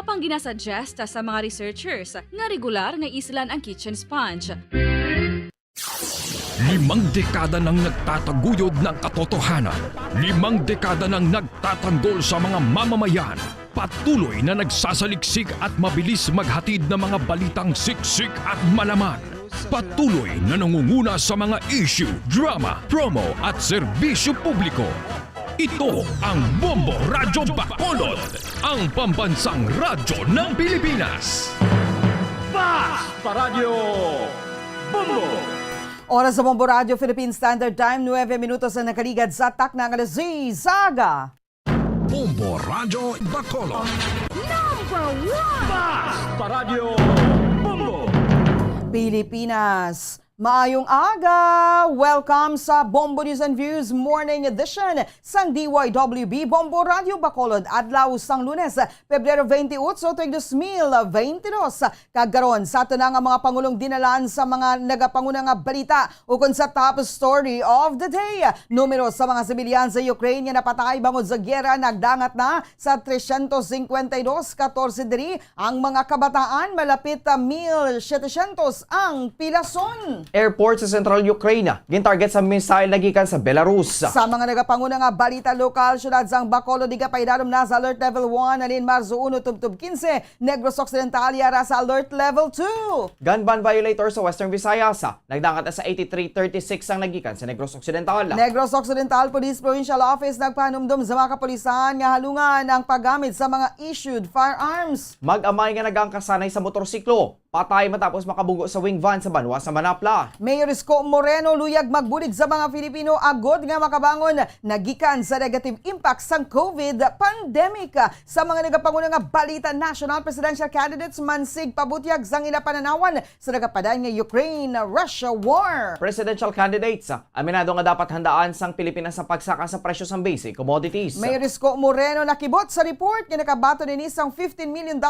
Apang ginasuggest sa mga researchers nga regular nga islan ang kitchen sponge. 5 dekada nang nagtataguyod ng katotohanan. 5 dekada nang nagtatanggol sa mga mamamayan. Patuloy na nagsasaliksik at mabilis maghatid ng mga balitang siksik at malaman. Patuloy na nangunguna sa mga issue, drama, promo at serbisyo publiko. Ito ang Bombo Radyo Bacolod, ang pambansang radyo ng Pilipinas. Fast Paradyo Bombo! Oras sa Bombo Radio Philippine Standard Time, 9 minutos na nakaligad sa tak ng alas 6, Saga! Bombo Radyo Bacolod. Fast Paradyo Bombo! Pilipinas, maayong aga! Welcome sa Bombo News and Views Morning Edition sang DYWB Bombo Radio Bacolod adlaw sang Lunes, Pebrero 28, 2022. Kagaron sa ato na nga mga pangulong dinalan sa mga nagapanguna nga balita ukon sa top story of the day. Numero sa mga sibilyan sa Ukraine nga napatay bangod sa gyera nagdangat na sa 352, 14 diri ang mga kabataan, malapit 1,700 ang pilason. Airport sa Central Ukraine gintarget sa missile na gikan sa Belarus. Sa mga nagapanguna nga balita lokal, syudad sang Bacolod diga paidarom na sa alert level 1 alin Marzo 1 tubtub 15, Negros Occidental yara sa alert level 2. Gun ban violator sa Western Visayas nagdangat na sa 8336 ang nagikan sa Negros Occidental. Negros Occidental Police Provincial Office nagpanumdum sa mga kapulisan nga halungan ang paggamit sa mga issued firearms. Mag-amay nga nagangkasanay sa motorsiklo. Patay matapos makabugo sa wing van sa Banwa sa Manapla. Mayor Isko Moreno luyag magbulig sa mga Filipino agod nga makabangon nagikan sa negative impact sang COVID pandemic. Sa mga nagapanguna nga balita, national presidential candidates mansig pabutyag sang ila pananawan sa nagapadan nga Ukraine-Russia war. Presidential candidates aminado nga dapat handaan sang Pilipinas sa pagsaka sa presyo sang basic commodities. Mayor Isko Moreno nakibot sa report nga nakabato ni isang $15 million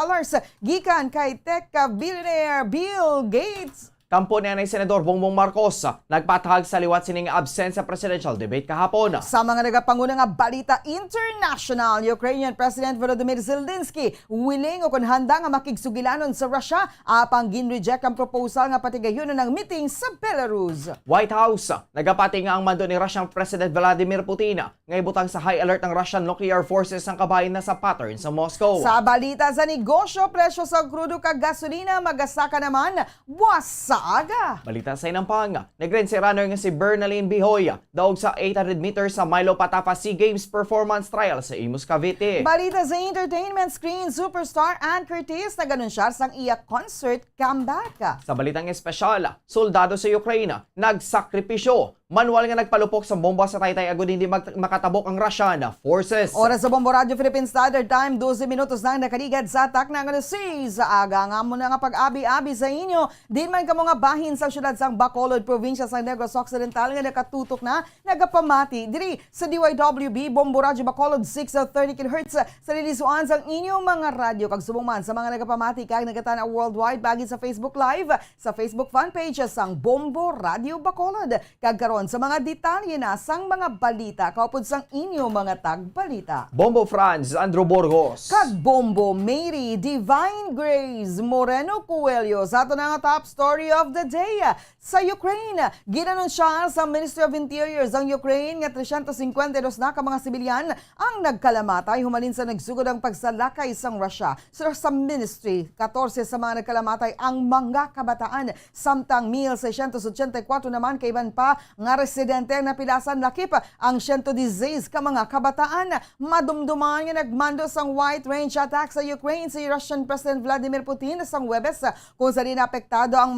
gikan kay tech billionaire Bill Gates. Kampo ni Senador Bongbong Marcos nagpatahag sa liwat sining absent sa presidential debate kahapon. Sa mga nagapanguna nga balita international, Ukrainian President Volodymyr Zelensky willing o kung handa nga makigsugilanon sa Russia apang gin-reject ang proposal nga patigayunan ng meeting sa Belarus. White House nagapati nga ang mando ni Russian President Vladimir Putin nga ibutang sa high alert ang Russian nuclear forces ang kabahin na sa pattern sa Moscow. Sa balita sa negosyo, presyo sa krudo kag gasolina magasaka naman buwas sa aga. Balita sa Inampang, nag-rense runner nga si Bernaline Bihoy daog sa 800 meters sa Milo Patapa SEA Games Performance Trial sa Imus, Cavite. Balita sa entertainment screen, superstar Ann Curtis naganunsar sang iya concert comeback. Sa balitang espesyal, soldado sa Ukraine nagsakripisyo. Manual nga nagpalupok sa bomba sa Taytay agud hindi makatabok ang Russian forces. Oras sa Bombo Radio Philippine Standard Time, 12 minutos nang nakaligad sa atak ng alas 6 sa aga. Nga mo na nga pag-abi-abi sa inyo. Din man ka mga bahin sa syudad sang Bacolod, probinsya sa Negros Occidental nga nakatutok na nagapamati. Diri sa DYWB, Bombo Radio Bacolod 630 kHz sa lilisuan sang inyong mga radyo. Kag subong man sa mga nagapamati kag nagatana worldwide bagi sa Facebook Live, sa Facebook fan page sang Bombo Radio Bacolod. Kag karon sa mga detalye na sang mga balita kaupod sang inyo mga tagbalita. Bombo Franz Andrew Burgos. Kag Bombo Mary Divine Grace Moreno Coelho sa ato na nga top story of the day. Sa Ukraine, ginanunsya sa Ministry of Interior ang Ukraine nga 352 na ka mga sibilyan ang nagkalamatay humalin sa nagsugod ang pagsalakay sang Russia. Sa Ministry, 14 sa mga nagkalamatay ang mga kabataan, samtang 1,684 naman kaiban pa nga residente ang napilasan lakip ang 116 ka mga kabataan. Madumduman nga nagmando sang White Range attack sa Ukraine si Russian President Vladimir Putin sang Webes kung saan apektado ang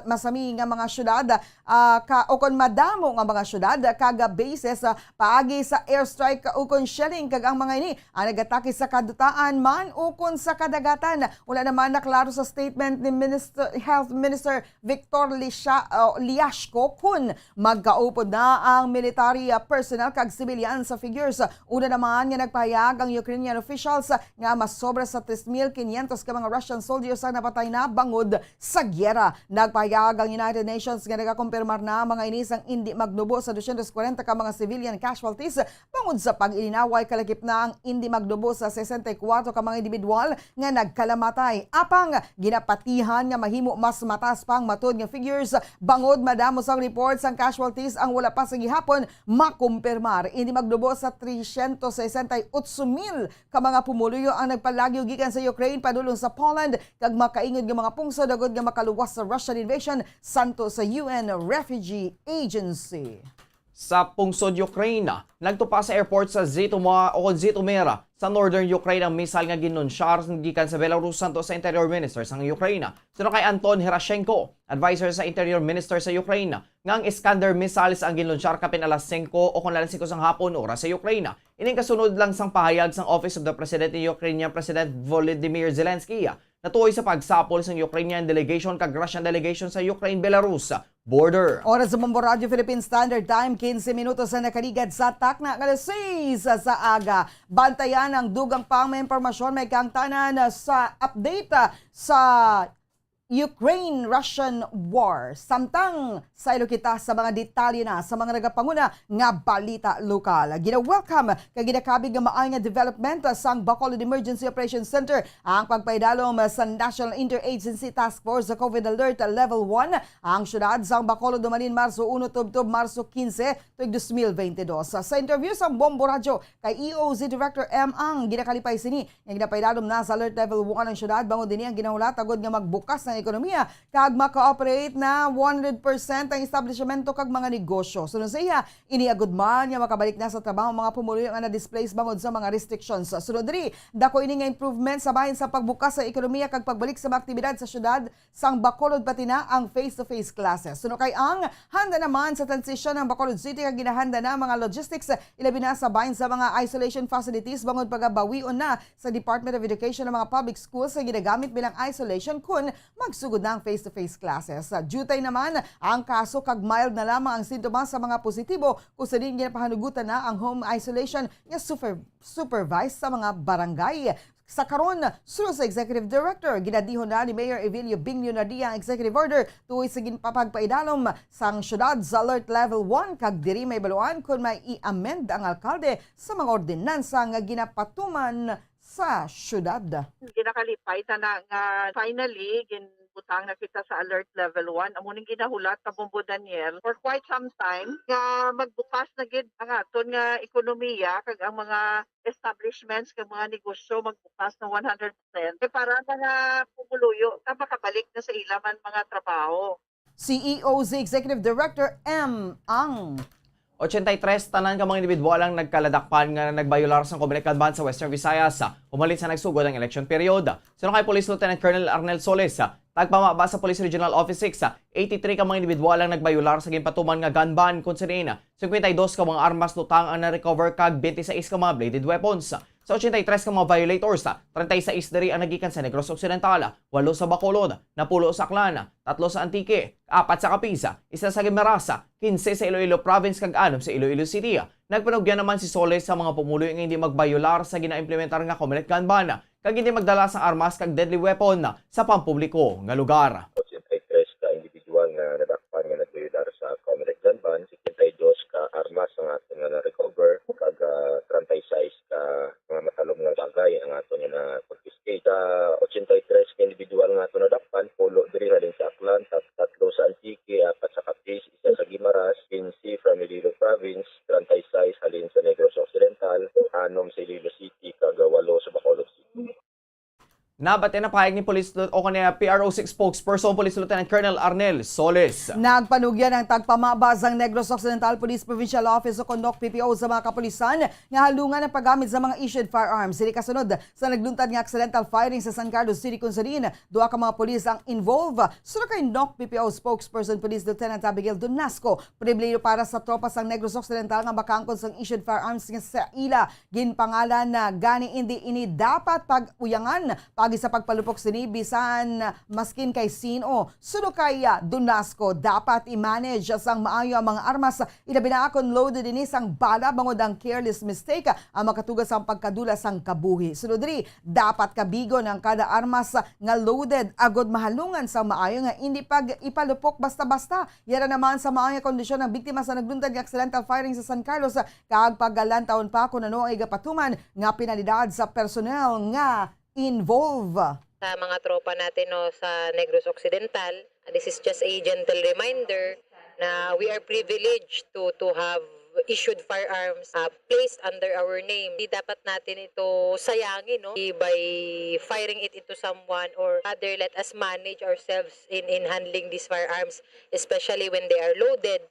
masami nga mga syudad o kung madamo nga mga syudad kaga bases paagi sa airstrike ukon shelling kag ang mga ini ang nagatake sa kadutaan man ukon sa kadagatan. Wala naman naklaro sa statement ni Health Minister Victor Liashko kun magkaupod na ang military personnel kag civilian sa figures. Una naman nga nagpahayag ang Ukrainian officials nga mas sobra sa 3,500 ka mga Russian soldiers ang napatay na bangod sa gyera. Nagpahayag ang United Nations nga nagakumpirmar na mga inis ang hindi magnubo sa 240 ka mga civilian casualties bangod sa pag-ilinaway kalakip na ang hindi magnubo sa 64 ka mga individual nga nagkalamatay. Apang ginapatihan nga mahimo mas mataas pang matod nga figures bangod madamo sang reports ang casualties ang wala pa sa gihapon makumpirmar. Hindi magnubo sa 368,000 ka mga pumuluyo ang nagpalagyo gikan sa Ukraine padulong sa Poland kag makaingod nga mga pungso dagod nga makaluwas sa Russian invasion santo sa UN Refugee Agency. Sa pungsod Ukraine, nagtupa sa airport sa Zhytomyr sa northern Ukraine ang missile nga ginunsyar gikan sa Belarus santo sa Interior Minister sa Ukraine. Sino kay Anton Herashenko, advisor sa Interior Minister sa Ukraine, nga ang Iskander missiles ang ginunsyar kapin alas 5 o kung alas 5 sang hapon oras sa Ukraine. Ining kasunod lang sang pahayag sang Office of the President ni Ukrainian President Volodymyr Zelensky natuoy sa pagsapol sang Ukrainian delegation kag Russian delegation sa Ukraine-Belarus border. Oras sa Bombo Radio Philippine Standard Time, 15 minutos na nakaligad sa takna ng alas 6 sa aga. Bantayan ang dugang pang may impormasyon may kangtanan sa update sa Ukraine-Russian War. Samtang sa ilo kita sa mga detalye na sa mga nagapanguna nga balita lokal. Gina-welcome kag ginakabig nga maay nga development sang Bacolod Emergency Operations Center ang pagpaidalom sa National Interagency Task Force sa COVID Alert Level 1 ang syudad sang Bacolod dumanin Marso 1 tubtob Marso 15 tuig 2022. Sa interview sa Bombo Radio kay EOZ Director M ang ginakalipay sini nga ginapaidalom na sa Alert Level 1 ang syudad bangod dinhi ang ginahulat tagod nga magbukas ng ekonomiya kag maka-operate na 100% ang establishmento kag mga negosyo. Sunod sa iya, iniagud man nga makabalik na sa trabaho mga pumuloy nga na-displace bangod sa mga restrictions. Sunod diri, dako ini nga improvement sa bahin sa pagbukas sa ekonomiya kag pagbalik sa mga aktibidad sa syudad sang Bacolod pati na ang face-to-face classes. Sunod kay ang handa naman sa transition ng Bacolod City kag ginahanda na mga logistics ilabi na sa bahin sa mga isolation facilities bangod pagabawion na sa Department of Education ng mga public schools sa ginagamit bilang isolation kun magsugod na ang face-to-face classes. Sa Jutay naman, ang kaso kag mild na lamang ang sintomas sa mga positibo kung sa din ginapahanugutan na ang home isolation nga supervised sa mga barangay. Sa karon, sunod sa Executive Director, ginadihon na ni Mayor Evelio Binglio Nadia ang Executive Order tuoy sa ginpapagpaidalom sang syudad sa Alert Level 1 kag diri may baluan kung may i-amend ang alkalde sa mga ordinansa nga ginapatuman sa syudad. Ginakalipay na nga finally ginbutang na kita sa Alert Level 1 amo ning ginahulat sa Bombo Daniel for quite some time nga magbukas na gid ang aton nga ekonomiya kag ang mga establishments kag mga negosyo magbukas na 100% para mga pumuluyo ka makabalik na sa ilaman mga trabaho. CEO's Executive Director M. Ang 83 tanan ka mga individual ang nagkaladakpan nga nagbayular sa Comelec Ban sa Western Visayas umalit sa nagsugod ang election period. Sino kay Police Lieutenant Colonel Arnel Soles, tagpamaba sa Police Regional Office 6, 83 ka mga individual ang nagbayular sa ginpatuman nga gun ban kun sa 52 ka mga armas lutang ang na-recover kag 26 ka mga bladed weapons. Sa 83 ka mga violators, 36 diri ang nagikan sa Negros Occidental, 8 sa Bacolod, 10 sa Aklan, 3 sa Antique, 4 sa Capiza, 1 sa Guimarães, 15 sa Iloilo Province kag 6 sa Iloilo City. Nagpanugyan naman si Soles sa mga pumuloy nga hindi magbayular sa gina-implementar nga Comelec gun ban kag hindi magdala sa armas kag deadly weapon sa pampubliko nga lugar. 83 ka individual nga nadakpan nga nagbayular sa Comelec gun ban, 52 ka armas ang aton nga na-recover kag 36 ka mga matalom nga bagay ang aton nga na-confiscate. Sa 83 ka individual nga aton nadakpan, pulo diri halin sa Aklan, 3 sa Antique, 4 sa Capiz, 1 sa Guimaras, 15 from Iloilo Province, 36 halin sa Negros Occidental, 6 sa Iloilo City, kag 8 sa Bacolod City. Nabate na pahayag ni Police o kanya PRO6 spokesperson Police Lieutenant Colonel Arnel Soles. nagpanugyan ang tagpamabas ang Negros Occidental Police Provincial Office o Kondok PPO sa mga kapulisan nga halungan ang paggamit sa mga issued firearms. Sili kasunod sa nagluntad nga accidental firing sa San Carlos City kung saan duha ka mga pulis ang involved. Sura kay NOC PPO spokesperson Police Lieutenant Abigail Donasco, pribileyo para sa tropa sang Negros Occidental nga makangkon sang issued firearms nga sa ila ginpangalan na gani hindi ini dapat pag-uyangan agi sa pagpalupok sini bisan maskin kay sino. Suno kay Dunasco dapat i-manage sang maayo ang mga armas ilabi na akon loaded din sang bala bangod ang careless mistake ang makatugas ang pagkadula sang kabuhi. Sunod diri dapat kabigo ng kada armas nga loaded agod mahalungan sa maayo nga hindi pag ipalupok basta-basta. Yara naman sa maayo kondisyon ng biktima sa nagduntad nga accidental firing sa San Carlos kag paggalantawon pa kung ano ay gapatuman nga penalidad sa personnel nga involve. Sa mga tropa natin no, sa Negros Occidental, this is just a gentle reminder na we are privileged to have issued firearms placed under our name. Di dapat natin ito sayangin no? By firing it into someone, or rather let us manage ourselves in handling these firearms, especially when they are loaded.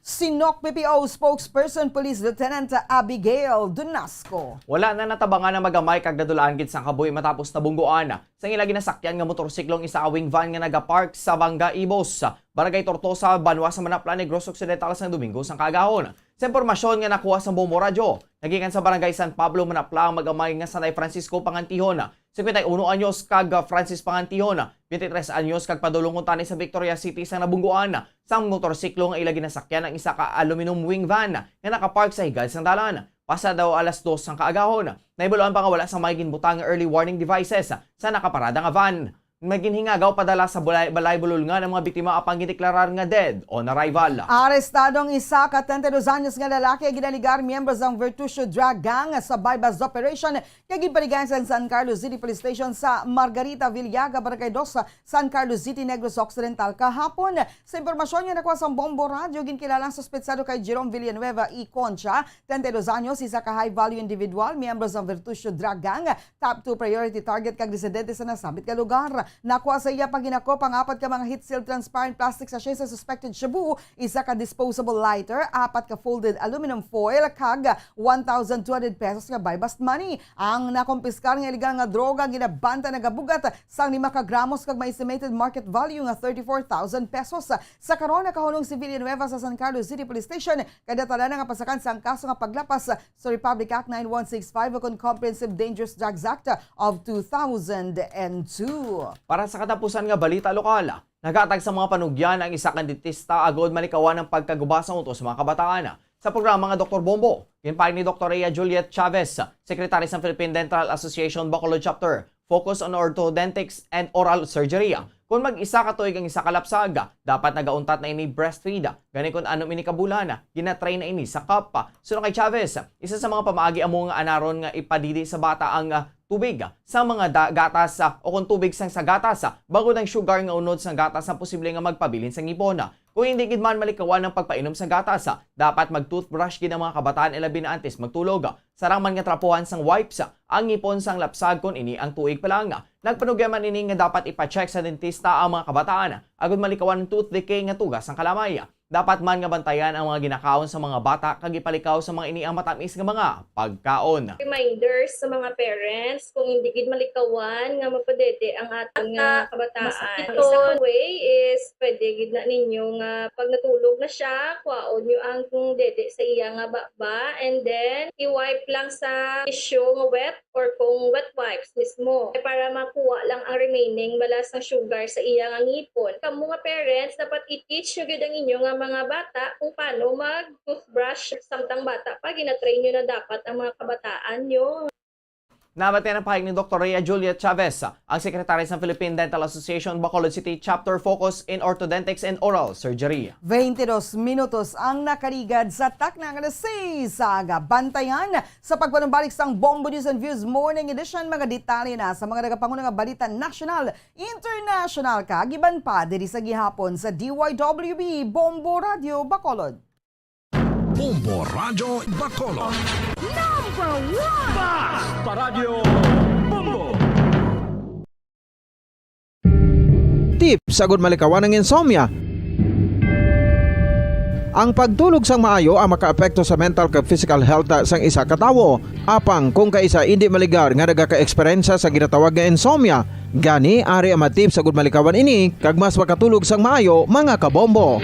Sinok PPO spokesperson Police Lieutenant Abigail Dunasco. Wala na natabangan na magamay kag nadulaan gid sang kabuhi matapos nabunggoan sa ilagi nasakyan nga motorsiklong isa awing van nga nagapark sa Banga Ibos, Barangay Tortosa, Banwa sa Manapla, Negros Occidental sang Domingo sang kagahon. Sa impormasyon nga nakuha sa Bombo Radio, nagikan sa Barangay San Pablo, Manapla ang magamay nga Sanay Francisco Pangantihon, 51 anyos kag Francis Pangantihon, 23 anyos kag padulungon tani sa Victoria City sang nabunggoan sang motorsiklo nga ilagi nasakyan ang isa ka aluminum wing van nga nakapark sa higad sang dalan. Pasa daw alas 2 sang kaagahon. Naibuloan pa nga wala sa may ginbutang nga early warning devices sa nakaparada nga van. Maginhingagaw padala sa balay bulol nga ng mga biktima apang gideklarar nga dead on arrival. Arestadong isa ka 32 anyos nga lalaki ginaligar miyembros ng Vertusio Drug Gang sa bypass operation kay gibaligan sa San Carlos City Police Station sa Margarita Villaga, Barangay 2, San Carlos City, Negros Occidental kahapon. Sa impormasyon nga nakuha sa Bombo Radio, ginkilalang suspetsado kay Jerome Villanueva y Concha, 32 anyos, isa ka high value individual, miyembros ng Vertusio Drug Gang, top 2 priority target kag residente sa nasabit ka lugar. Nakuha sa iya paginako pang-apat ka mga heat seal transparent plastic sachet sa suspected shabu, isa ka disposable lighter, 4 ka folded aluminum foil, kag 1,200 pesos nga buy bust money. Ang nakumpiskar nga illegal nga droga ginabanta nagabugat sang 5 ka gramos kag may estimated market value nga 34,000 pesos. Sa karon nakahulong si Villanueva sa San Carlos City Police Station kada tala nga pasakan sang kaso nga paglapas sa Republic Act 9165 o Comprehensive Dangerous Drugs Act of 2002. Para sa katapusan nga balita lokal, nagatag sa mga panugyan ang isa kang dentista agod malikawan ng pagkaguba sa utos sa mga kabataan. Sa programa nga Dr. Bombo, ginpahay ni Dr. Rhea Juliet Chavez, Secretary sa Philippine Dental Association Bacolod Chapter, focus on orthodontics and oral surgery. Kung mag-isa ka tuig ang isa kalapsag, dapat nagauntat na ini breastfeed. Gani kung ano ini kabulan, ginatrain na ini sa cup. Sunod kay Chavez, isa sa mga pamaagi amo nga anaron nga ipadidi sa bata ang tubig sa mga gatas o kung tubig sang sa gatas bago ng sugar nga unod sa gatas na posible nga magpabilin sa ngipon. Kung hindi gid man malikawan ng pagpainom sa gatas, dapat mag-toothbrush gid ang mga kabataan ilabi na antes magtulog. Sarang man nga trapuhan sang wipes ang ngipon sang lapsag kon ini ang tuig pa lang. Nagpanugyaman ini nga dapat ipa-check sa dentista ang mga kabataan agud malikawan ng tooth decay nga tugas ang kalamay. Dapat man nga bantayan ang mga ginakaon sa mga bata kag ipalikaw sa mga ini ang matamis nga mga pagkaon. Reminders sa mga parents kung hindi gid malikawan nga mapadede ang atong nga kabataan. Ito way is pwede gid na ninyo nga pag natulog na siya, kuwaon nyo ang dede sa iya nga baba and then i-wipe lang sa tissue nga wet or kung wet wipes mismo para makuha lang ang remaining balas ng sugar sa iya nga ngipon. Kamu nga parents dapat i-teach nyo gid ang inyo nga mga bata kung paano mag-toothbrush samtang bata pa. Gina-train nyo na dapat ang mga kabataan nyo. Nabati na pahig ni Dr. Rhea Juliet Chavez, ang Secretary sa Philippine Dental Association Bacolod City Chapter focus in orthodontics and oral surgery. 22 minutos ang nakaligad sa taknang alas 6 sa aga. Bantayan sa pagpanumbalik sang Bombo News and Views Morning Edition, mga detalye na sa mga nagapangunang balita national, international kagiban pa diri sa gihapon sa DYWB Bombo Radio Bacolod. Bombo Radio Bacolod. Fast Radio Bombo. Tips sagud malikawan ng insomnia. Ang pagtulog sang maayo ang makaapekto sa mental kag physical health sang isa ka tawo. Apang kung kaisa hindi maligar nga nagaka-eksperyensya sa ginatawag nga insomnia, gani ari ang tips sagud malikawan ini kag mas makatulog sang maayo mga kabombo.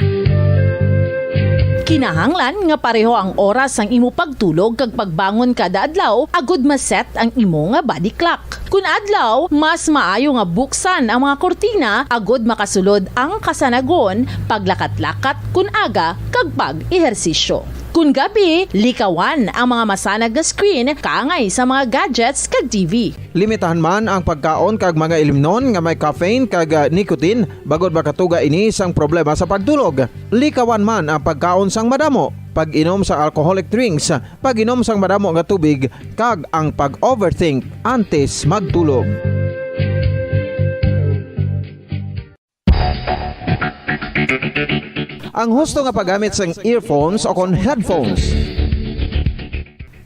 Kinahanglan nga pareho ang oras ang imo pagtulog kag pagbangon kada adlaw agud maset ang imo nga body clock. Kun adlaw, mas maayo nga buksan ang mga kortina agud makasulod ang kasanagon, paglakat-lakat kun aga kag pag-ehersisyo. Kun gabi, likawan ang mga masanag na screen kaangay sa mga gadgets kag TV. Limitahan man ang pagkaon kag mga ilimnon nga may caffeine kag nicotine bagod makatuga ini sang problema sa pagtulog. Likawan man ang pagkaon sang madamo, pag-inom sa alcoholic drinks, pag-inom sang madamo nga tubig kag ang pag-overthink antes magtulog. Ang husto nga paggamit sang earphones o kon headphones.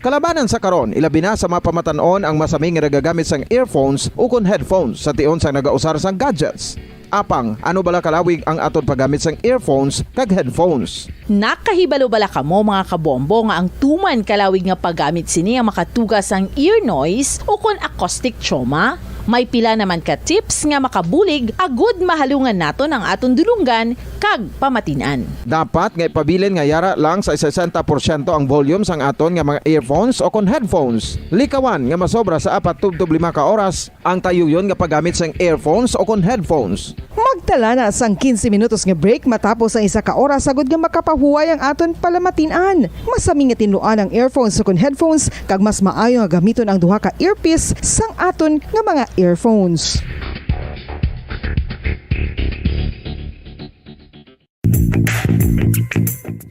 Kalabanan sa karon, ilabi na sa mga pamatanon ang masami nga nagagamit sang earphones o kon headphones sa tion sang nagausar sang gadgets. Apang, ano bala kalawig ang aton paggamit sang earphones kag headphones? Nakahibalo bala kamo mga kabombo nga ang tuman kalawig nga paggamit sini ang makatugas ang ear noise o kon acoustic trauma? May pila naman ka tips nga makabulig agud mahalungan naton ang aton dulunggan kag pamatinan. Dapat nga ipabilin nga yara lang sa 60% ang volume sang aton nga mga earphones o kon headphones. Likawan nga masobra sa 4 to 5 ka oras ang tayuyon nga paggamit sang earphones o kon headphones. Magtala na sang 15 minutos nga break matapos ang 1 ka oras sagod nga makapahuway ang aton palamatinan. Masami nga tinuan ang earphones o kon headphones kag mas maayo nga gamiton ang duha ka earpiece sang aton nga mga earphones.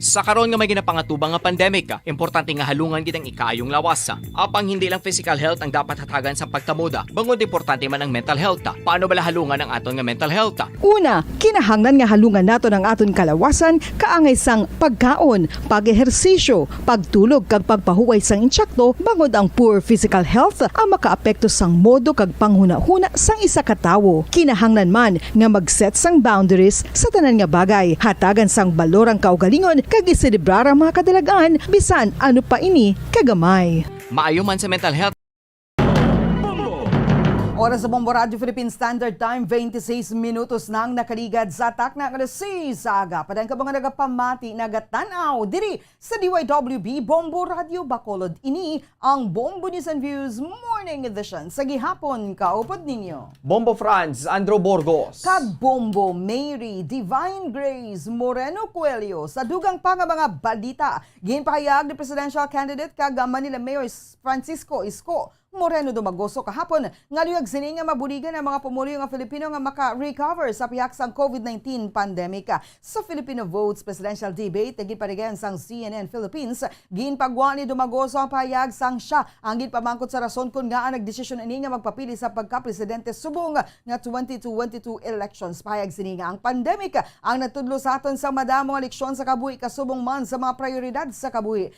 Sa karon nga may ginapangatubang nga pandemic, importante nga halungan gid ang ikaayong lawas. Apang hindi lang physical health ang dapat hatagan sa pagtamuda, bangod importante man ang mental health. Paano bala halungan ang aton nga mental health? Una, kinahanglan nga halungan naton ang aton kalawasan kaangay sang pagkaon, pag-ehersisyo, pagtulog kag pagpahuway sang insyakto bangod ang poor physical health ang makaapekto sang modo kag panghuna-huna sang isa ka tawo. Kinahanglan man nga mag-set sang boundaries sa tanan nga bagay, hatagan sang balorang kaugalingon kag iselebrar ang mga kadalagaan bisan ano pa ini kagamay. Maayo man sa mental health. Oras sa Bombo Radio Philippine Standard Time, 26 minutos nang nakaligad sa takna ng Saga. Padang ka mga nagapamati, nagatanaw, diri sa DYWB Bombo Radio Bacolod. Ini ang Bombo News and Views Morning Edition. Sa gihapon, kaupod ninyo. Bombo Franz, Andrew Borgos. Kag Bombo Mary, Divine Grace, Moreno Coelho. Sa dugang pa nga mga balita, ginpahayag ni presidential candidate kag Manila Mayor Francisco Isko Moreno Dumagoso kahapon nga luyag sini nga mabuligan ang mga pumulyo nga Filipino nga maka-recover sa pihaksang COVID-19 pandemic. Sa Filipino Votes Presidential Debate, ginparigayan sang CNN Philippines, ginpagwa ni Dumagoso ang pahayag sang siya ang ginpamangkot sa rason kung nga ang nagdesisyon ini nga magpapili sa pagka-presidente subong nga 2022 elections. Pahayag sini nga ang pandemic ang natudlo sa aton sa madamong eleksyon sa kabuhi kasubong man sa mga prioridad sa kabuhi.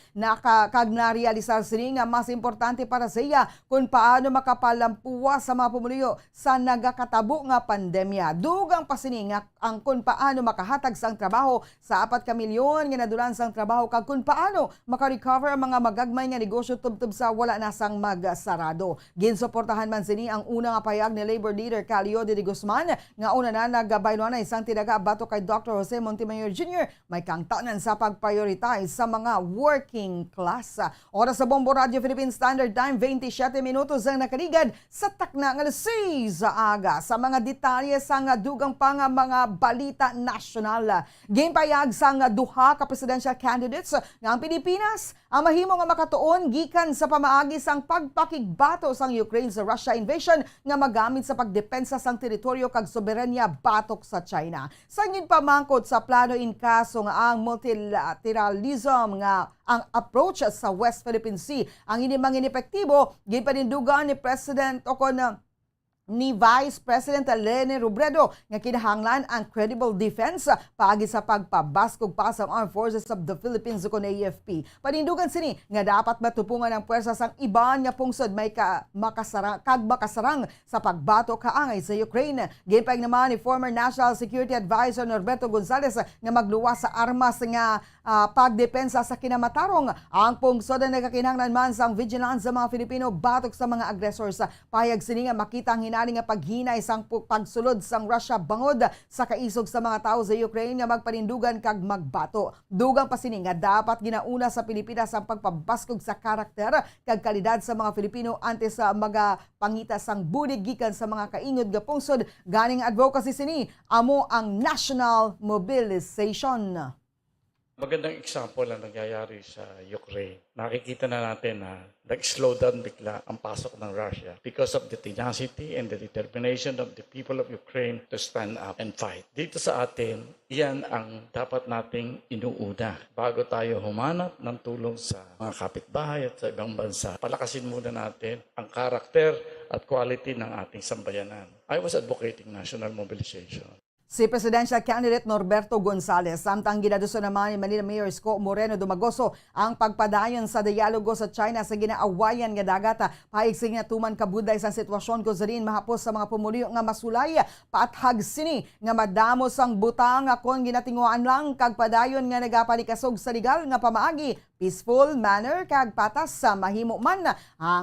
Kag na-realisar sini nga mas importante para sa iya kung paano makapalampuwa sa mga pumulyo sa nagakatabo nga pandemya. Dugang pasininga ang kung paano makahatag sang trabaho sa 4 ka milyon nga nadulan sang trabaho kag kung paano makarecover ang mga magagmay nga negosyo tubtub sa wala na sang magsarado. Ginsuportahan man sini ang una nga payag ni Labor Leader Calio de Guzman nga una na nagabaylo na isang tinaga bato kay Dr. Jose Montemayor Jr. may kangtanan sa pag-prioritize sa mga working class. Oras sa Bombo Radio Philippine Standard Time, 27 minutos ang nakaligad sa takna nga sa aga. Sa mga detalye sa nga dugang pa nga mga balita nasyonal. Ginpayag sa nga duha ka presidential candidates nga ang Pilipinas ang mahimo nga makatuon gikan sa pamaagi sang pagpakigbato sang Ukraine sa Russia invasion nga magamit sa pagdepensa sang teritoryo kag soberanya batok sa China. Sa pamangkot sa plano in kaso nga ang multilateralism nga ang approach sa West Philippine Sea ang inimang inepektibo ginpanindugan ni President ni Vice President Leni Robredo nga kinahanglan ang credible defense paagi sa pagpabaskog pa sa Armed Forces of the Philippines kon AFP. Panindugan sini nga dapat matupungan ang puwersa sang iban nga pungsod may makasarang sa pagbato kaangay sa Ukraine. Ginpayag naman ni former National Security Advisor Norberto Gonzales nga magluwas sa armas nga pagdepensa sa kinamatarong. Ang pungsod na nagakinahanglan man sang vigilance sa mga Filipino batok sa mga aggressors. Payag sini nga makita ang tingali nga paghinay sang pagsulod sang Russia bangod sa kaisog sa mga tao sa Ukraine nga magpanindugan kag magbato. Dugang pa sini nga dapat ginauna sa Pilipinas ang pagpabaskog sa karakter kag kalidad sa mga Filipino ante sa mga pangita sang bulig gikan sa mga kaingod nga pungsod. Ganing advocacy sini amo ang national mobilization. Magandang example ang nangyayari sa Ukraine. Nakikita na natin na nag-slow down bigla ang pasok ng Russia because of the tenacity and the determination of the people of Ukraine to stand up and fight. Dito sa atin, iyan ang dapat nating inuuna. Bago tayo humanap ng tulong sa mga kapitbahay at sa ibang bansa, palakasin muna natin ang karakter at quality ng ating sambayanan. I was advocating national mobilization. Si presidential candidate Norberto Gonzales, samtang ginaduso naman ni Manila Mayor Isko Moreno Dumagoso ang pagpadayon sa dialogo sa China sa ginaawayan nga dagat. Pahigsig na tuman kabuday sa sitwasyon ko zarin mahapos sa mga pumulyo nga masulay paathag sini nga madamos ang butang akon ginatinguan lang kag padayon nga nagapanikasog sa legal nga pamaagi, peaceful manner kag patas sa mahimo man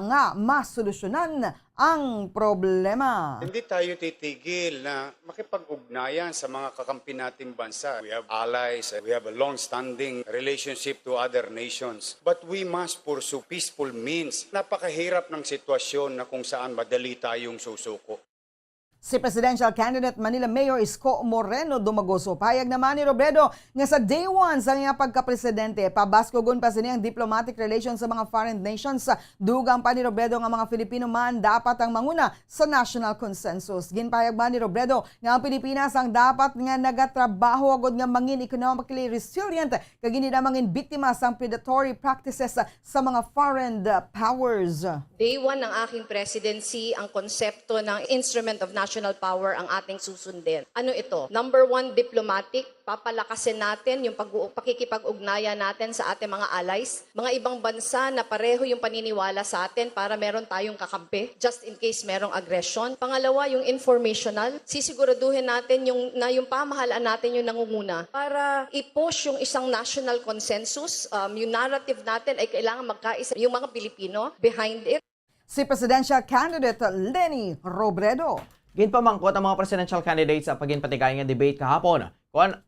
nga masolusyonan ang problema. Hindi tayo titigil na makipag-ugnayan sa mga kakampi nating bansa. We have allies, we have a long-standing relationship to other nations. But we must pursue peaceful means. Napakahirap ng sitwasyon na kung saan madali tayong susuko. Si presidential candidate Manila Mayor Isko Moreno Dumagoso payag naman ni Robredo nga sa day 1 sa nga pagkapresidente pabaskogon pa sini ang diplomatic relations sa mga foreign nations. Dugang pa ni Robredo nga mga Filipino man dapat ang manguna sa national consensus. Ginpayag man ni Robredo nga ang Pilipinas ang dapat nga nagatrabaho agad nga mangin economically resilient kag hindi na mangin biktima sa predatory practices sa mga foreign powers. Day 1 ng aking presidency, ang konsepto ng instrument of national power ang ating susundin. Ano ito? Number 1, diplomatic. Papalakasin natin yung pakikipag-ugnayan natin sa ating mga allies. Mga ibang bansa na pareho yung paniniwala sa atin para meron tayong kakampi just in case merong aggression. Pangalawa, yung informational. Sisiguraduhin natin yung pamahalaan natin yung nangunguna para i-push yung isang national consensus. Yung narrative natin ay kailangan magkaisa yung mga Pilipino behind it. Si presidential candidate Leni Robredo. Ginpamangkot ang mga presidential candidates sa paginpatigay nga debate kahapon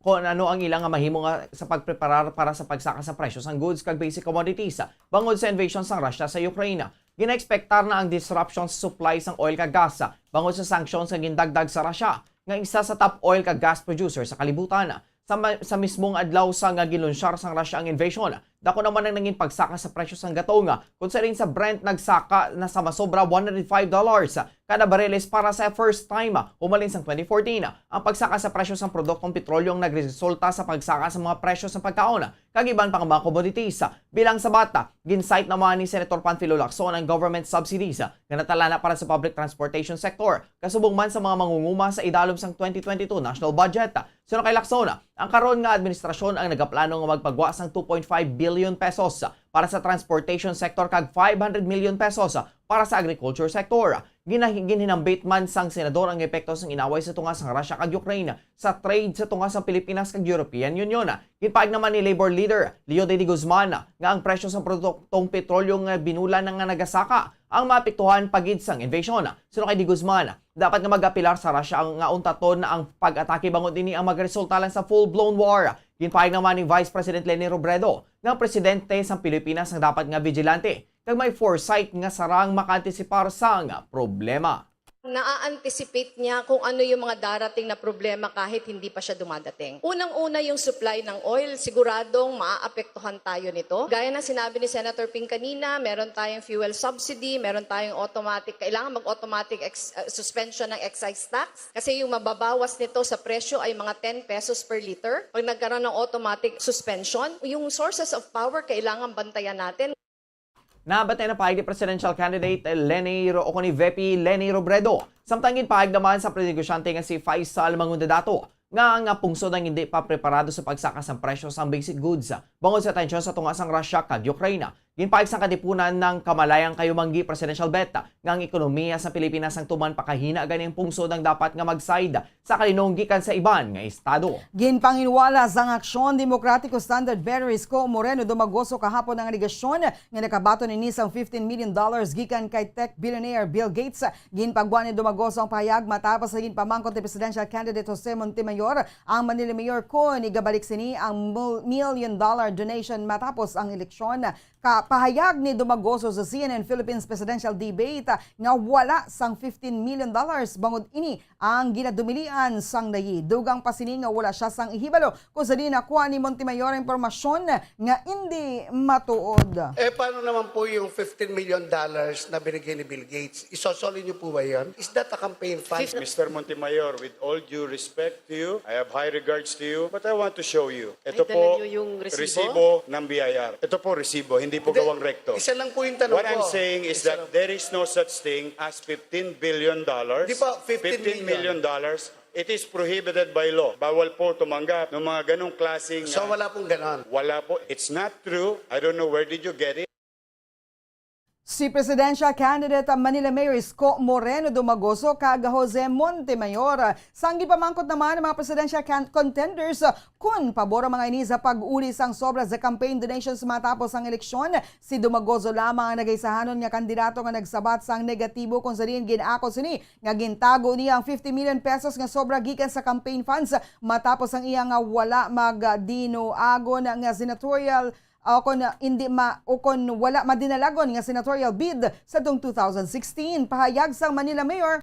kung ano ang ilang mahimo nga sa pagpreparar para sa pagsaka sa presyo sang goods kag basic commodities bangod sa invasion sang Russia sa Ukraine. Ginaekspektar na ang disruption sa supply sang oil kag gas bangod sa sanctions nga gindagdag sa Russia nga isa sa top oil kag gas producer sa kalibutan. Sa mismong adlaw sa nga gilunsyar sang Russia ang invasion, dako naman ang naging pagsaka sa presyo sang gatong kung sa rin sa Brent nagsaka na sa masobra $105 kada bareles para sa first time umalin sang 2014. Ang pagsaka sa presyo sang produktong petrolyo ang nagresulta sa pagsaka sa mga presyo sa pagkaon kag iban pang mga commodities. Bilang sa bata, gincite naman ni Senator Panfilo Lacson ang government subsidies nga natalana para sa public transportation sector kasubong man sa mga mangunguma sa idalom sang 2022 national budget. Sunod kay Lacson, ang karon nga administrasyon ang nagaplano nga magpagwa sang 2.5 billion pesos para sa transportation sector kag 500 million pesos para sa agriculture sector. Ginhinambit man sang senador ang epekto sang inaway sa tunga sang Russia kag Ukraine sa trade sa tunga sa Pilipinas kag European Union. Ginpaig naman ni Labor Leader Leo de Guzman nga ang presyo sa produktong petrolyo nga binulan nga nagasaka ang maapektuhan pagid sang invasion. Sunod kay de Guzman, dapat nga magapilar sa Russia ang nga untaton na ang pag-atake bangod ini ang magresulta lang sa full-blown war. Ginpaig naman ni Vice President Leni Robredo nga ang presidente sa Pilipinas ang dapat nga vigilante kag may foresight nga sarang makaantisipar sa nga problema. Na-anticipate niya kung ano yung mga darating na problema kahit hindi pa siya dumadating. Unang-una yung supply ng oil, siguradong maaapektuhan tayo nito. Gaya na sinabi ni Senator Ping kanina, meron tayong fuel subsidy, meron tayong automatic, kailangan mag-automatic suspension ng excise tax kasi yung mababawas nito sa presyo ay mga 10 pesos per liter. Pag nagkaroon ng automatic suspension, yung sources of power kailangan bantayan natin. Nabatay na pahig ni presidential candidate VP Leni Robredo. Samtang ginpahig naman sa prenegosyante nga si Faisal Mangundadato nga pungsod ang hindi pa preparado sa pagsaka sa presyo sa basic goods bangod sa tensyon sa tunga sang Russia kag Ukraine. Ginpaig sang katipunan ng Kamalayang Kayumanggi Presidential Bet nga ang ekonomiya sa Pilipinas ang tuman pakahina ganing pungsod ang dapat nga mag-side sa kalinong gikan sa iban nga estado. Ginpanginwala sang Aksyon Demokratiko Standard Bearer Isko Moreno dumagoso kahapon ang aligasyon nga nakabato ni nisang $15 million gikan kay tech billionaire Bill Gates. Ginpagwa ni dumagoso ang pahayag matapos sa ginpamangkot ni presidential candidate Jose Montemayor ang Manila Mayor ko ni gabalik sini ang $1 million donation matapos ang eleksyon. Pahayag ni Dumagoso sa CNN Philippines Presidential Debate nga wala sang $15 million bangod ini ang ginadumilian sang nayi. Dugang pasini nga wala siya sang ihibalo kung sa di nakuha ni Montemayor impormasyon nga hindi matuod. Paano naman po yung $15 million na binigay ni Bill Gates? Isosoli niyo po ba yan? Is that a campaign fund? Mr. Montemayor, with all due respect to you, I have high regards to you, but I want to show you. Ito po, resibo ng BIR. Ito po, resibo, hindi po gawang rekto. Isa lang po yung tanong What I'm saying is that there is no such thing as $15 billion. Di ba, 15 million dollars. It is prohibited by law. Bawal po tumanggap ng mga ganong klaseng... So wala pong ganon? Wala po. It's not true. I don't know where did you get it. Si presidential candidate Manila Mayor Isko Moreno dumagoso kag Jose Montemayor. Sanggi pamangkot naman ng mga presidential contenders kung pabor mga ini sa pag-uli sang sobra sa campaign donations matapos ang eleksyon. Si Dumagoso lamang ang nagaisahanon nga kandidato nga nagsabat sang negatibo kung sa diin ginako sini nga gintago niya ang 50 million pesos nga sobra gikan sa campaign funds matapos ang iya nga wala magdinoagon nga senatorial o kung wala madinalagon nga senatorial bid sa 2016. Pahayag sang Manila Mayor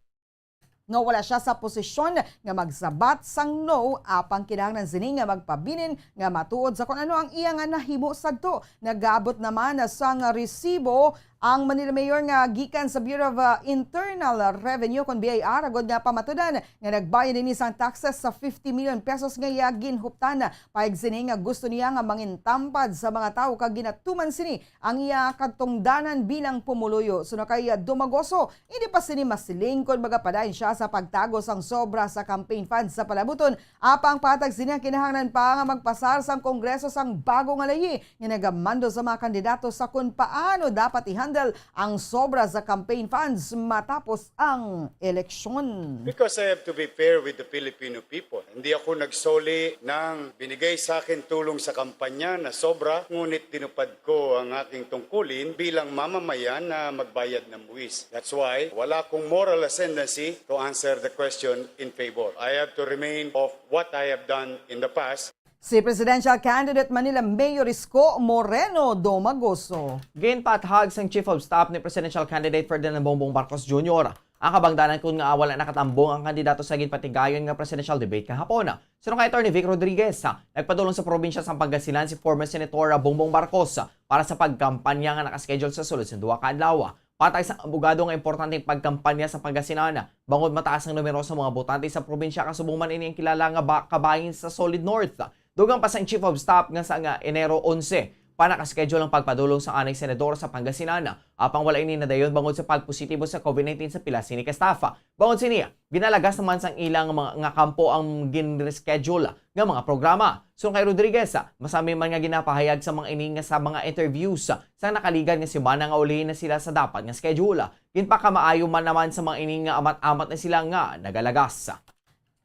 nga wala siya sa posisyon nga magsabat sang no apang kinahanglan sini nga magpabilin nga matuod sa kung ano ang iya nga nahimo sadto. Nagabot naman sang resibo ang Manila Mayor nga gikan sa Bureau of Internal Revenue kon BIR agod nga pamatudan nga nagbayad din isang taxes sa 50 million pesos nga iya ginhuptan. Paig sini nga gusto niya nga mangintampad sa mga tao kag ginatuman sini ang iya katungdanan bilang pumuluyo. So kay Dumagoso, hindi pa sini masiling kon magapadayon siya sa pagtagos ang sobra sa campaign funds sa palabuton. Apang patag sini kinahanglan pa nga magpasar sang Kongreso sang bago nga lahi nga nagamando sa mga kandidato sa kung paano dapat ang sobra sa campaign funds matapos ang eleksyon. Because I have to be fair with the Filipino people. Hindi ako nagsoli ng binigay sa akin tulong sa kampanya na sobra, ngunit tinupad ko ang aking tungkulin bilang mamamayan na magbayad ng buwis. That's why wala akong moral ascendancy to answer the question in favor. I have to remain of what I have done in the past. Si presidential candidate Manila Mayor Isko Moreno Dumagoso. Ginpathag sang Chief of Staff ni presidential candidate Ferdinand Bongbong Marcos Jr. Ang kabangdanan kung nga wala nakatambong ang kandidato sa ginpatigayon nga presidential debate kahapon. Sino kay Attorney Vic Rodriguez, nagpadulong sa probinsya sang Pangasinan si former Senator Bongbong Marcos para sa pagkampanya nga nakaschedule sa sulod sa duwa ka adlaw. Patay sa abogado nga importanteng pagkampanya sa Pangasinan. Bangod mataas ang numero sa mga botante sa probinsya kasubong man ini ang kilala nga kabahin sa Solid North. Dugang pa sa Chief of Staff nga sa Enero 11 pa nakaschedule ang pagpadulong sa anay senador sa Pangasinan. Apang wala ini nadayon bangod sa pagpositibo sa COVID-19 sa pila sini ka staff. Bangod sini, ginalagas naman sang ilang mga kampo ang gin-reschedule nga mga programa. So kay Rodriguez, masami man nga ginapahayag sa mga ini nga sa mga interviews sa nakaligan nga semana nga ulihin na sila sa dapat nga schedule. Ginpakamaayo man naman sa mga ini nga amat-amat na sila nga nagalagas.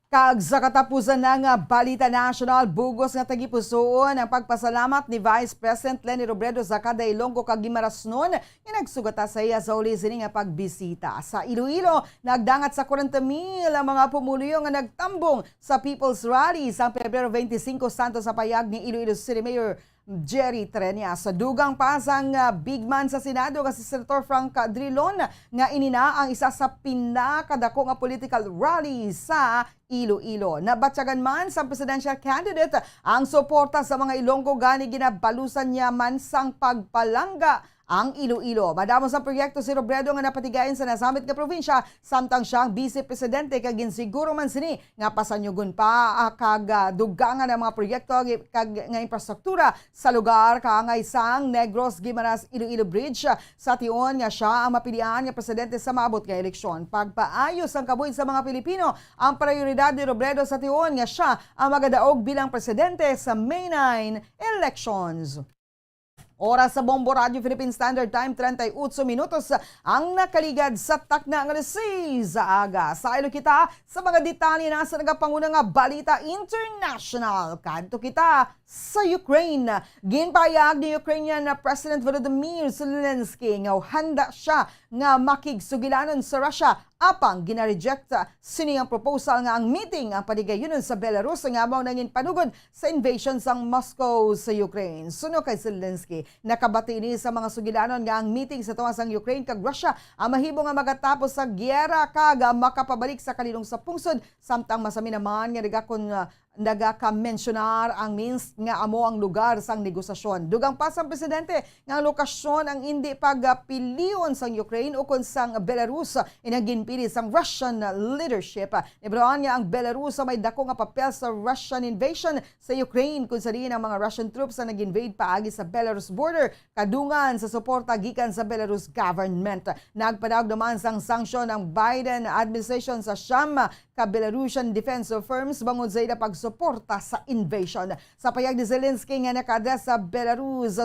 Kag sa katapusan na nga Balita National, bugos nga tagipusoon ang pagpasalamat ni Vice President Leni Robredo sa kada Ilonggo kag Guimaras-non nga nagsugata sa iya sa uli sini nga pagbisita. Sa Iloilo, nagdangat sa 40,000 ang mga pumuluyo nga nagtambong sa People's Rally sa Pebrero 25 santo sa payag ni Iloilo City Mayor Jerry Treñas. Sa dugang pasang big man sa Senado kasi Senator Frank Drilon nga inina ang isa sa pinakadako nga political rally sa Iloilo. Nabatyagan man sa presidential candidate ang suporta sa mga Ilonggo gani ginabalusan niya man sang pagpalangga ang Iloilo. Madamo sa proyekto si Robredo nga napatigayon sa nasamit nga probinsya samtang siyang vice-presidente kag ginsiguro man sini nga pasanyugon pa kag dugangan ang mga proyekto kag nga infrastruktura sa lugar kaangay sang Negros Guimaras Iloilo Bridge sa tion nga siya ang mapilian nga presidente sa maabot nga eleksyon. Pagpaayos ang kabuhi sa mga Pilipino ang prioridad ni Robredo sa tion nga siya ang magadaog bilang presidente sa May 9 elections. Oras sa Bombo Radio Philippine Standard Time, 38 minutos ang nakaligad sa takna ng 6 sa aga. Sa ilo kita sa mga detalye na sa nagapangunang balita international. Kadto kita sa Ukraine. Ginpayag ni Ukrainian President Volodymyr Zelensky nga handa siya nga makigsugilanon sa Russia apang ginareject sini ang proposal nga ang meeting ang paligayunon sa Belarus nga mao nangin panugod sa invasion sang Moscow sa Ukraine. Suno kay Zelensky, nakabati ni sa mga sugilanon nga ang meeting sa tuwa sang Ukraine kag Russia ang mahimo nga magatapos sa gyera kag makapabalik sa kalilong sa pungsod samtang masami naman nga nagaka-mensionar ang Minsk nga amo ang lugar sang negosasyon. Dugang pa sang presidente nga ang lokasyon ang hindi pagpilion sang Ukraine ukon sang Belarus inaginpili sang Russian leadership. Ibroan nga ang Belarus may dako nga papel sa Russian invasion sa Ukraine kung sa diin ang mga Russian troops na nag-invade paagi sa Belarus border kadungan sa suporta gikan sa Belarus government. Nagpadawag naman sang sanksyon ang Biden administration sa siyam ka Belarusian defensive firms bangod sa ila pagsuporta sa invasion. Sa payag ni Zelensky nga nakadres sa Belarus,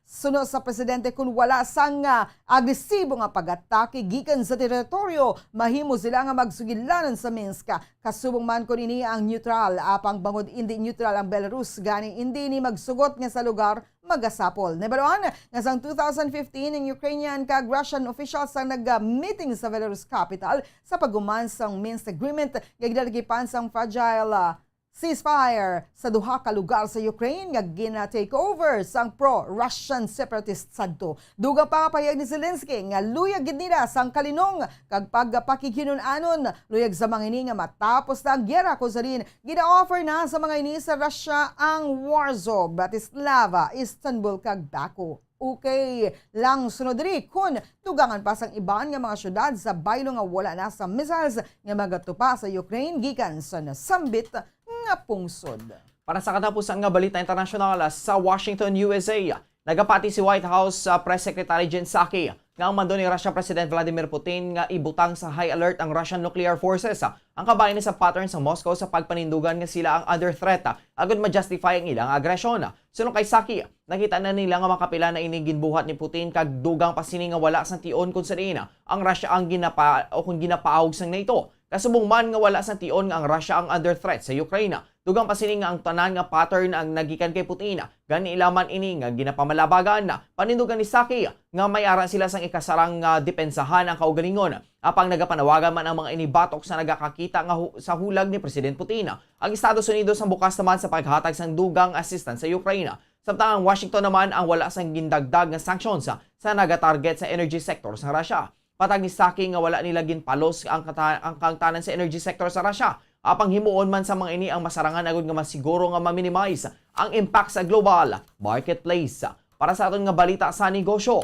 suno sa presidente kung wala sang agresibo nga pag-atake gikan sa teritoryo, mahimo sila nga magsugilanon sa Minsk. Kasubong man ko nini ang neutral, apang bangod hindi neutral ang Belarus, gani hindi ni magsugot nga sa lugar magasapol. Nebaroan, nga sang 2015, ang Ukrainian kag Russian officials ang nag-meeting sa Belarus capital sa pagguman sang Minsk Agreement, gagdalagipan sang fragile ceasefire sa duha ka lugar sa Ukraine nga gina-takeover sang pro-Russian separatists sadto. Duga pa payag ni Zelensky nga luyag gid nila sang kalinong kag pagpakikinunanon luyag sa mga ini nga matapos na ang gyera kung salin gina-offer na sa mga ini sa Russia ang Warsaw, Bratislava, Istanbul kag Baku. Okay lang sunod diri kun tugangan pa sang iban nga mga syudad sa baylo nga wala na sa missiles nga magatupa sa Ukraine gikan sa nasambit nga pungsod. Para sa katapusang nga balita internasyonal sa Washington, USA, nagapati si White House Press Secretary Jen Psaki nga ang mando ni Russia President Vladimir Putin nga ibutang sa high alert ang Russian nuclear forces. Ang kabayan ni sa pattern sa Moscow sa pagpanindugan nga sila ang under threat agad ma-justify ang ilang agresyon. Sunod kay Psaki, nakita na nila nga makapila na inigin buhat ni Putin kag dugang pasini nga wala sang tion kun sa diin ang Russia ang ginapaahog sang NATO. Kasubong man nga wala sa tion nga ang Russia ang under threat sa Ukraine. Dugang pasini nga ang tanan nga pattern ang nagikan kay Putin. Gani ilaman ini nga ginapamalabagan na panindugan ni Psaki nga may aran sila sang ikasarang depensahan ang kaugalingon. Apang nagapanawagan man ang mga inibatok sa nagakakita nga sa hulag ni President Putin. Ang Estados Unidos ang bukas naman sa paghatag sang dugang assistance sa Ukraine. Samtang ang Washington naman ang wala sang gindagdag nga sanctions sa nagatarget sa energy sector sa Russia. Patag ni Psaki nga wala nila ginpalos ang kangtanan sa energy sector sa Russia. Apang himuon man sa mga ini ang masarangan agad nga masiguro nga ma-minimize ang impact sa global marketplace. Para sa aton nga balita sa negosyo,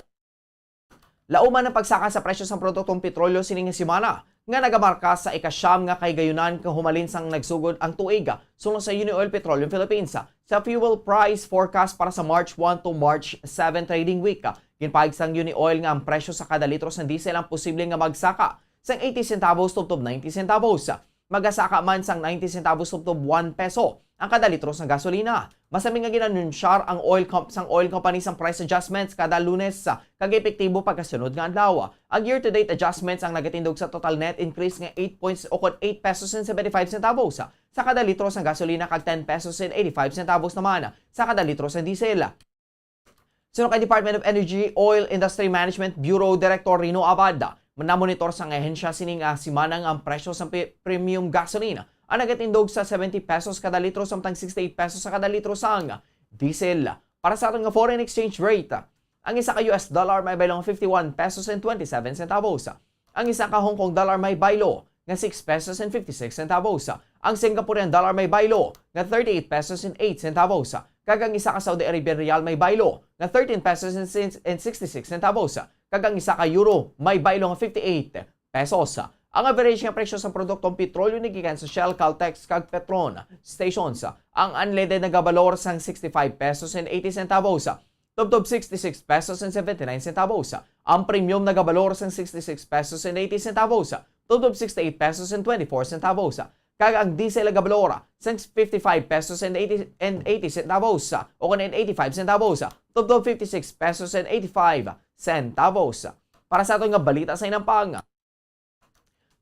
lauman ang pagsaka sa presyo sa produktong petrolyo sining semana nga nagamarka sa ikasyam nga kaygayunan kang humalin sang nagsugod ang tuig sulong sa Unioil Petroleum Philippines. Sa fuel price forecast para sa March 1 to March 7 trading week, ginpahig sang Unioil nga ang presyo sa kada litro sa diesel ang posible nga magsaka sang 80 centavos tubtob 90 centavos. Magasaka man sang 90 centavos tubtob 1 peso ang kada litro sa gasolina. Masami nga ginanunsyar ang oil company sang price adjustments kada Lunes kag epektibo pagkasunod nga adlaw. Ang year-to-date adjustments ang nagatindog sa total net increase nga 8 pesos and 75 centavos sa kada litro sa gasolina kag 10 pesos and 85 centavos naman sa kada litro sa diesel. Sunod kay Department of Energy Oil Industry Management Bureau Director Rino Abad, manamonitor sa ahensya sining simanang ang presyo sa premium gasoline ang nagatindog sa 70 pesos kada litro samtang 68 pesos sa kada litro sang diesel. Para sa aton nga foreign exchange rate, ang isa ka US dollar may baylong 51 pesos and 27 centavos. Ang isa ka Hong Kong dollar may baylo nga 6 pesos and 56 centavos. Ang Singaporean dollar may baylo nga 38 pesos and 8 centavos. Kag ang isa ka Saudi Arabian real may baylo nga 13 pesos and 66 centavos. Kag ang isa ka euro may baylo nga 58 pesos. Ang average nga presyo sa produktong petrolyo ni gikan sa Shell, Caltex kag Petron stations. Ang unleaded na gabalor sang 65 pesos and 80 centavos. Tubtob 66 pesos and 79 centavos. Ang premium na gabalor sang 66 pesos and 80 centavos. Tubtob 68 pesos and 24 centavos. kag ang diesel gabalora sang 55 pesos and 80 centavos o kunin 85 centavos tubtob 56 pesos and 85 centavos. Para sa atong nga balita sa inampang,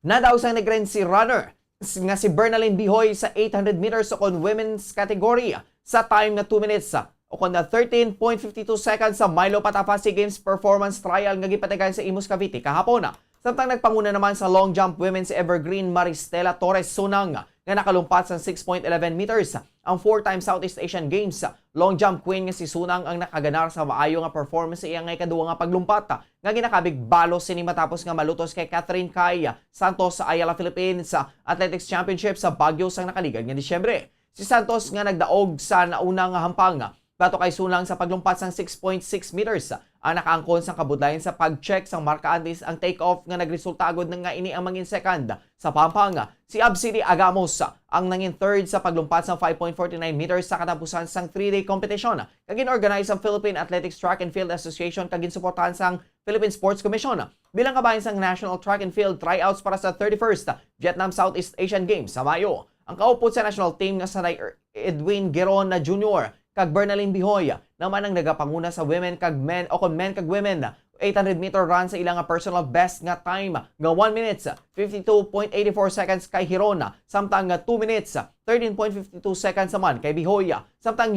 nadaw sang nagrensi runner nga si Bernalyn Bihoy sa 800 meters o kon women's category sa time na 2 minutes o kon na 13.52 seconds sa Milo Patapa SEA Games performance trial nga gipatigan sa Imus Cavite kahapon. Samtang nagpanguna naman sa long jump women si Evergreen Maristela Torres Sunang nga nakalumpat sa 6.11 meters. Ang 4-time Southeast Asian Games long jump queen nga si Sunang ang nakaganar sa maayo nga performance sa iya nga ikaduwa nga paglumpat nga ginakabig balos sini matapos nga malutos kay Catherine Kai Santos sa Ayala Philippines Athletics Championship sa Baguio sang nakaligad nga Disyembre. Si Santos nga nagdaog sa naunang hampang bato kay Sunang sa paglumpat sang 6.6 meters. Ang nakaangkon sang kabudlayan sa pag-check sang marka antes ang take-off nga nagresulta agad nga ini ang mangin second sa Pampanga. Si Absidi Agamos ang nangin third sa paglumpat sang 5.49 meters sa katapusan sang 3-day competition. Kagin organize ang Philippine Athletics Track and Field Association kagin suportahan sang Philippine Sports Commission. Bilang kabahin sang National Track and Field tryouts para sa 31st Vietnam Southeast Asian Games sa Mayo. Ang kaupod sa national team nga sanay Edwin Geron Jr. kag Bernalyn Bihoy naman ang nagapanguna sa women kag men o kon men kag women 800 meter run sa ilang personal best nga time nga 1 minutes 52.84 seconds kay Hirona samtang 2 minutes 13.52 seconds naman kay Bihoy. Samtang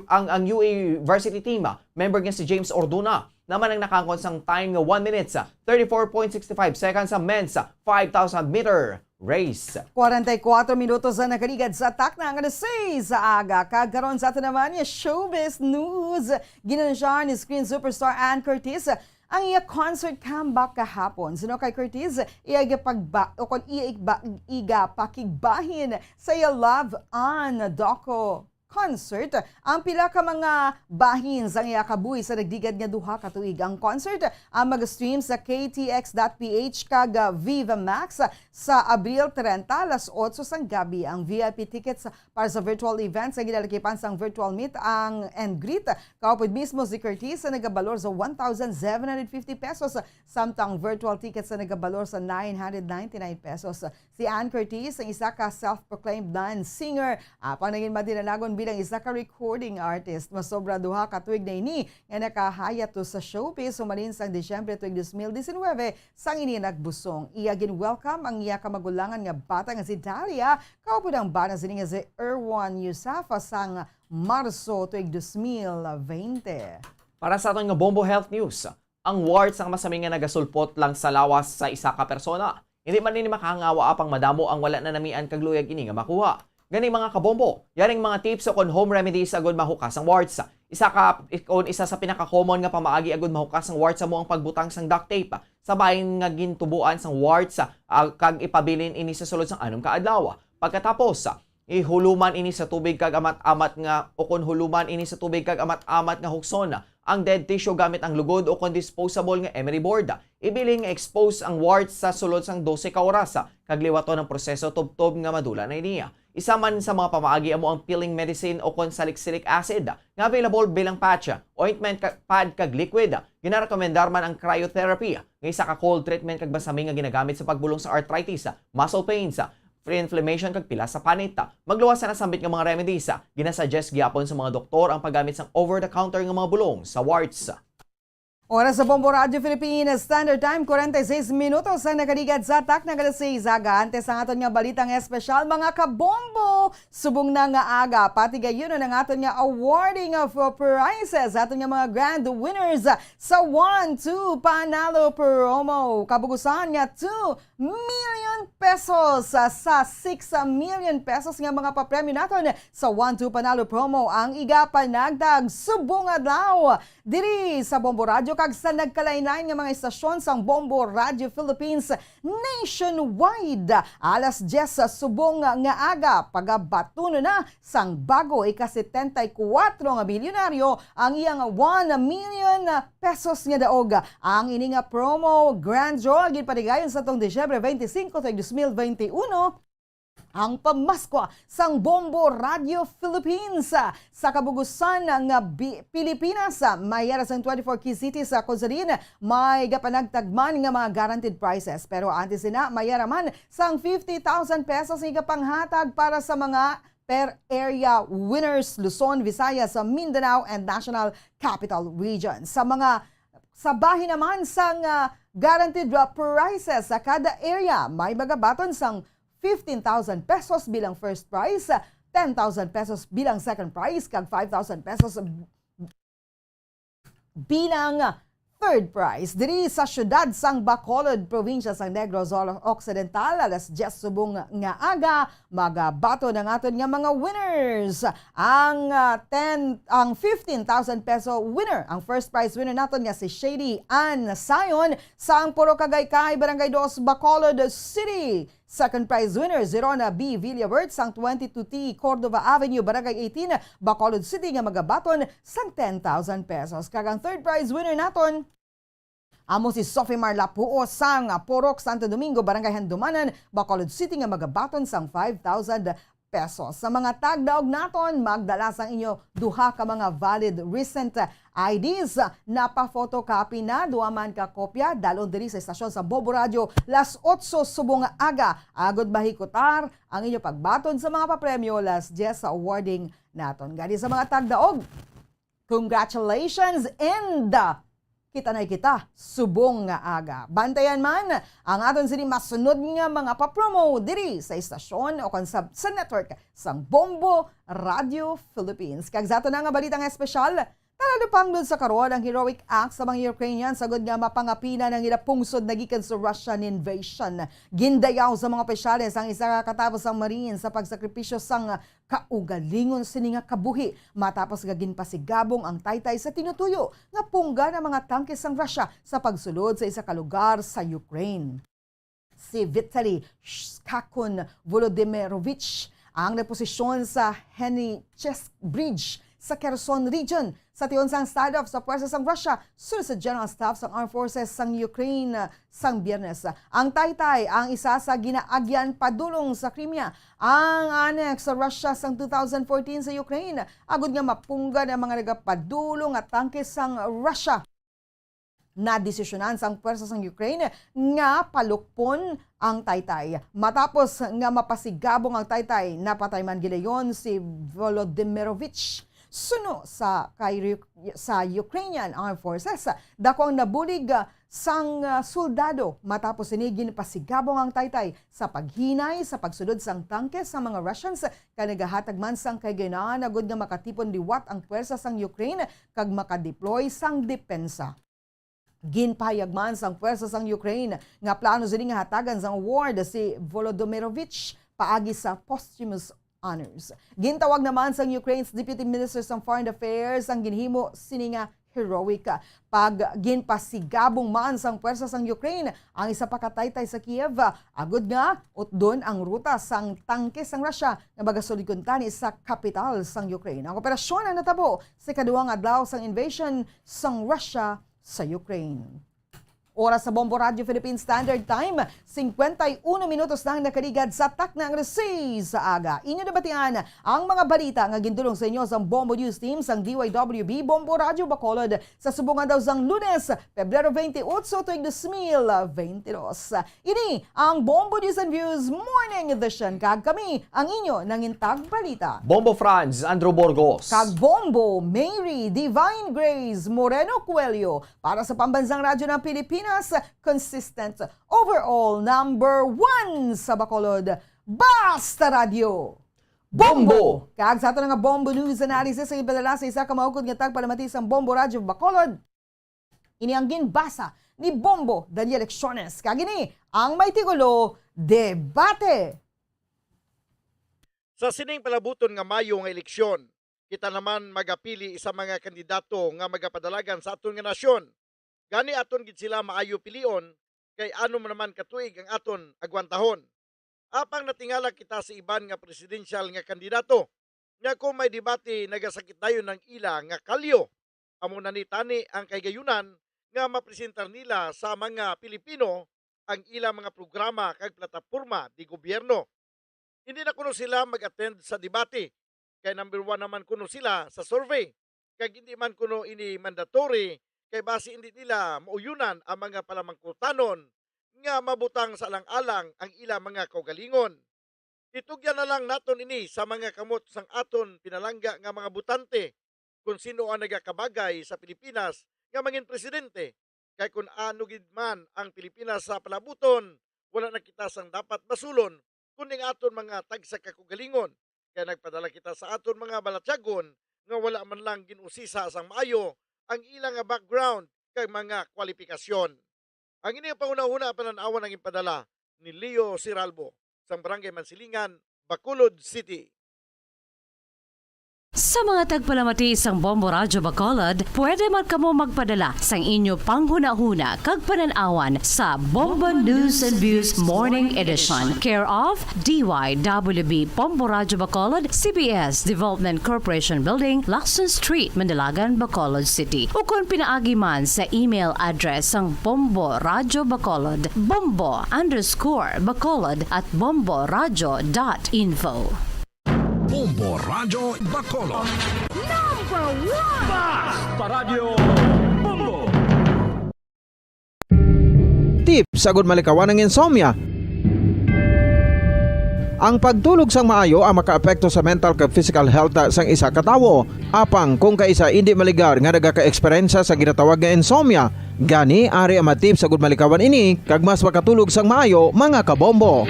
ang UA varsity team member nga si James Orduna naman ang nakangkon sang time nga 1 minutes 34.65 seconds sa men's 5,000 meter race. 44 minutos na nakaligad sa takna ng 6 sa aga. Kagaroon sa atin naman yung showbiz news. Ginansya ni screen superstar Ann Curtis ang iya concert comeback kahapon. Sino kay Curtis, iga pakigbahin sa iya Love on Doco concert. Ang pila ka mga bahin sa iya kabuhi sa nagdigad nga duha ka tuig. Ang concert ang mag-stream sa ktx.ph kag Viva Max sa Abril 30 alas 8 sang gabi. Ang VIP tickets para sa virtual events sa ginalakipan sang virtual meet and greet. Kaupod mismo si Curtis sa nagabalor sa 1,750 pesos samtang virtual tickets sa nagabalor sa 999 pesos. Si Ann Curtis ang isa ka self-proclaimed dance singer. Pang naging madinalagon bilang isa ka recording artist. Masobra duha ka tuig na ini nga nakahayat to sa showbiz humalin sang Disyembre tuig 2019 sang ini nagbusong. Iya gin-welcome ang iya ka magulangan nga bata nga si Dalia kaupod ang bana sini nga si Erwan Yusafa sang Marso tuig 2020. Para sa aton nga Bombo Health News, ang wards ang masami nga nagasulpot lang sa lawas sa isa ka persona. Hindi man nini makahangawa apang madamo ang wala na namian kag luyag ini nga makuha. Gani mga kabombo, yaring mga tips o kon home remedies agud mahukas ang warts. Isa sa pinaka-common nga pamaagi agud mahukas ang warts mo ang pagbutang sang duct tape. Sabayin nga gintubuan sang warts kag ipabilin ini sa sulod sang anong kaadlaw. Pagkatapos, ihuluman ini sa tubig kag amat-amat nga o kon huluman ini sa tubig kag amat-amat nga hukson ang dead tissue gamit ang lugod o kon disposable nga emery board. Ibiling nga expose ang warts sa sulod sang 12 ka oras kag liwaton ang proseso tubtob nga madula na iniya. Isa man sa mga pamaagi amo ang peeling medicine o kon salicylic acid nga available bilang patch, ointment, pad kag liquid. Ginarekomendar man ang cryotherapy nga isa ka cold treatment kag basami nga ginagamit sa pagbulong sa arthritis, muscle pains, free inflammation kag pila sa panit. Magluwas sa nasambit nga mga remedies, ginasuggest gyapon sa mga doktor ang paggamit sang over-the-counter nga mga bulong sa warts. Oras sa Bombo Radio Philippines, Standard Time, 46 minutos ang nakaligad sa takna ng 6 aga. Antes ang aton nga balitang espesyal, mga kabombo, subong na nga aga. Pati gayon ang aton nga awarding of prizes. Aton nga mga grand winners sa 1-2 Panalo Promo. Kabugusan nga 2 million pesos sa 6 million pesos nga mga papremyo naton sa 1-2 Panalo Promo. Ang iga panagdag subong adlaw diri sa Bombo Radio kag sa nagkalain-lain nga mga istasyon sang Bombo Radio Philippines nationwide. Alas 10 sa subong nga aga pagabatuno na sang bago ika-74 nga milyonaryo ang iyang 1 million pesos nga daog. Ang ini nga promo grand draw ginpadigayon sa tong Disyembre 25 2021 ang pamaskwa sang Bombo Radio Philippines sa kabugusan ng Pilipinas. Mayara sang 24 key cities sa Cozarin may gapanagtagman nga mga guaranteed prices. Pero antes na mayara man sang 50,000 pesos nga panghatag para sa mga per area winners Luzon, Visayas, Mindanao and National Capital Region. Sa bahin naman sang guaranteed prices sa kada area may magabaton sang 15,000 pesos bilang first prize, 10,000 pesos bilang second prize, kag 5,000 pesos bilang third prize. Diri sa syudad sang Bacolod, probinsya sang Negros Occidental, alas 10 subong nga aga, magabato ng aton nga mga winners. Ang 15,000 peso winner, ang first prize winner naton nga si Shady Ann Sayon sang Puro Cagaycay, Barangay 2, Bacolod City. Second prize winner, Zerona B. Villabert sang 22T Cordova Avenue, Barangay 18, Bacolod City nga magabaton sang 10,000 pesos. Kagang third prize winner naton, amo si Sophie Marla Puo sang Porok, Santo Domingo, Barangay Handumanan, Bacolod City nga magabaton sang 5,000 pesos. Sa mga tagdaog naton, magdala sang inyo duha ka mga valid recent IDs na pa-photocopy na, duha man ka kopya, dalon diri sa estasyon sa Bombo Radio, las 8 subong aga. Agod bahikutar ang inyo pagbaton sa mga papremyo, las 10 sa awarding naton. Gani sa mga tagdaog, congratulations and kita na kita, subong nga aga. Bantayan man ang aton sini masunod nga mga papromo diri sa istasyon o sa network sang Bombo Radio Philippines. Kag zato na nga balitang espesyal, talalupang dun sa karon ang heroic act sa mga Ukrainian sagod nga mapangapina ng ilapungsod na gikan sa Russian invasion. Gindayaw sa mga opisyales ang isa katapos ang Marine sa pagsakripisyo sang kaugalingon sini nga kabuhi matapos nga ginpasigabong ang taytay sa tinutuyo nga pungga ng mga tangke sang Russia sa pagsulod sa isa ka lugar sa Ukraine. Si Vitaly Shkakun Volodymyrovich ang naposisyon sa Henichesk Bridge sa Kherson Region sa tiyon sang standoff sa puwersa sang Russia sulod sa General Staff sang Armed Forces sang Ukraine sang Biyernes. Ang taytay ang isa sa ginaagyan padulong sa Crimea, ang annex sa Russia sang 2014 sa Ukraine, agud nga mapungga ng mga nagapadulong at tangke sang Russia. Nadesisyonan sang puwersa sang Ukraine nga palukpon ang taytay. Matapos nga mapasigabong ang taytay, napatay man gilayon si Volodymyrovich. Suno sa Ukrainian Armed Forces, dako ang nabulig sang soldado matapos sinigin pasigabong ang taytay sa paghinay sa pagsulod sang tangke sa mga Russians kanagahatag man sang kayganan agud nga makatipon liwat ang puwersa sang Ukraine kag makadeploy sang depensa. Ginpahayag man sang puwersa sang Ukraine nga plano sila nga hatagan sang award si Volodymyrovich paagi sa posthumous honors. Gintawag naman sang Ukraine's Deputy Minister ng Foreign Affairs ang ginhimo sini nga heroic. Pag ginpasigabong man sang puwersa sang Ukraine ang isa pa kataytay sa Kiev, agud nga utdon ang ruta sang tangke sang Russia nga magasolikon tani sa kapital sang Ukraine. Ang operasyon ang natabo sa kaduwang adlaw sang invasion sang Russia sa Ukraine. Oras sa Bombo Radio Philippine Standard Time, 51 minutos nang nakaligad sa takna ang 6 sa aga. Inyo nabatian ang mga balita nga gindulong sa inyo sa Bombo News Team sang DYWB Bombo Radio Bacolod sa subungan daw sang Lunes, Pebrero 28 tuig 2022. Ini ang Bombo News and Views Morning Edition. Kag kami ang inyo nangintag balita. Bombo Franz, Andrew Borgos. Kag Bombo Mary Divine Grace Moreno Coelho para sa Pambansang Radyo ng Pilipinas, consistent overall number 1 sa Bacolod, Basta Radio Bombo! Kag sa ato nga Bombo News Analysis sa ibalala sa isa ka maukod nga tagpalamati sa Bombo Radio Bacolod, ini ang ginbasa ni Bombo Daniel Lecciones. Kag ini ang may tigulo, Debate. Sa sining palabuton nga Mayo nga eleksyon, kita naman magapili sa mga kandidato nga magapadalagan sa aton nga nasyon. Gani aton gid sila maayo pilion kay ano man naman katuig ang aton agwantahon. Apang natingala kita sa iban nga presidential nga kandidato nga kung may debate nagasakit dayon ng ila nga kalyo. Amo na ni tani ang kaygayunan nga mapresentar nila sa mga Pilipino ang ila mga programa kag plataporma di gobyerno. Hindi na kuno sila mag-attend sa debate. Kay number 1 naman kuno sila sa survey. Kay hindi man kuno ini mandatory, kay base hindi nila mauyunan ang mga palamangkutanon nga mabutang sa alang-alang ang ila mga kaugalingon. Itugyan na lang naton ini sa mga kamot sang aton pinalangga nga mga butante kung sino ang nagakabagay sa Pilipinas nga mangin presidente. Kay kung ano gid man ang Pilipinas sa palabuton, wala na kita sang dapat masulon kuning aton mga tagsa kakugalingon. Kaya nagpadala kita sa aton mga balatyagon nga wala man lang ginusisa sang maayo ang ilang nga background kay mga kwalifikasyon. Ang ini pangunahuna pananawan ang ipadala ni Leo Siralbo sa Barangay Mansilingan, Bacolod City. Sa mga tagpalamati isang Bombo Radyo Bacolod, pwede man kamo magpadala sang inyo panghuna-huna kag pananawan sa Bombo News and Views Morning Edition. Care of DYWB Bombo Radyo Bacolod, CBS Development Corporation Building, Lacson Street, Mandalagan, Bacolod City. O kung pinaagi man sa email address sang Bombo Radyo Bacolod, bombo_bacolod@bomboradyo.info. Bombo Radyo Bacolod. #1 Paradyo Bombo. Tip sagod malikawan ng insomnia. Ang pagtulog sang maayo ang makaapekto sa mental kag physical health sang isa ka tawo. Apang kung kaisa hindi maligar nga nagaka-eksperyensya sa ginatawag nga insomnia, gani ari ang matip sagod malikawan ini kag mas makatulog sang maayo mga kabombo.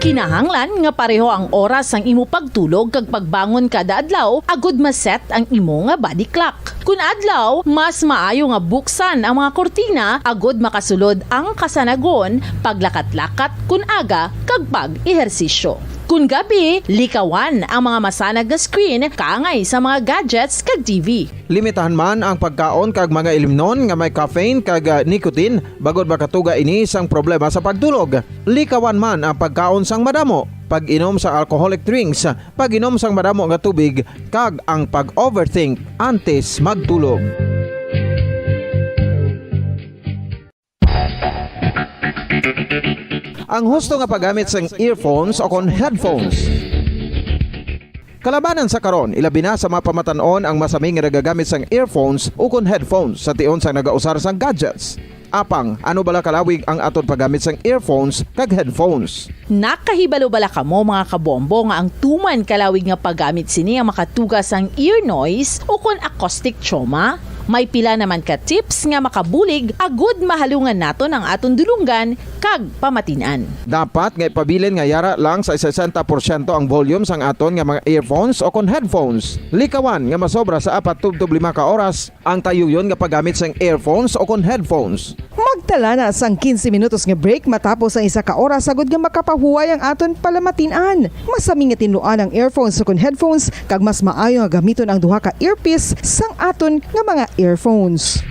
Kinahanglan nga pareho ang oras ang imo pagtulog kag pagbangon kada adlaw agud maset ang imo nga body clock. Kun adlaw, mas maayo nga buksan ang mga kortina agud makasulod ang kasanagon, paglakat-lakat kun aga kag pag-ehersisyo. Kun gabi, likawan ang mga masanag nga screen kaangay sa mga gadgets kag TV. Limitahan man ang pagkaon kag mga ilimnon nga may caffeine kag nicotine bagod makatuga ini sang problema sa pagtulog. Likawan man ang pagkaon sang madamo, pag-inom sa alcoholic drinks, pag-inom sang madamo nga tubig kag ang pag-overthink antes magtulog. Ang husto nga paggamit sang earphones o kon headphones. Kalabanan sa karon, ilabi na sa mga pamatanon ang masaming nga nagagamit sang earphones o kon headphones sa tion sang nagausar sang gadgets. Apang, ano bala kalawig ang aton paggamit sang earphones kag headphones? Nakahibalo bala kamo mga kabombo nga ang tuman kalawig nga paggamit sini ang makatugas ang ear noise o kon acoustic trauma? May pila naman ka tips nga makabulig agud mahalungan naton ang aton dulungan kag pamatinan. Dapat nga ipabilin nga yara lang sa 60% ang volume sang aton nga mga earphones o kon headphones. Likawan nga masobra sa 4-5 ka oras ang tayuyon nga paggamit sang earphones o kon headphones. Magtala na sang 15 minutos nga break matapos ang 1 ka oras sagud nga makapahuway ang aton palamatinan. Masami nga tinluan ang earphones o kon headphones kag mas maayo nga gamiton ang duha ka earpiece sang aton nga mga earphones.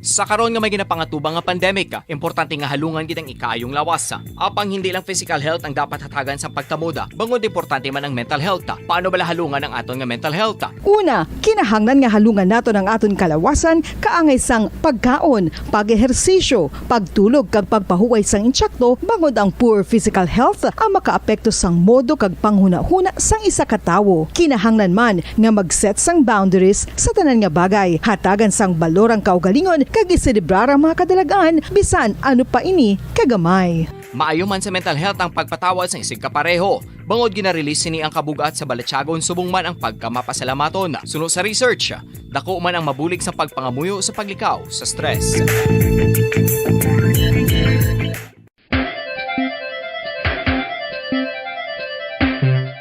Sa karon nga may ginapangatubang nga pandemic, importante nga halungan gid ang ikayong lawas. Apang hindi lang physical health ang dapat hatagan sa pagtamuda, bangod importante man ang mental health. Paano bala halungan ang aton nga mental health? Una, kinahanglan nga halungan naton ang aton kalawasan kaangay sang pagkaon, pag-ehersisyo, pagtulog kag pagpahuway sang insyakto bangod ang poor physical health ang makaapekto sang modo kag panghuna-huna sang isa ka tawo. Kinahanglan man nga mag-set sang boundaries sa tanan nga bagay, hatagan sang balorang kaugalingon kag iselebrar ang mga kadalagan bisan ano pa ini kagamay. Maayo man sa mental health ang pagpatawad sa isig kapareho. Bangod ginarelease ni ang kabugat sa balatyagon subong man ang pagkamapasalamaton. Suno sa research, dako man ang mabulig sa pagpangamuyo sa paglikaw sa stress.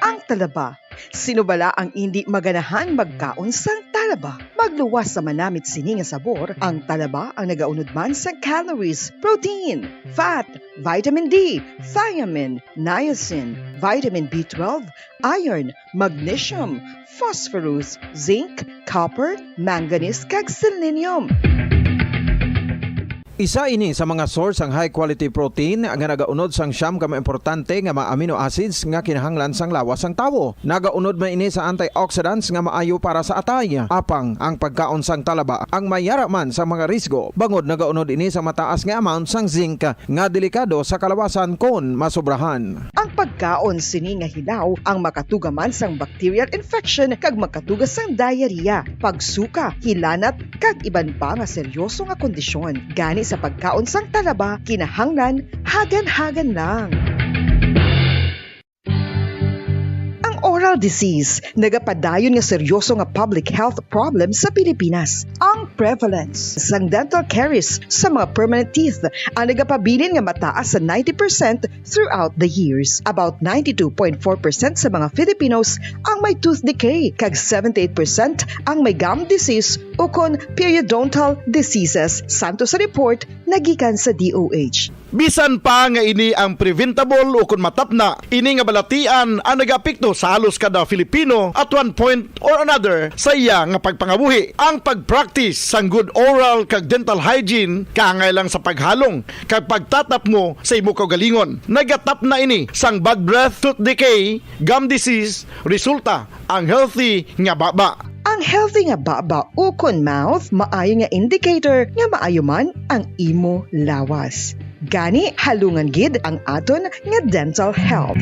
Ang talaba. Sino bala ang hindi maganahan magkaon sang talaba? Magluwas sa manamit sini nga sabor, ang talaba ang nagaunod man sa calories, protein, fat, vitamin D, thiamine, niacin, vitamin B12, iron, magnesium, phosphorus, zinc, copper, manganese kag selenium. Isa ini sa mga source ang high quality protein nga nagaunod sang siyam ka importante nga mga amino acids nga kinahanglan sang lawas sang tawo. Nagaunod man ini sa antioxidants nga maayo para sa atay. Apang ang pagkaon sang talaba ang mayaraman sa mga risgo. Bangod nagaunod ini sa mataas nga amount sang zinc nga delikado sa kalawasan kon masobrahan. Ang pagkaon sini nga hilaw ang makatugaman sang bacterial infection kag makatugas sang diarrhea, pagsuka, hilanat kag iban pa nga seryoso nga kondisyon. Gani sa pagkaon sang talaba, kinahanglan hagan-hagan lang. Oral disease, nagapadayon nga seryoso nga public health problem sa Pilipinas. Ang prevalence sang dental caries sa mga permanent teeth ang nagapabilin nga mataas sa 90% throughout the years. About 92.4% sa mga Filipinos ang may tooth decay, kag 78% ang may gum disease o kon periodontal diseases. Santo sa report nagikan sa DOH. Bisan pa nga ini ang preventable o kung matapna, ini nga balatian ang nagapekto sa halos kada Filipino at one point or another sa iya nga pagpangabuhi. Ang pagpractice sang good oral kag dental hygiene kaangay sa paghalong kag pagtatap mo sa imo kaugalingon. Nagatap na ini sang bad breath, tooth decay, gum disease, resulta ang healthy nga baba. Ang healthy nga baba o kon mouth maayo nga indicator nga maayo man ang imo lawas. Gani halungan gid ang aton nga dental health.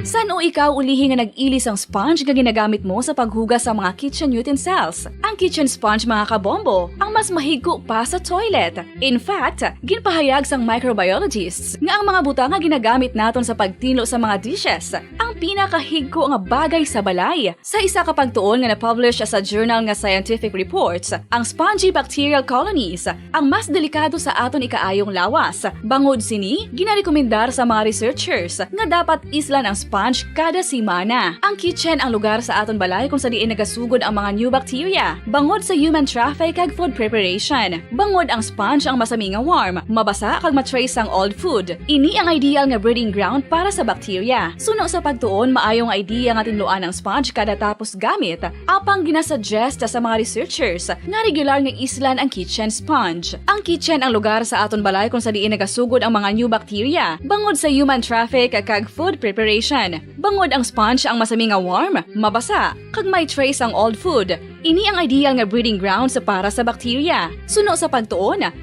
San o ikaw ulihi nga nag-ilis ang sponge nga ginagamit mo sa paghugas sa mga kitchen utensils? Ang kitchen sponge mga kabombo, ang mas mahigko pa sa toilet. In fact, ginpahayag sang microbiologists nga ang mga butang nga ginagamit naton sa pagtino sa mga dishes ang pinakahigko nga bagay sa balay. Sa isa ka pagtuon nga na-publish sa journal nga Scientific Reports, ang spongy bacterial colonies ang mas delikado sa aton ikaayong lawas. Bangod sini, ginarekomendar sa mga researchers nga dapat islan ang sponge kada simana. Ang kitchen ang lugar sa aton balay kung sa diin nagasugod ang mga new bacteria. Bangod sa human traffic kag food preparation. Bangod ang sponge ang masami nga warm, mabasa kag matrace ang old food. Ini ang ideal nga breeding ground para sa bacteria. Suno sa pagtuon, maayong idea nga tinluan ang sponge kada tapos gamit. Apang ginasuggest sa mga researchers nga regular nga islan ang kitchen sponge. Ang kitchen ang lugar sa aton balay kung sa diin nagasugod ang mga new bacteria. Bangod sa human traffic kag food preparation. Bangod ang sponge ang masami nga warm, mabasa, kag may trace ang old food. Ini ang ideal nga breeding ground sa para sa bacteria. Suno sa pagtuon.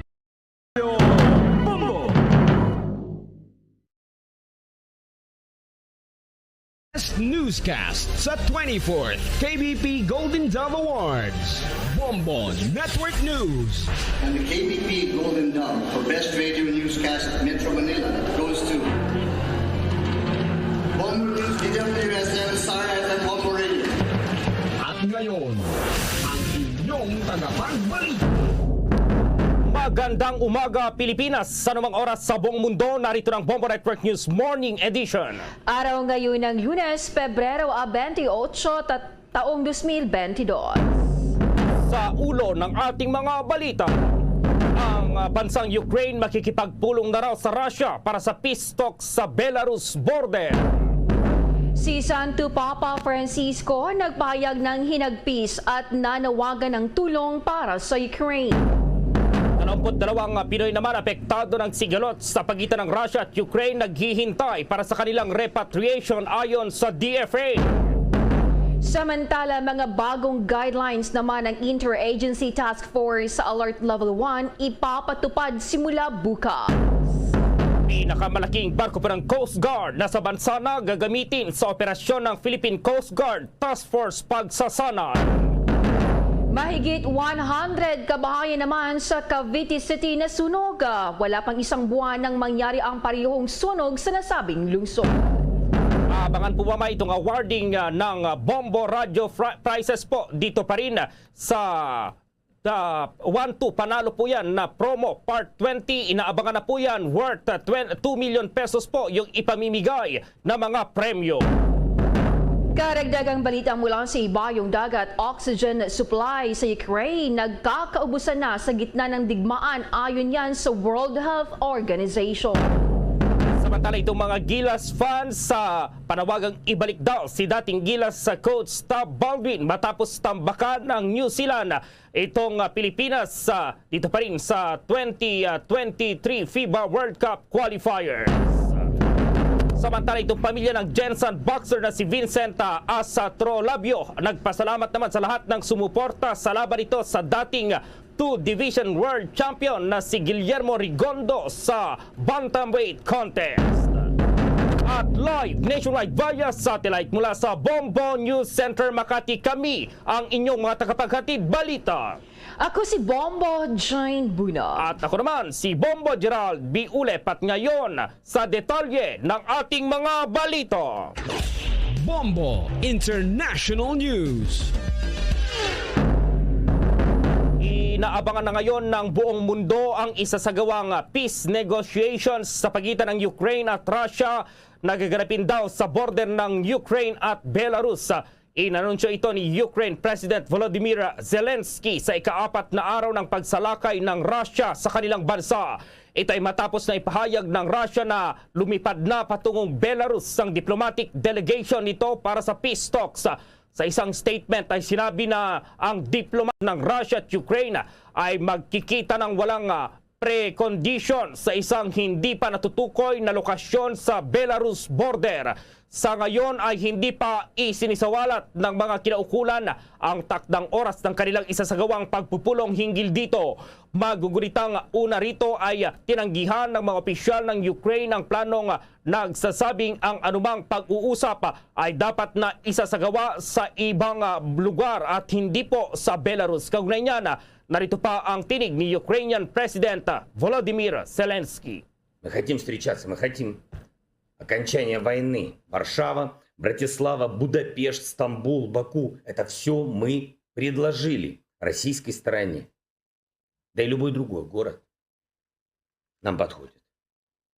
Best newscast sa 24th KBP Golden Dove Awards. Bonbon Network News. And the KBP Golden Dove for Best Radio Newscast at Metro Manila goes to Bonbon News, DWSM, Star FM, Bonbon Radio. At ngayon, ang inyong tagapagbalita. Magandang umaga Pilipinas! Sa anumang oras sa buong mundo, narito ng Bombo Network News Morning Edition. Araw ngayon ng Lunes, Pebrero 28, taong 2022. Sa ulo ng ating mga balita, ang bansang Ukraine makikipagpulong na raw sa Russia para sa peace talks sa Belarus border. Si Santo Papa Francisco nagpahayag ng hinagpis at nanawagan ng tulong para sa Ukraine. 22 Pinoy naman apektado ng sigalot sa pagitan ng Russia at Ukraine naghihintay para sa kanilang repatriation ayon sa DFA. Samantala, mga bagong guidelines naman ng Interagency Task Force sa Alert Level 1 ipapatupad simula bukas. Pinakamalaking barko pa ng Coast Guard na sa bansa na gagamitin sa operasyon ng Philippine Coast Guard Task Force Pagsasanay. Mahigit 100 kabahayan naman sa Cavite City na sunog. Wala pang isang buwan nang mangyari ang parehong sunog sa nasabing lungsod. Abangan po ba itong awarding ng Bombo Radio Prizes po dito pa rin sa 1-2 panalo po yan na promo part 20. Inaabangan na po yan worth 2 million pesos po yung ipamimigay na mga premyo. Karagdagang balita mula sa ibayong dagat, oxygen supply sa Ukraine nagkakaubusan na sa gitna ng digmaan ayon yan sa World Health Organization. Sa Samantala itong mga Gilas fans sa panawagang ibalik daw si dating Gilas sa coach Tab Baldwin matapos tambakan ng New Zealand itong Pilipinas dito pa rin sa 2023 FIBA World Cup qualifiers. Samantala itong pamilya ng Jensen boxer na si Vincent Asatrolabio nagpasalamat naman sa lahat ng sumuporta sa laban ito sa dating 2-division world champion na si Guillermo Rigondo sa bantamweight contest. At live nationwide via satellite mula sa Bombo News Center Makati, kami ang inyong mga tagapaghatid balita. Ako si Bombo Jane Buna. At ako naman si Bombo Gerald B. Ulep at ngayon sa detalye ng ating mga balita. Bombo International News. Inaabangan na ngayon ng buong mundo ang isasagawang peace negotiations sa pagitan ng Ukraine at Russia na gaganapin daw sa border ng Ukraine at Belarus. Inanunsyo ito ni Ukraine President Volodymyr Zelensky sa ika-4 na araw ng pagsalakay ng Russia sa kanilang bansa. Ito ay matapos na ipahayag ng Russia na lumipad na patungong Belarus ang diplomatic delegation nito para sa peace talks. Sa isang statement ay sinabi na ang diplomat ng Russia at Ukraine ay magkikita ng walang precondition sa isang hindi pa natutukoy na lokasyon sa Belarus border. Sa ngayon ay hindi pa isinisawalat ng mga kinaukulan ang takdang oras ng kanilang isasagawang pagpupulong hinggil dito. Magugunitang una rito ay tinanggihan ng mga opisyal ng Ukraine ang planong nagsasabing ang anumang pag-uusap ay dapat na isasagawa sa ibang lugar at hindi po sa Belarus. Kaugnay niyan, narito pa ang tinig ni Ukrainian President Volodymyr Zelensky. Мы хотим встречаться, мы хотим окончания войны. Варшава, Братислава, Будапешт, Стамбул, Баку. Это все мы предложили российской стороне. Да и любой другой город нам подходит.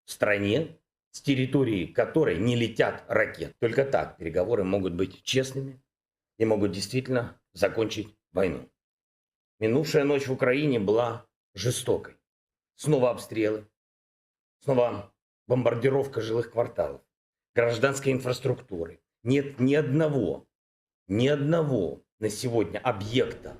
В стране, с территории которой не летят ракеты. Только так переговоры могут быть честными и могут действительно закончить войну. Минувшая ночь в Украине была жестокой. Снова обстрелы, снова бомбардировка жилых кварталов, гражданской инфраструктуры. Нет ни одного на сегодня объекта.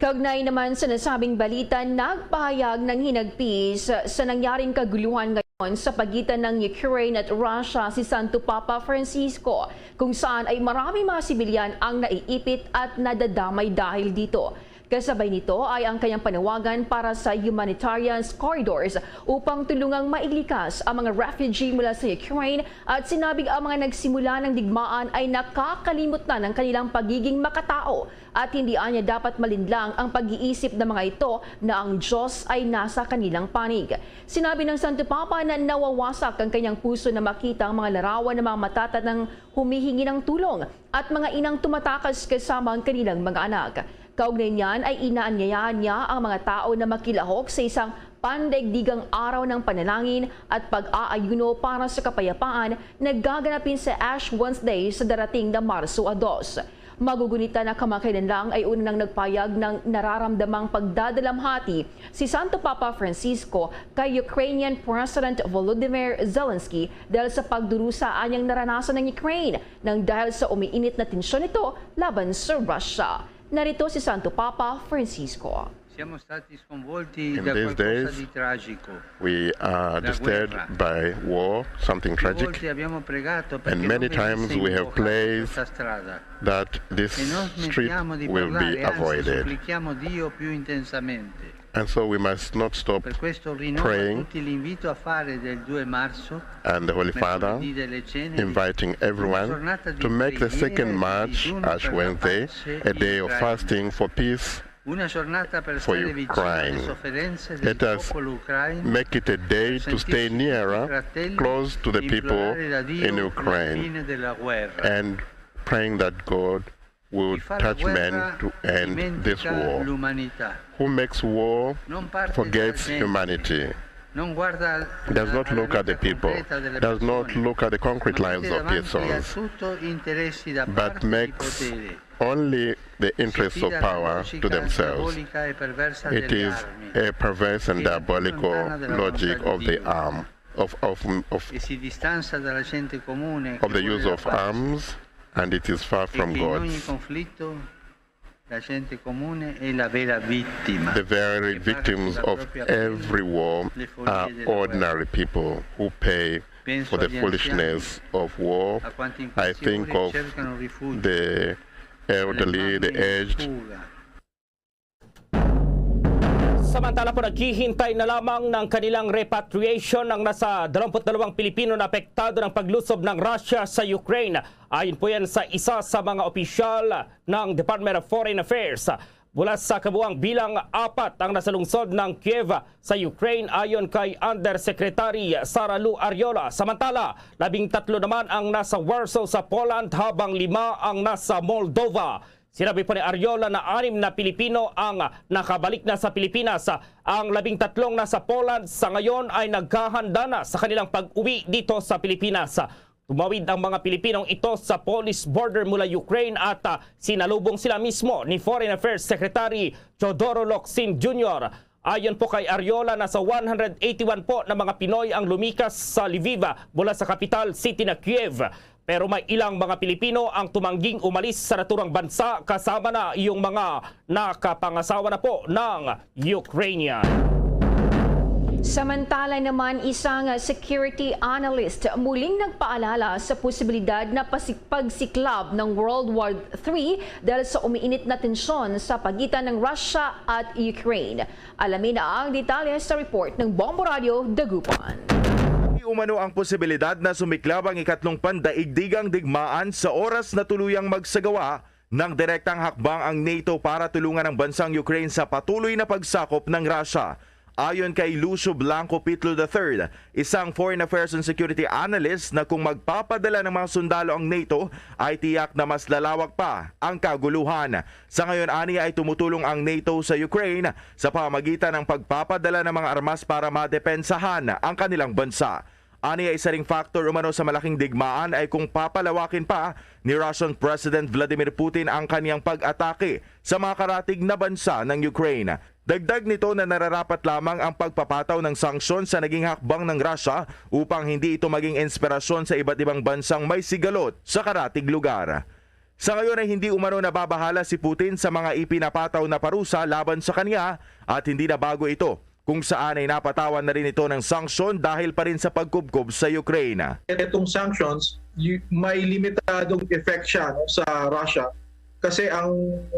Kaugnay naman sa nasabing balita, nagpahayag ng hinagpis sa nangyaring kaguluhan ngayon sa pagitan ng Ukraine at Russia si Santo Papa Francisco, kung saan ay maraming mga sibilyan ang naiipit at nadadamay dahil dito. Kasabay nito ay ang kanyang panawagan para sa humanitarian corridors upang tulungang maiglikas ang mga refugee mula sa Ukraine at sinabing ang mga nagsimula ng digmaan ay nakakalimot na ng kanilang pagiging makatao at hindi anya dapat malinlang ang pag-iisip ng mga ito na ang Diyos ay nasa kanilang panig. Sinabi ng Santo Papa na nawawasak ang kanyang puso na makita ang mga larawan ng mga matatanda ng humihingi ng tulong at mga inang tumatakas kasama ang kanilang mga anak. Kaugnay niyan ay inaanyayahan niya ang mga tao na makilahok sa isang pandaigdigang araw ng panalangin at pag-aayuno para sa kapayapaan na gaganapin sa Ash Wednesday sa darating na Marso 2. Magugunita na kamakailan lang ay unang nagpayag ng nararamdamang pagdadalamhati si Santo Papa Francisco kay Ukrainian President Volodymyr Zelensky dahil sa pagdurusa anyang naranasan ng Ukraine nang dahil sa umiinit na tensyon nito laban sa Russia. Narito si Santo Papa Francisco. In these days, we are disturbed by war, something tragic, and many times we have prayed that this street will be avoided. And so we must not stop praying, and the Holy Father inviting everyone to make the 2nd March, Ash Wednesday, a day of fasting for peace for Ukraine. Let us make it a day to stay nearer, close to the people in Ukraine, and praying that God will touch men to end this war. Who makes war forgets humanity. Does not look at the people, does not look at the concrete lives of persons, but makes only the interests of power to themselves. It is a perverse and diabolical logic of the arm. e si distanza dalla gente comune of the use of arms, and it is far from in ogni God. conflitto la gente comune è la vera vittima. The very victims of every war are ordinary people who pay for the foolishness of war. I think of the elderly, the aged. Samantala po, naghihintay na lamang ng kanilang repatriation ang nasa 22 Pilipino na apektado ng paglusob ng Russia sa Ukraine. Ayon po yan sa isa sa mga opisyal ng Department of Foreign Affairs. Mula sa kabuang bilang 4 ang nasa lungsod ng Kiev sa Ukraine ayon kay Undersecretary Sara Lu Ariola. Samantala, 13 naman ang nasa Warsaw sa Poland habang 5 ang nasa Moldova. Sinabi po ni Ariola na 6 na Pilipino ang nakabalik na sa Pilipinas. Ang 13 nasa Poland sa ngayon ay naghahanda na sa kanilang pag-uwi dito sa Pilipinas. Tumawid ang mga Pilipinong ito sa Polish border mula Ukraine at sinalubong sila mismo ni Foreign Affairs Secretary Teodoro Locsin Jr. Ayon po kay Ariola, nasa 181 po na mga Pinoy ang lumikas sa Lviv mula sa capital city na Kiev. Pero may ilang mga Pilipino ang tumangging umalis sa naturang bansa kasama na yung mga nakapangasawa na po ng Ukrainian. Samantala naman, isang security analyst muling nagpaalala sa posibilidad na pagsiklab ng World War III dahil sa umiinit na tensyon sa pagitan ng Russia at Ukraine. Alamin na ang detalye sa report ng Bombo Radio Dagupan. Umano ang posibilidad na sumiklab ang ikatlong pandaigdigang digmaan sa oras na tuluyang magsagawa ng direktang hakbang ang NATO para tulungan ang bansang Ukraine sa patuloy na pagsakop ng Russia. Ayon kay Lucio Blanco Pitlo III, isang Foreign Affairs and Security Analyst, na kung magpapadala ng mga sundalo ang NATO ay tiyak na mas lalawak pa ang kaguluhan. Sa ngayon, aniya ay tumutulong ang NATO sa Ukraine sa pamagitan ng pagpapadala ng mga armas para madepensahan ang kanilang bansa. Aniya, isa ring factor umano sa malaking digmaan ay kung papalawakin pa ni Russian President Vladimir Putin ang kaniyang pag-atake sa mga karatig na bansa ng Ukraine. Dagdag nito na nararapat lamang ang pagpapataw ng sanksyon sa naging hakbang ng Russia upang hindi ito maging inspirasyon sa iba't ibang bansang may sigalot sa karatig lugar. Sa ngayon ay hindi umano nababahala si Putin sa mga ipinapataw na parusa laban sa kanya at hindi na bago ito, kung saan ay napatawan na rin ito ng sanksyon dahil pa rin sa pagkubkob sa Ukraine. Itong sanctions, may limitadong effect siya sa Russia. Kasi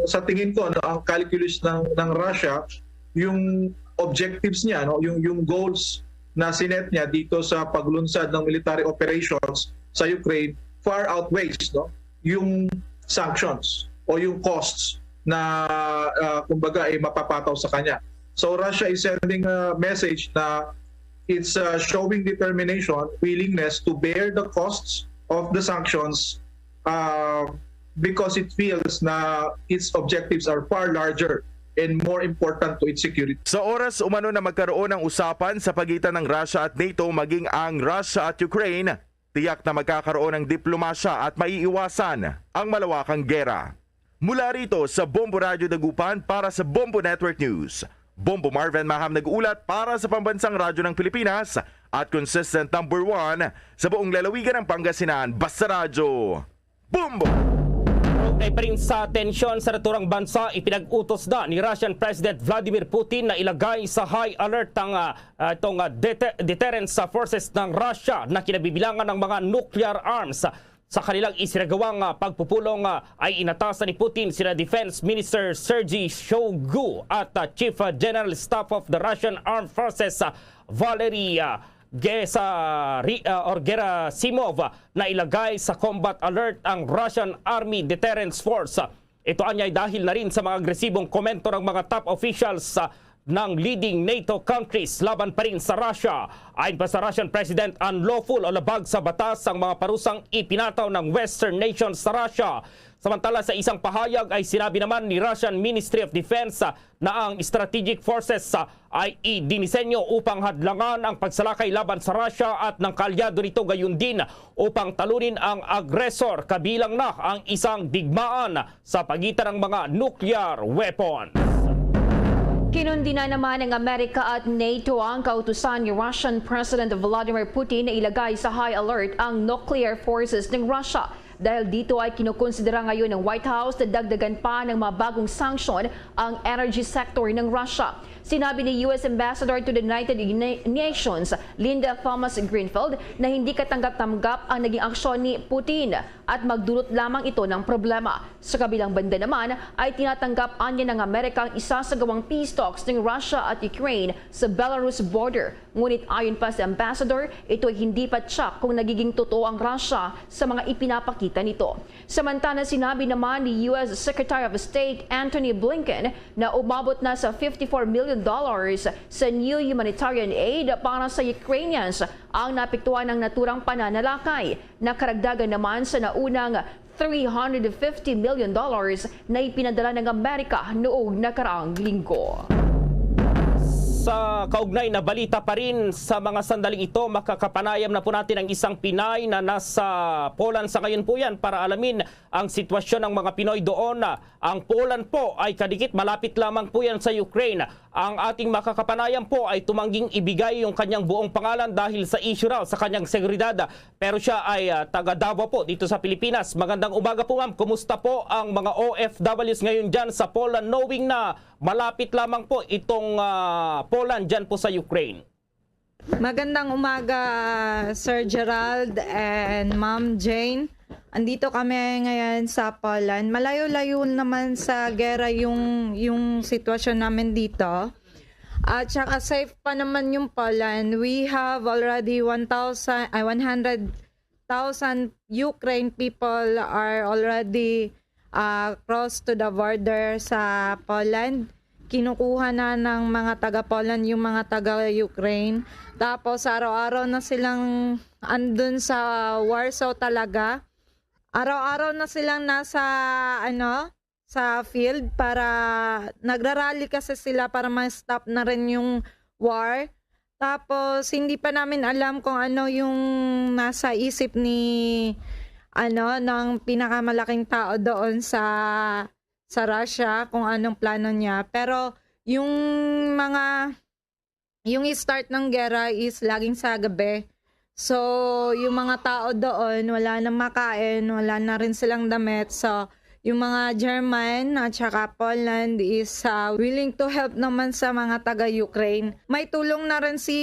sa tingin ko, ang calculus ng Russia, yung objectives niya, yung goals na sinet niya dito sa paglunsad ng military operations sa Ukraine, far outweighs yung sanctions o yung costs na kumbaga ay mapapataw sa kanya. So Russia is sending a message na it's showing determination, willingness to bear the costs of the sanctions because it feels na its objectives are far larger and more important to its security. Sa oras umano na magkaroon ng usapan sa pagitan ng Russia at NATO maging ang Russia at Ukraine, tiyak na magkakaroon ng diplomasya at maiiwasan ang malawakang gera. Mula rito sa Bombo Radio Dagupan para sa Bombo Network News, Bombo Marvin Maham nag-ulat para sa Pambansang Radyo ng Pilipinas at consistent number 1 sa buong lalawigan ng Pangasinan, Basta Radyo. Bombo! Okay pa rin sa tensyon sa naturang bansa, ipinag-utos na ni Russian President Vladimir Putin na ilagay sa high alert ang deterrence forces ng Russia na kinabibilangan ng mga nuclear arms. Sa kanilang isinagawang pagpupulong ay inatasan ni Putin sina Defense Minister Sergei Shoigu at Chief General Staff of the Russian Armed Forces Valery Gerasimov na ilagay sa combat alert ang Russian Army Deterrence Force. Ito anyay dahil na rin sa mga agresibong komento ng mga top officials ng leading NATO countries laban pa rin sa Russia. Ayon pa sa Russian President, unlawful o labag sa batas ang mga parusang ipinataw ng Western nations sa Russia. Samantala, sa isang pahayag ay sinabi naman ni Russian Ministry of Defense na ang strategic forces ay idinisenyo upang hadlangan ang pagsalakay laban sa Russia at ng kaalyado nito, gayon din upang talunin ang agresor, kabilang na ang isang digmaan sa pagitan ng mga nuclear weapons. Kinundina naman ng Amerika at NATO ang kautusan ni Russian President Vladimir Putin na ilagay sa high alert ang nuclear forces ng Russia. Dahil dito ay kinukonsidera ngayon ng White House na dagdagan pa ng mga bagong sanksyon ang energy sector ng Russia. Sinabi ni U.S. Ambassador to the United Nations, Linda Thomas-Greenfield, na hindi katanggap-tanggap ang naging aksyon ni Putin at magdulot lamang ito ng problema. Sa kabilang banda naman ay tinatanggap niya ng Amerika ang isasagawang peace talks ng Russia at Ukraine sa Belarus border. Ngunit ayon pa sa Ambassador, ito ay hindi pa tsak kung nagiging totoo ang Russia sa mga ipinapakita nito. Samantala, sinabi naman ni U.S. Secretary of State Antony Blinken na umabot na sa $54 million sa new humanitarian aid para sa Ukrainians ang napektuhan ng naturang pananalakay. Nakaragdagan naman sa naunang $350 million na ipinadala ng Amerika noong nakaraang linggo. Sa kaugnay na balita pa rin sa mga sandaling ito, makakapanayam na po natin ang isang Pinay na nasa Poland sa ngayon po yan para alamin ang sitwasyon ng mga Pinoy doon. Ang Poland po ay kadikit malapit lamang po yan sa Ukraine. Ang ating makakapanayam po ay tumangging ibigay yung kanyang buong pangalan dahil sa issue raw sa kanyang seguridad. Pero siya ay taga Davao po dito sa Pilipinas. Magandang umaga po ma'am. Kumusta po ang mga OFWs ngayon dyan sa Poland knowing na malapit lamang po itong Poland dyan po sa Ukraine? Magandang umaga, Sir Gerald and Ma'am Jane. Andito kami ngayon sa Poland. Malayo-layo naman sa gera yung sitwasyon namin dito. At saka safe pa naman yung Poland. We have already 100,000 Ukraine people are already cross to the border sa Poland. Kinukuha na ng mga taga-Poland yung mga taga-Ukraine. Tapos araw-araw na silang andun sa Warsaw talaga. Araw-araw na silang nasa sa field para nagrarally kasi sila para ma-stop na rin yung war. Tapos hindi pa namin alam kung ano yung nasa isip ni ng pinakamalaking tao doon sa Russia, kung anong plano niya. Pero yung start ng gera is laging sa gabi. So, yung mga tao doon, wala na makain, wala na rin silang damit. So, yung mga German at saka Poland is willing to help naman sa mga taga-Ukraine. May tulong na rin si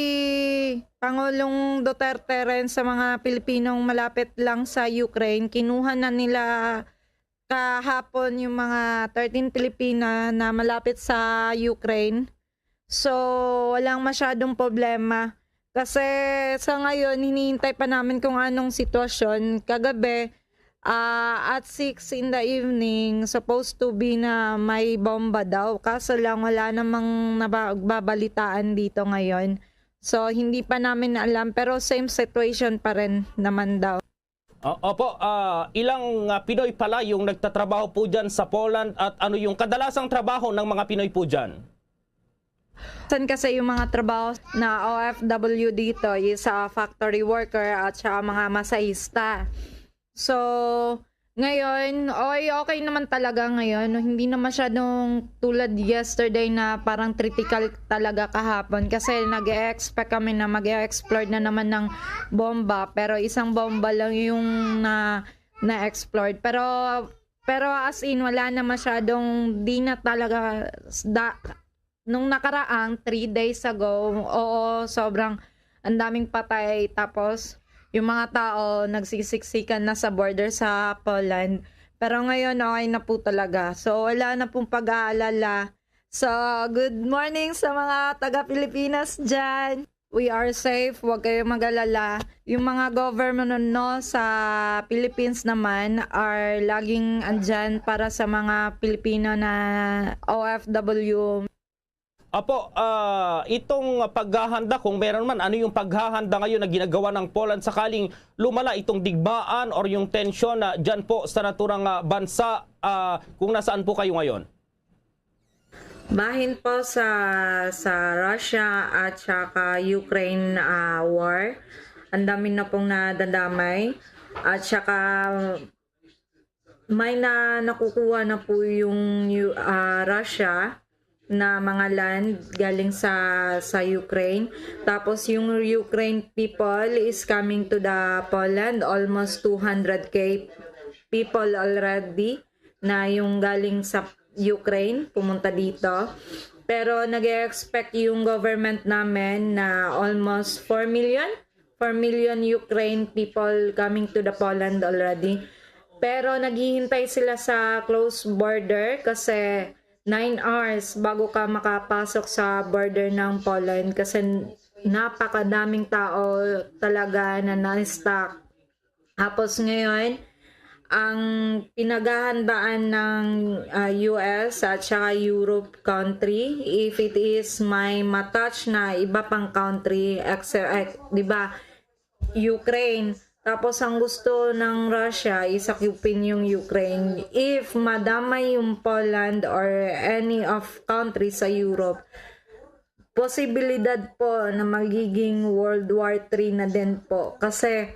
Pangulong Duterte rin sa mga Pilipinong malapit lang sa Ukraine. Kinuha na nila kahapon yung mga 13 Pilipina na malapit sa Ukraine. So, walang masyadong problema. Kasi sa ngayon, hinihintay pa namin kung anong sitwasyon. Kagabi, at 6 in the evening, supposed to be na may bomba daw. Kaso lang, wala namang nababalitaan dito ngayon. So, hindi pa namin alam. Pero same situation pa rin naman daw. Opo, ilang Pinoy pala yung nagtatrabaho po dyan sa Poland at ano yung kadalasang trabaho ng mga Pinoy po dyan? San kasi yung mga trabaho na OFW dito is factory worker at saka mga masahista. So, ngayon, okay naman talaga ngayon. Hindi na masyadong tulad yesterday na parang critical talaga kahapon. Kasi nag-e-expect kami na mag-e-explode na naman ng bomba. Pero isang bomba lang yung na-explode. Pero as in, wala na masyadong, di na talaga, nung nakaraang 3 days ago, oo, sobrang ang daming patay. Tapos, yung mga tao nagsisiksikan na sa border sa Poland. Pero ngayon, okay na po talaga. So, wala na pong pag-aalala. So, good morning sa mga taga-Pilipinas dyan. We are safe. Huwag kayong mag-alala. Yung mga government sa Philippines naman are laging andyan para sa mga Pilipino na OFW. Apo, itong paghahanda, kung meron man, ano yung paghahanda ngayon na ginagawa ng Poland sakaling lumala itong digmaan or yung tensyon na dyan po sa naturang bansa, kung nasaan po kayo ngayon? Bahin po sa Russia at saka Ukraine war. Ang dami na pong nadadamay. At saka may nakukuha na po yung Russia na mga land galing sa Ukraine. Tapos yung Ukraine people is coming to the Poland, almost 200k people already na yung galing sa Ukraine pumunta dito. Pero nag-expect yung government namin na almost 4 million Ukraine people coming to the Poland already. Pero naghihintay sila sa close border kasi 9 hours bago ka makapasok sa border ng Poland kasi napakadaming tao talaga na na-stuck. Tapos ngayon, ang pinaghahandaan ng US at saka Europe country, if it is may matouch na iba pang country, di ba, Ukraine. Tapos ang gusto ng Russia is sakupin yung Ukraine. If madamay yung Poland or any of countries sa Europe, posibilidad po na magiging World War III na din po. Kasi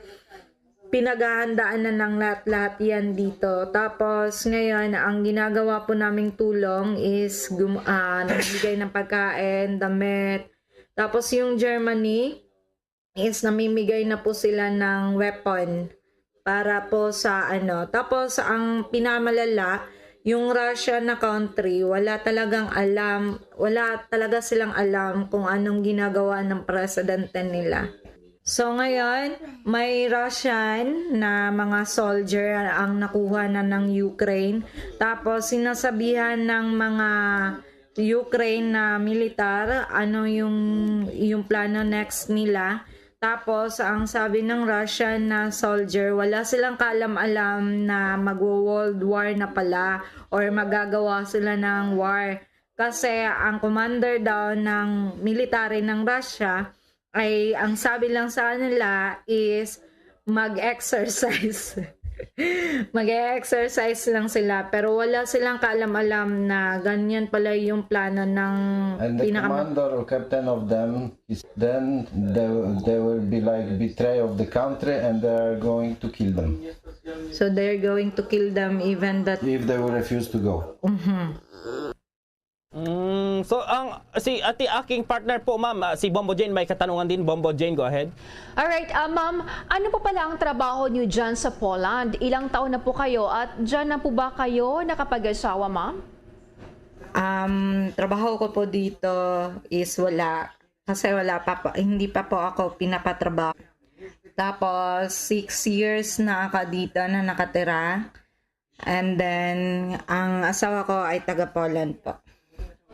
pinaghahandaan na ng lahat-lahat yan dito. Tapos ngayon, ang ginagawa po naming tulong is nagbigay ng pagkain, damit. Tapos yung Germany is namimigay na po sila ng weapon para po sa Tapos ang pinamalala, yung Russia na country, wala talaga silang alam kung anong ginagawa ng presidente nila. So ngayon, may Russian na mga soldier ang nakuha na ng Ukraine. Tapos sinasabihan ng mga Ukraine na militar ano yung plano next nila. Tapos, ang sabi ng Russian na soldier, wala silang kaalam-alam na magwo-world war na pala or magagawa sila ng war. Kasi ang commander daw ng military ng Russia ay ang sabi lang sa nila is mag-exercise. Mag-exercise lang sila pero wala silang kaalam-alam na ganyan pala yung plano ng And the commander or captain of them is then they will be like betray of the country and they are going to kill them. So they're going to kill them even that if they will refuse to go. So si aking partner po ma'am, si Bombo Jane, may katanungan din. Bombo Jane, go ahead. Alright, ma'am, ano po pala ang trabaho niyo dyan sa Poland? Ilang taon na po kayo at dyan na po ba kayo nakapag-asawa, ma'am? Trabaho ko po dito is wala. Kasi hindi pa po ako pinapatrabaho. Tapos 6 years na ako dito na nakatira. And then, ang asawa ko ay taga Poland po.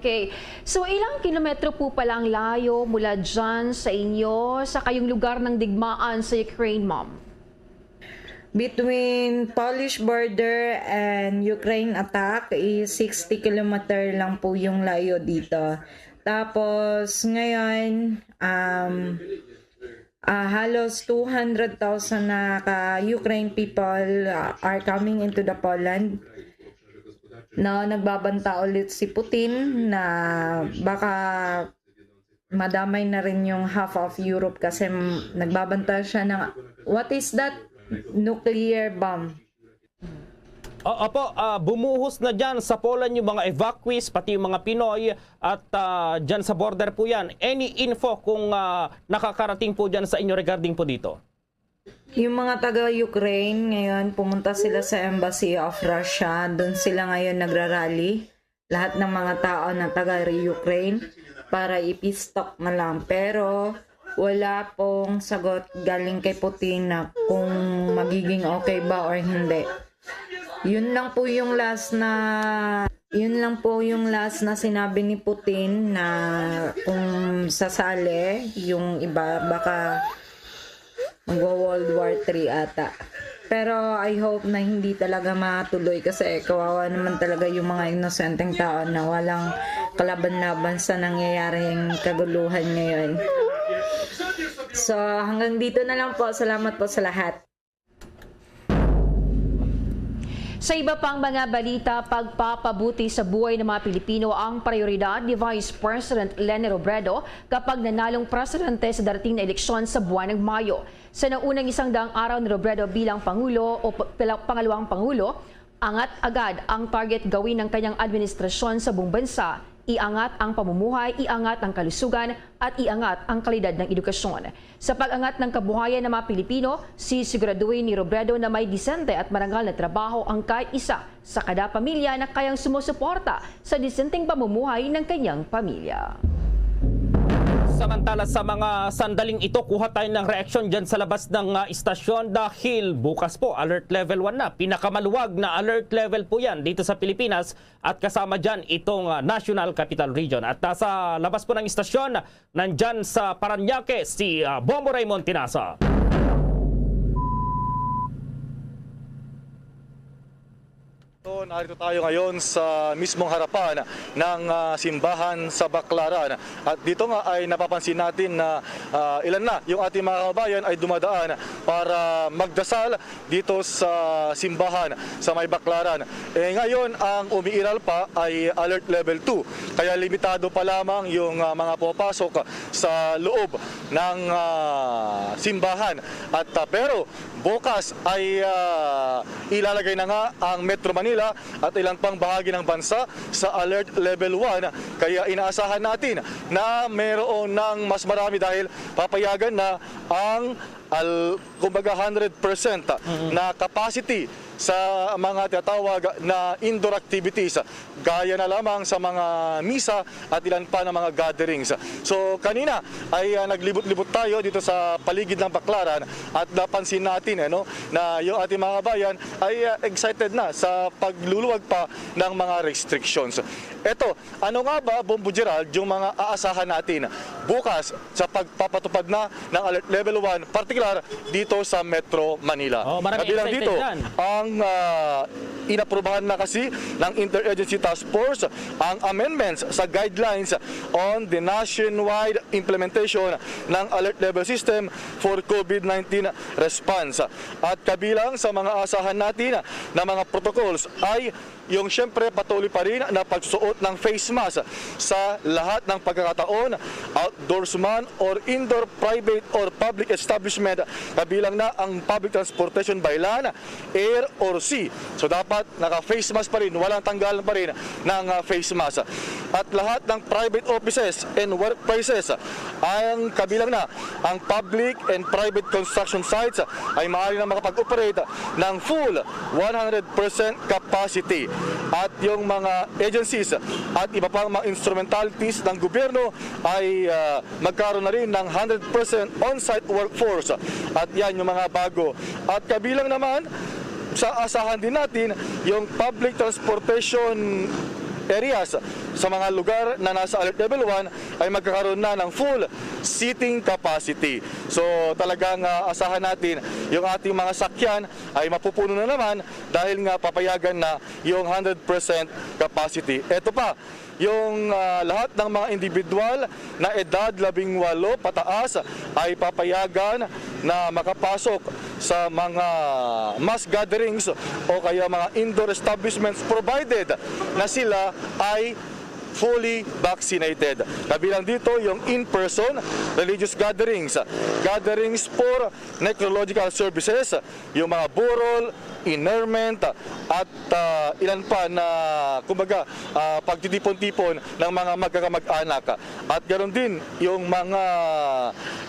Okay. So, ilang kilometro po palang layo mula dyan sa inyo, sa kayong lugar ng digmaan sa Ukraine, ma'am? Between Polish border and Ukraine attack is 60 kilometer lang po yung layo dito. Tapos, ngayon, halos 200,000 na Ukraine people are coming into the Poland. No, nagbabanta ulit si Putin na baka madamay na rin yung half of Europe kasi nagbabanta siya ng what is that? Nuclear bomb. Opo, bumuhos na dyan sa Poland yung mga evacuees, pati yung mga Pinoy at dyan sa border po yan. Any info kung nakakarating po dyan sa inyo regarding po dito? Yung mga taga-Ukraine ngayon, pumunta sila sa Embassy of Russia. Doon sila ngayon nagrarally. Lahat ng mga tao na taga-Ukraine para ipistok na lang. Pero wala pong sagot galing kay Putin na kung magiging okay ba or hindi. Yun lang po yung last na sinabi ni Putin na kung sasali yung iba baka mag-World War III ata. Pero I hope na hindi talaga matuloy kasi kawawa naman talaga yung mga inosenteng tao na walang kalaban-laban sa nangyayaring kaguluhan ngayon. So hanggang dito na lang po. Salamat po sa lahat. Sa iba pang mga balita, pagpapabuti sa buhay ng mga Pilipino ang prioridad ni Vice President Leni Robredo kapag nanalong presidente sa darating na eleksyon sa buwan ng Mayo. Sa naunang 100 araw ni Robredo bilang Pangulo o pangalawang Pangulo, angat agad ang target gawin ng kanyang administrasyon sa buong bansa, iangat ang pamumuhay, iangat ang kalusugan at iangat ang kalidad ng edukasyon. Sa pag-angat ng kabuhayan ng mga Pilipino, sisiguraduhin ni Robredo na may disente at marangal na trabaho ang kahit isa sa kada pamilya na kayang sumusuporta sa disenteng pamumuhay ng kanyang pamilya. Samantala sa mga sandaling ito, kuha tayo ng reaksyon dyan sa labas ng istasyon dahil bukas po alert level 1 na. Pinakamaluwag na alert level po yan dito sa Pilipinas at kasama dyan itong National Capital Region. At nasa labas po ng istasyon, nandyan sa Parañaque si Bombo Raymond Tinasa. Narito tayo ngayon sa mismong harapan ng simbahan sa Baclaran. At dito nga ay napapansin natin na ilan na yung ating mga kababayan ay dumadaan para magdasal dito sa simbahan sa may Baclaran. Ngayon ang umiiral pa ay alert level 2. Kaya limitado pa lamang yung mga pupasok sa loob ng simbahan. At pero bukas ay ilalagay na nga ang Metro Manila at ilang pang bahagi ng bansa sa alert level 1. Kaya inaasahan natin na mayroon ng mas marami dahil papayagan na ang kumbaga 100% na capacity sa mga tinatawag na indoor activities, gaya na lamang sa mga misa at ilan pa ng mga gatherings. So kanina ay naglibot-libot tayo dito sa paligid ng Baclaran at napansin natin na yung ating mga kabayan ay excited na sa pagluluwag pa ng mga restrictions. Eto, ano nga ba, Bombo Gerald, yung mga aasahan natin bukas sa pagpapatupad na ng alert level 1, particular dito sa Metro Manila? Kabilang dito ang inaprubahan na kasi ng Interagency Task Force ang amendments sa guidelines on the nationwide implementation ng alert level system for COVID-19 response. At kabilang sa mga asahan natin na mga protocols ay yung siyempre patuloy pa rin na pagsuot ng face mask sa lahat ng pagkakataon, outdoors man or indoor, private or public establishment, kabilang na ang public transportation by land, air or sea. So dapat naka-face mask pa rin, walang tanggalan pa rin ng face mask. At lahat ng private offices and workplaces, ang kabilang na ang public and private construction sites ay maaari na makapag-operate ng full 100% capacity. At yung mga agencies at iba pang mga instrumentalities ng gobyerno ay magkaroon na rin ng 100% on-site workforce. At yan yung mga bago. At kabilang naman, sa asahan din natin yung public transportation areas sa mga lugar na nasa alert level 1 ay magkakaroon na ng full seating capacity. So talagang asahan natin yung ating mga sakyan ay mapupuno na naman dahil nga papayagan na yung 100% capacity. Ito pa, yung lahat ng mga individual na edad 18 pataas ay papayagan na makapasok sa mga mass gatherings o kaya mga indoor establishments provided na sila ay fully vaccinated. Kabilang dito yung in-person religious gatherings, gatherings for necrological services, yung mga burol, interment at ilan pa na kumbaga pagtitipon-tipon ng mga magkakamag-anak. At ganoon din yung mga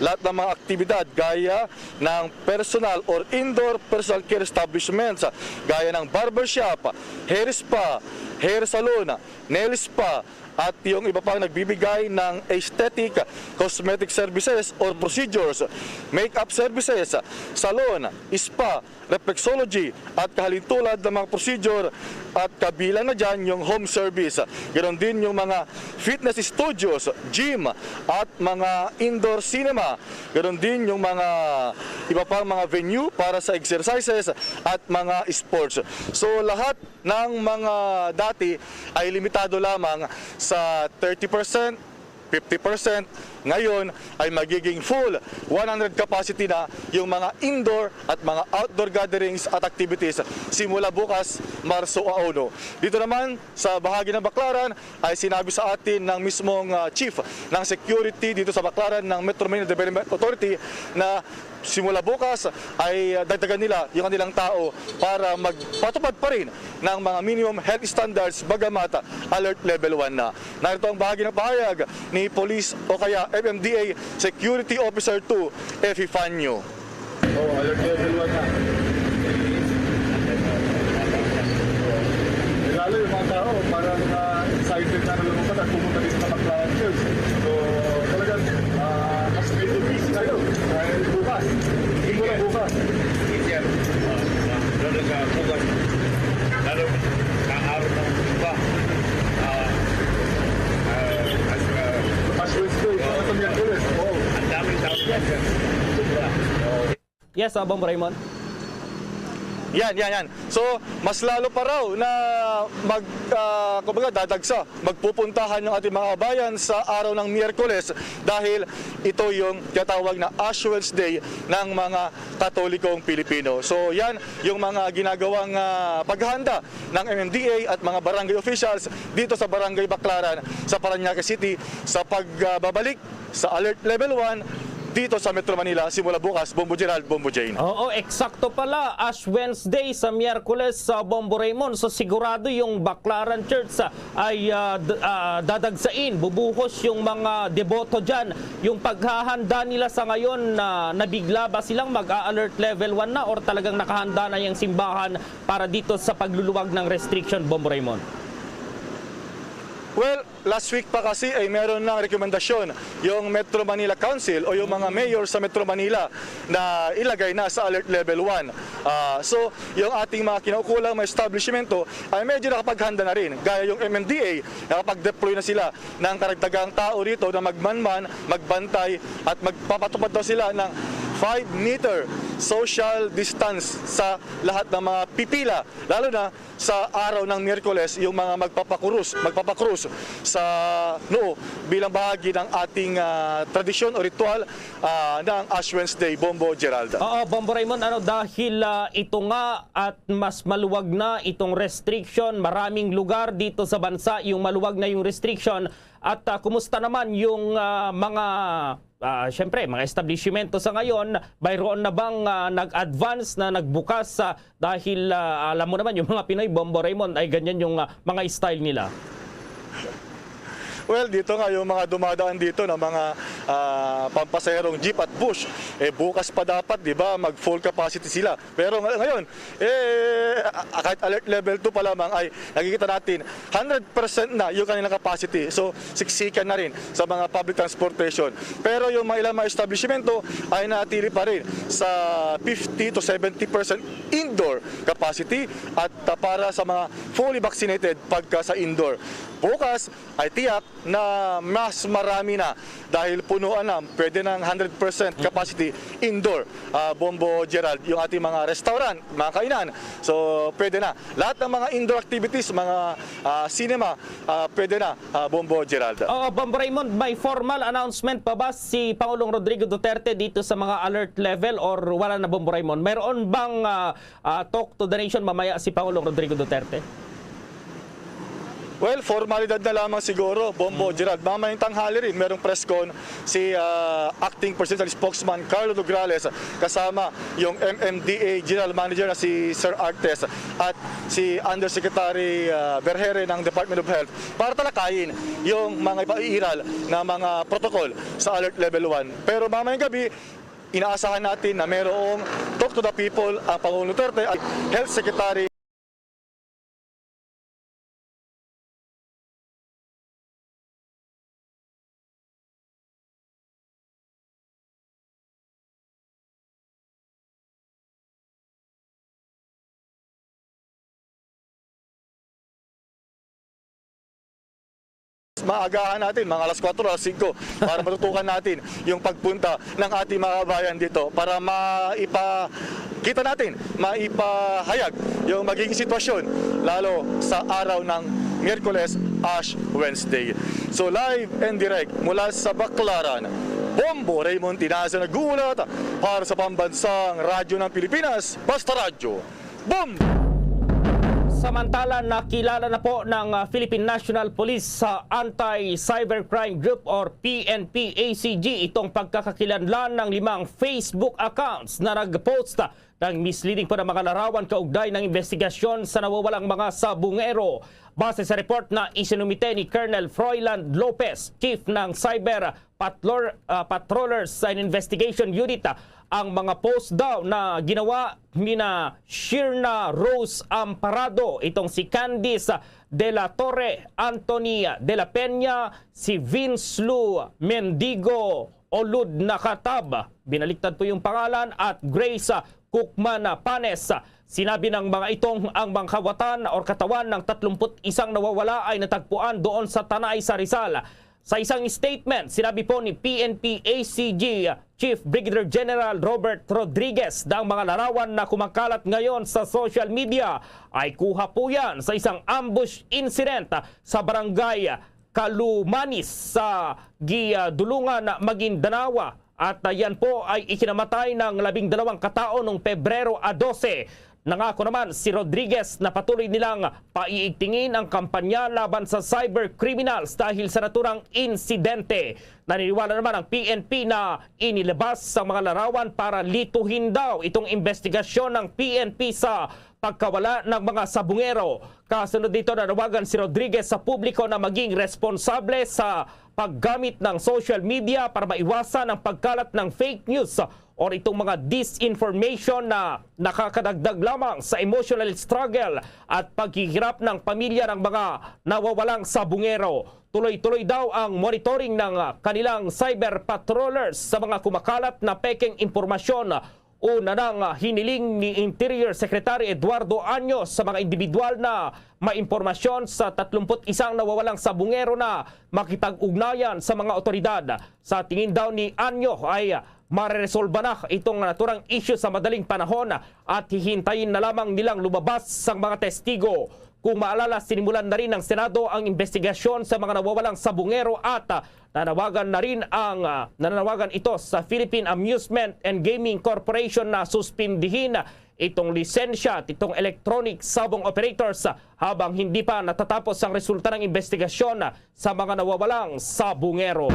lahat ng mga aktibidad gaya ng personal or indoor personal care establishments, gaya ng barbershop, hair spa, hair salon, nail spa, at yung iba pang nagbibigay ng aesthetic, cosmetic services or procedures, make-up services, salon, spa, reflexology at kahalintulad ng mga procedure at kabilang na dyan yung home service. Ganon din yung mga fitness studios, gym at mga indoor cinema. Ganon din yung mga iba pang mga venue para sa exercises at mga sports. So lahat ng mga dati ay limitado lamang sa 30%, 50%, ngayon ay magiging full 100 capacity na yung mga indoor at mga outdoor gatherings at activities simula bukas, Marso 1. Dito naman sa bahagi ng Baclaran ay sinabi sa atin ng mismong chief ng security dito sa Baclaran ng Metro Manila Development Authority na simula bukas ay dagdagan nila yung kanilang tao para magpatupad pa rin ng mga minimum health standards bagamat alert level 1 na. Narito ang bahagi ng pahayag ni Police o kaya MMDA Security Officer 2, Epifanio. Alert level 1 na. Lalo yung mga tao, parang excited na lumabas at pumunta dito sa Baclaran Church. So, talagang mas medyo busy kayo. Dahil bukas. Hindi mo na bukas. Lalo ka bukas. Lalo kaaraw ng iba. As Wednesday, sa Miyerkules. Ang daming tao yan. Yes, Bombo Raymond. Yan. So, mas lalo pa raw na dadagsa, magpupuntahan ng ating mga kabayan sa araw ng Miyerkules dahil ito yung tinatawag na Ash Wednesday ng mga Katolikong Pilipino. So, yan yung mga ginagawang paghahanda ng MMDA at mga barangay officials dito sa Barangay Baclaran sa Parañaque City sa pagbabalik sa Alert Level 1 dito sa Metro Manila simula bukas. Bombo Gerald, Bombo Jane. Oo, eksakto pala. Ash Wednesday sa Miyerkules sa Bombo Raymond. So sigurado yung Baclaran Church ay dadagsain, bubuhos yung mga deboto dyan. Yung paghahanda nila sa ngayon, nabigla ba silang mag-alert level 1 na or talagang nakahanda na yung simbahan para dito sa pagluluwag ng restriction, Bombo Raymond? Well, last week pa kasi ay meron ng rekomendasyon yung Metro Manila Council o yung mga mayor sa Metro Manila na ilagay na sa alert level 1. So, yung ating mga kinaukulang mga establishmento ay medyo nakapaghanda na rin. Gaya yung MMDA, nakapag-deploy na sila ng karagdagang tao rito na magmanman, magbantay at magpapatupad daw sila ng 5-meter social distance sa lahat ng mga pipila, lalo na sa araw ng Miyerkules, yung mga magpapakrus sa noo bilang bahagi ng ating tradisyon o ritual ng Ash Wednesday, Bombo Gerald. Oo, Bombo Raymond, dahil ito nga at mas maluwag na itong restriction, maraming lugar dito sa bansa yung maluwag na yung restriction. At kumusta naman yung mga syempre, mga establishmento sa ngayon? Mayroon na bang nag-advance na nagbukas dahil alam mo naman yung mga Pinoy, Bombo Raymond, ay ganyan yung mga style nila? Well, dito nga yung mga dumadaan dito na mga pampasaherong jeep at bush, bukas pa dapat, di ba, mag full capacity sila. Pero ngayon, kahit alert level 2 pa lamang ay nakikita natin 100% na yung kanilang capacity. So, siksikan na rin sa mga public transportation. Pero yung mga ilang mga establishmento ay natili pa rin sa 50 to 70% indoor capacity at para sa mga fully vaccinated pagka sa indoor. Bukas ay tiyak na mas marami na dahil punuan na, pwede ng 100% capacity indoor, Bombo Gerald, yung ating mga restaurant, mga kainan. So pwede na. Lahat ng mga indoor activities, mga cinema, pwede na, Bombo Gerald. Bombo Raymond, may formal announcement pa ba si Pangulong Rodrigo Duterte dito sa mga alert level or wala na, Bombo Raymond? Mayroon bang talk to the nation mamaya si Pangulong Rodrigo Duterte? Well, formalidad na lamang siguro, Bombo Gerald. Mamayang tanghali rin, merong press con si Acting Presidential Spokesman Carlo Nograles kasama yung MMDA General Manager na si Sir Artes at si Undersecretary Berhere ng Department of Health para talakayin yung mga ipairal na mga protocol sa Alert Level 1. Pero mamayang gabi, inaasahan natin na merong talk to the people ang Pangulong Duterte at Health Secretary maagahan natin, mga alas 4, alas 5 para matutukan natin yung pagpunta ng ating mga kabayan dito para maipakita natin, maipahayag yung magiging sitwasyon lalo sa araw ng Miyerkules, Ash Wednesday. So live and direct mula sa Baclaran, Bombo Raymond Tinaza nagulat para sa pambansang radyo ng Pilipinas, Basta Radyo, Bombo! Samantala, nakilala na po ng Philippine National Police sa Anti-Cybercrime Group or PNP-ACG itong pagkakakilanlan ng 5 Facebook accounts na nag-post ng misleading po ng mga larawan kaugnay ng investigasyon sa nawawalang mga sabungero. Base sa report na isinumite ni Colonel Froiland Lopez, Chief ng Cyber Patrollers and Investigation Unit, ang mga post daw na ginawa ni na Shirna Rose Amparado, itong si Candice de la Torre, Anthony de la Peña, si Vince Lu Mendigo Olud Nakatab, binaliktad po yung pangalan, at Grace Cookman Panes. Sinabi ng mga itong ang mga kawatan o katawan ng 31 nawawala ay natagpuan doon sa Tanay sa Rizal. Sa isang statement, sinabi po ni PNP ACG Chief Brigadier General Robert Rodriguez na ang mga larawan na kumakalat ngayon sa social media ay kuha po yan sa isang ambush incident sa barangay Kalumanis sa Dulungan, Maguindanao. At yan po ay ikinamatay ng 12 katao noong Pebrero 12. Nangako naman si Rodriguez na patuloy nilang paiigtingin ang kampanya laban sa cyber criminals dahil sa naturang insidente. Naniniwala naman ang PNP na inilabas sa mga larawan para lituhin daw itong investigasyon ng PNP sa pagkawala ng mga sabungero. Kasunod dito, nanawagan si Rodriguez sa publiko na maging responsable sa paggamit ng social media para maiwasan ang pagkalat ng fake news o itong mga disinformation na nakakadagdag lamang sa emotional struggle at paghihirap ng pamilya ng mga nawawalang sabungero. Tuloy-tuloy daw ang monitoring ng kanilang cyber patrollers sa mga kumakalat na pekeng impormasyon. Una nang hiniling ni Interior Secretary Eduardo Año sa mga individual na maimpormasyon sa 31 nawawalang sabungero na makipag-ugnayan sa mga otoridad. Sa tingin daw ni Año ay mareresolba na itong naturang issue sa madaling panahon at hihintayin na lamang nilang lumabas ang mga testigo. Kung maalala, sinimulan na rin ng Senado ang investigasyon sa mga nawawalang sabungero at nananawagan ito sa Philippine Amusement and Gaming Corporation na suspindihin itong lisensya at itong electronic sabong operators habang hindi pa natatapos ang resulta ng investigasyon sa mga nawawalang sabungero.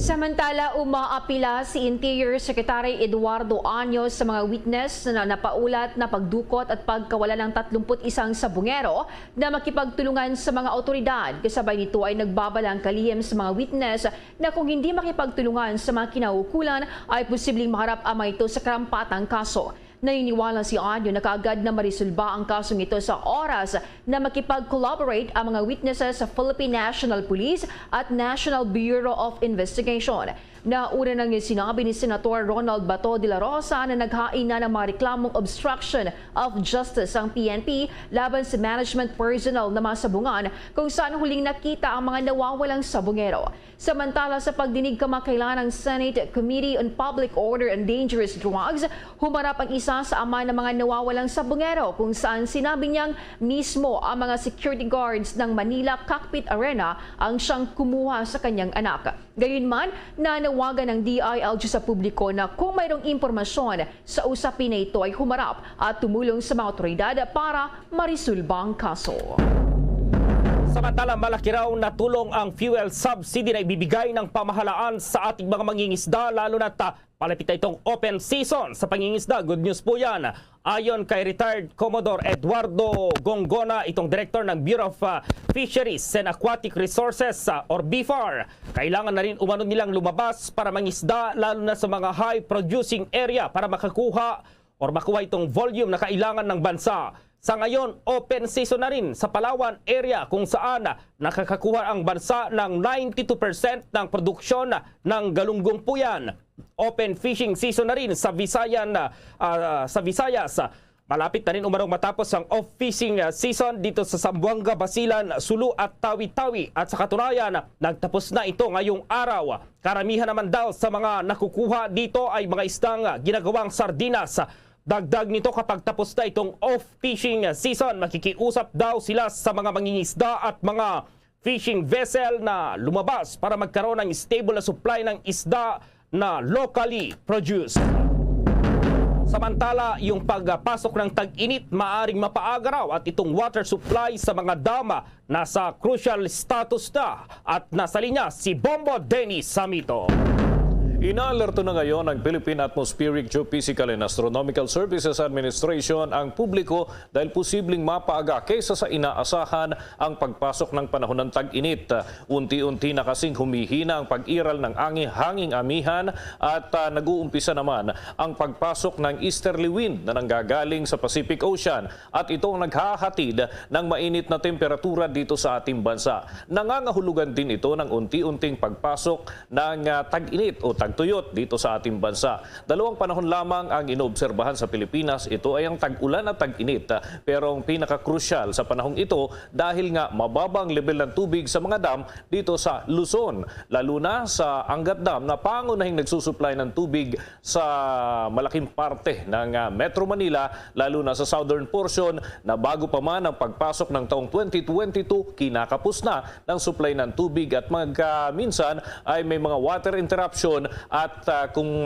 Samantala, umaapila si Interior Secretary Eduardo Año sa mga witness na napaulat na pagdukot at pagkawala ng 31 sabungero na makipagtulungan sa mga otoridad. Kasabay nito ay nagbabalang kalihim sa mga witness na kung hindi makipagtulungan sa mga kinaukulan ay posibleng maharap ang mga ito sa karampatang kaso. Naniniwala si Año na kaagad na marisolba ang kasong ito sa oras na makipag-collaborate ang mga witnesses sa Philippine National Police at National Bureau of Investigation. Nauna nang sinabi ni Senator Ronald Bato de la Rosa na naghain na ng mga reklamong obstruction of justice ang PNP laban sa management personnel na masabungan kung saan huling nakita ang mga nawawalang sabungero. Samantala, sa pagdinig kamakailan ng Senate Committee on Public Order and Dangerous Drugs, humarap ang isa sa ama ng mga nawawalang sabungero kung saan sinabi niyang mismo ang mga security guards ng Manila Cockpit Arena ang siyang kumuha sa kanyang anak. Gayunman, nanawagan ng DILG sa publiko na kung mayroong impormasyon sa usapin na ito ay humarap at tumulong sa mga otoridad para marisolba ang kaso. Samantala, malaki raw na tulong ang fuel subsidy na ibibigay ng pamahalaan sa ating mga mangingisda, lalo na palapit na itong open season sa pangingisda. Good news po yan. Ayon kay retired Commodore Eduardo Gongona, itong director ng Bureau of Fisheries and Aquatic Resources or BFAR, kailangan na rin umano nilang lumabas para mangisda, lalo na sa mga high producing area para makuha itong volume na kailangan ng bansa. Sa ngayon, open season na rin sa Palawan area kung saan nakakakuha ang bansa ng 92% ng produksyon ng galunggong po yan. Open fishing season na rin sa Visayas. Malapit na rin umarong matapos ang off-fishing season dito sa Zamboanga, Basilan, Sulu at Tawi-Tawi. At sa katunayan, nagtapos na ito ngayong araw. Karamihan naman daw sa mga nakukuha dito ay mga isdang ginagawang sardinas. Dagdag nito, kapag tapos na itong off-fishing season, makikiusap daw sila sa mga mangingisda at mga fishing vessel na lumabas para magkaroon ng stable na supply ng isda na locally produced. Samantala, yung pagpasok ng tag-init maaring mapaaga raw at itong water supply sa mga dama nasa crucial status na. At nasa linya si Bombo Dennis Samito. Inaalerto na ngayon ng Philippine Atmospheric Geophysical and Astronomical Services Administration ang publiko dahil posibleng mapaaga kaysa sa inaasahan ang pagpasok ng panahon ng tag-init. Unti-unti na kasing humihina ang pag-iral ng hanging amihan at nag-uumpisa naman ang pagpasok ng easterly wind na nanggagaling sa Pacific Ocean at ito ang naghahatid ng mainit na temperatura dito sa ating bansa. Nangangahulugan din ito ng unti-unting pagpasok ng tag-init o tagtuyot dito sa ating bansa. Dalawang panahon lamang ang inoobserbahan sa Pilipinas. Ito ay ang tag-ulan at tag-init. Pero ang pinaka-crucial sa panahong ito dahil nga mababa ang level ng tubig sa mga dam dito sa Luzon. Lalo na sa Angat Dam na pangunahing nagsusupply ng tubig sa malaking parte ng Metro Manila, lalo na sa southern portion na bago pa man ang pagpasok ng taong 2022, kinakapos na ng supply ng tubig at minsan ay may mga water interruption at kung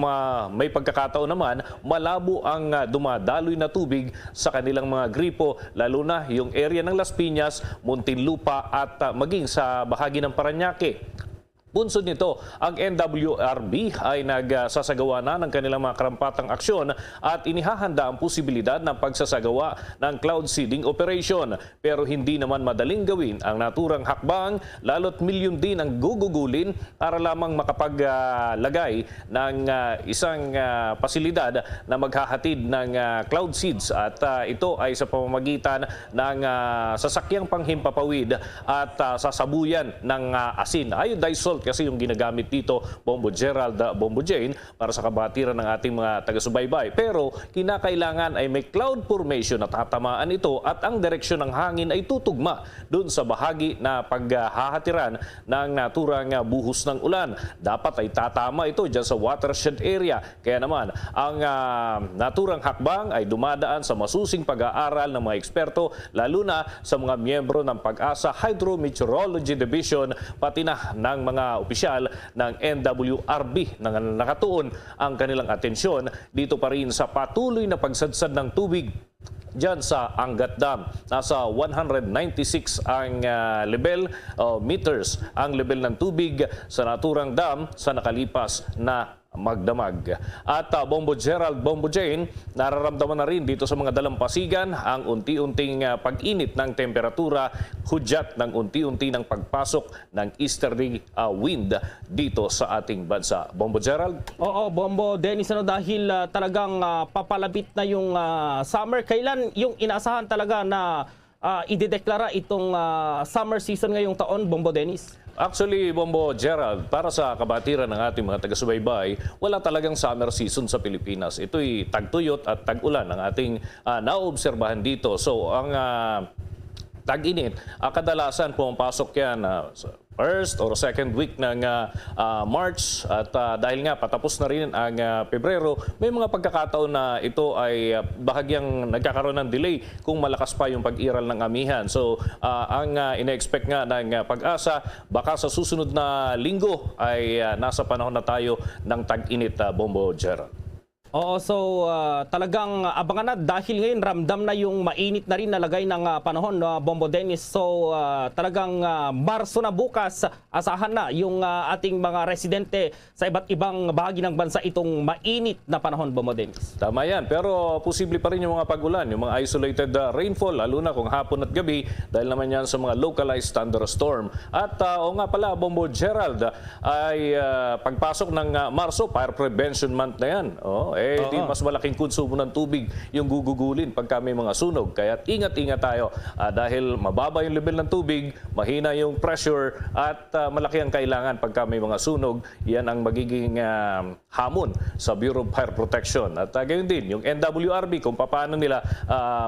may pagkakataon naman, malabo ang dumadaloy na tubig sa kanilang mga gripo, lalo na yung area ng Las Piñas, Muntinlupa at maging sa bahagi ng Parañaque. Bunsod nito, ang NWRB ay nagsasagawa na ng kanilang mga karampatang aksyon at inihahanda ang posibilidad ng pagsasagawa ng cloud seeding operation. Pero hindi naman madaling gawin ang naturang hakbang, lalo't milyon din ang gugugulin para lamang makapaglagay ng isang pasilidad na maghahatid ng cloud seeds. At ito ay sa pamamagitan ng sasakyang panghimpapawid at sasabuyan ng asin. Iodized salt kasi yung ginagamit dito, Bombo Gerald, Bombo Jane, para sa kabatiran ng ating mga taga-subaybay. Pero kinakailangan ay may cloud formation na tatamaan ito at ang direksyon ng hangin ay tutugma dun sa bahagi na paghahatiran ng naturang buhos ng ulan. Dapat ay tatama ito dyan sa watershed area. Kaya naman, ang naturang hakbang ay dumadaan sa masusing pag-aaral ng mga eksperto, lalo na sa mga miyembro ng Pag-asa Hydrometeorology Division, pati na ng mga opisyal ng NWRB na nakatuon ang kanilang atensyon dito pa rin sa patuloy na pagsadsad ng tubig diyan sa Angat Dam. Nasa 196 ang level meters ang level ng tubig sa naturang dam sa nakalipas na magdamag. At Bombo Gerald, Bombo Jane, nararamdaman na rin dito sa mga dalampasigan ang unti-unting pag-init ng temperatura, hudyat ng unti-unti ng pagpasok ng easterly wind dito sa ating bansa. Bombo Gerald? Oo, Bombo Dennis, dahil talagang papalapit na yung summer, kailan yung inaasahan talaga na idedeklara itong summer season ngayong taon, Bombo Dennis? Actually, Bombo Gerald, para sa kabatiran ng ating mga taga-subaybay, wala talagang summer season sa Pilipinas. Ito'y tagtuyot at tag-ulan ang ating naobserbahan dito. So, ang tag-init, kadalasan pumapasok yan sa first or second week ng March at dahil nga patapos na rin ang Pebrero, may mga pagkakataon na ito ay bahagyang nagkakaroon ng delay kung malakas pa yung pag-iral ng amihan. So ang ina-expect nga ng Pag-asa, baka sa susunod na linggo ay nasa panahon na tayo ng tag-init, Bombo Gerald. Oo, so talagang abangan na dahil ngayon ramdam na yung mainit na rin na lagay ng panahon, Bombo Dennis. So talagang Marso na bukas, asahan na yung ating mga residente sa iba't ibang bahagi ng bansa itong mainit na panahon, Bombo Dennis. Tama yan, pero posible pa rin yung mga pag-ulan, yung mga isolated rainfall, lalo na kung hapon at gabi, dahil naman yan sa mga localized thunderstorm. At o nga pala, Bombo Gerald, ay pagpasok ng Marso, Fire Prevention Month na yan. Di mas malaking konsumo ng tubig yung gugugulin pagka may mga sunog. Kaya ingat-ingat tayo dahil mababa yung level ng tubig, mahina yung pressure at malaki ang kailangan pagka may mga sunog. Yan ang magiging hamon sa Bureau of Fire Protection. At gayon din, yung NWRB kung paano nila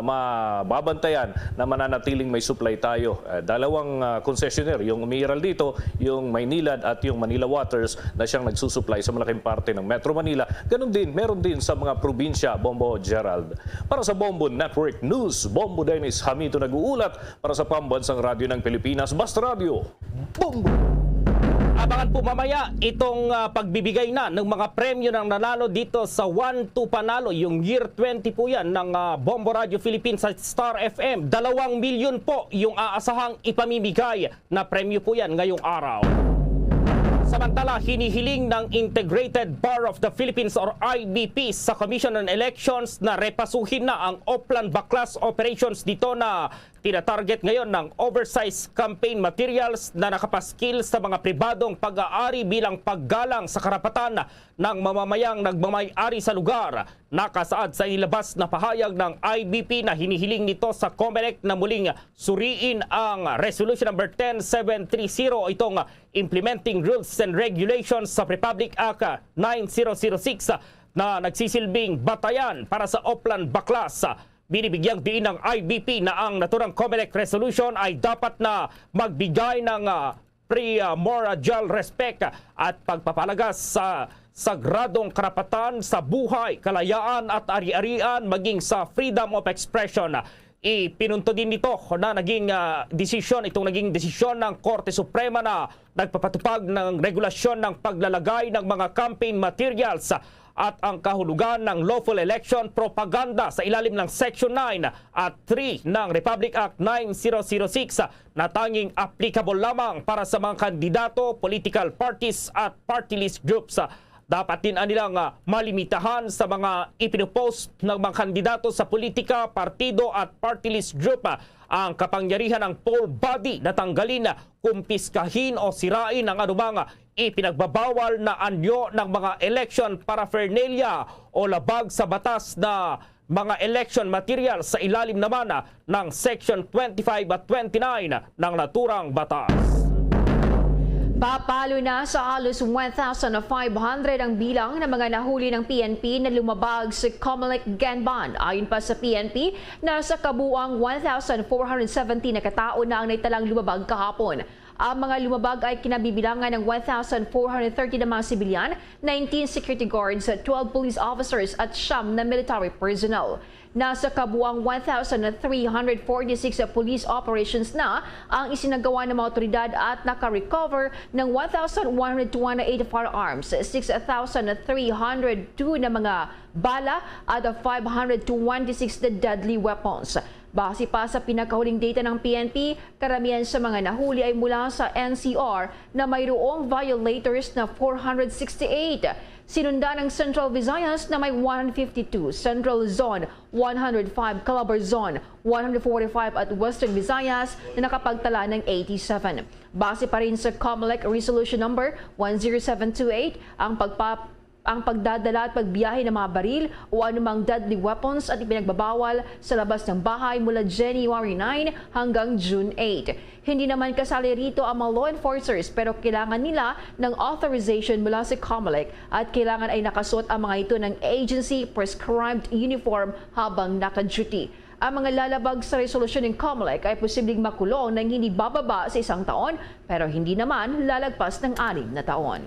mababantayan na mananatiling may supply tayo. Dalawang concessionaire, yung umiiral dito, yung Maynilad at yung Manila Waters na siyang nagsusupply sa malaking parte ng Metro Manila. Ganon din, meron din sa mga probinsya, Bombo Gerald. Para sa Bombo Network News, Bombo Dennis Hamito nag-uulat para sa Pambansang Radyo ng Pilipinas, Basta Radio, Bombo! Abangan po mamaya itong pagbibigay na ng mga premyo ng nanalo dito sa 1-2 Panalo, yung year 20 po yan ng Bombo Radio Philippines sa Star FM. 2 milyon po yung aasahang ipamimigay na premyo po yan ngayong araw. Sa Samantala, hinihiling ng Integrated Bar of the Philippines or IBP sa Commission on Elections na repasuhin na ang Oplan Baklas operations dito na tinatarget ngayon ng oversized campaign materials na nakapaskil sa mga pribadong pag-aari bilang paggalang sa karapatan ng mamamayang nagmamay-ari sa lugar. Nakasaad sa inilabas na pahayag ng IBP na hinihiling nito sa COMELEC na muling suriin ang Resolution number 10730, itong Implementing Rules and Regulations sa Republic Act 9006 na nagsisilbing batayan para sa Oplan Baklas. Binibigyang diin ng IBP na ang naturang COMELEC resolution ay dapat na magbigay ng primordial respect at pagpapalagas sa sagradong karapatan sa buhay, kalayaan at ari-arian maging sa freedom of expression. Ipinunto din nito na naging desisyon ng Korte Suprema na nagpapatupag ng regulasyon ng paglalagay ng mga campaign materials at ang kahulugan ng lawful election propaganda sa ilalim ng Section 9 at 3 ng Republic Act 9006 na tanging applicable lamang para sa mga kandidato, political parties at party list groups. Dapat din nilang malimitahan sa mga ipinopost ng mga kandidato sa politika, partido at party list group ang kapangyarihan ng poll body na tanggalin, kumpiskahin o sirain ang anumang ipinagbabawal na anyo ng mga election paraphernalia o labag sa batas na mga election material sa ilalim naman ng Section 25 at 29 ng naturang batas. Papalo na sa halos 1,500 ang bilang ng mga nahuli ng PNP na lumabag sa COMELEC gun ban. Ayon pa sa PNP, nasa kabuang 1,470 na katao na ang naitalang lumabag kahapon. Ang mga lumabag ay kinabibilangan ng 1,430 na mga sibilyan, 19 security guards, 12 police officers at 9 na military personnel. Nasa kabuang 1,346 police operations na ang isinagawa ng mga otoridad at naka-recover ng 1,128 firearms, 6,302 na mga bala at 526 na deadly weapons. Base pa sa pinakahuling data ng PNP, karamihan sa mga nahuli ay mula sa NCR na mayroong violators na 468. Sinunda ng Central Visayas na may 152, Central Zone 105, Calabar Zone 145 at Western Visayas na nakapagtala ng 87. Base pa rin sa COMELEC Resolution number 10728, ang pagdadala at pagbiyahe ng mga baril o anumang deadly weapons at ipinagbabawal sa labas ng bahay mula January 9 hanggang June 8. Hindi naman kasali rito ang mga law enforcers pero kailangan nila ng authorization mula sa COMELEC at kailangan ay nakasuot ang mga ito ng agency prescribed uniform habang naka-duty. Ang mga lalabag sa resolusyon ng COMELEC ay posibleng makulong ng hindi bababa sa 1 taon pero hindi naman lalagpas ng 6 na taon.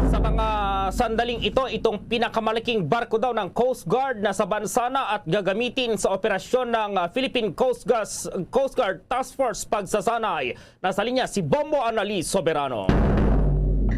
Sa mga sandaling ito, itong pinakamalaking barko daw ng Coast Guard na sa bansa na at gagamitin sa operasyon ng Philippine Coast Guard Task Force Pagsasanay. Nasa linya si Bombo Annalise Soberano.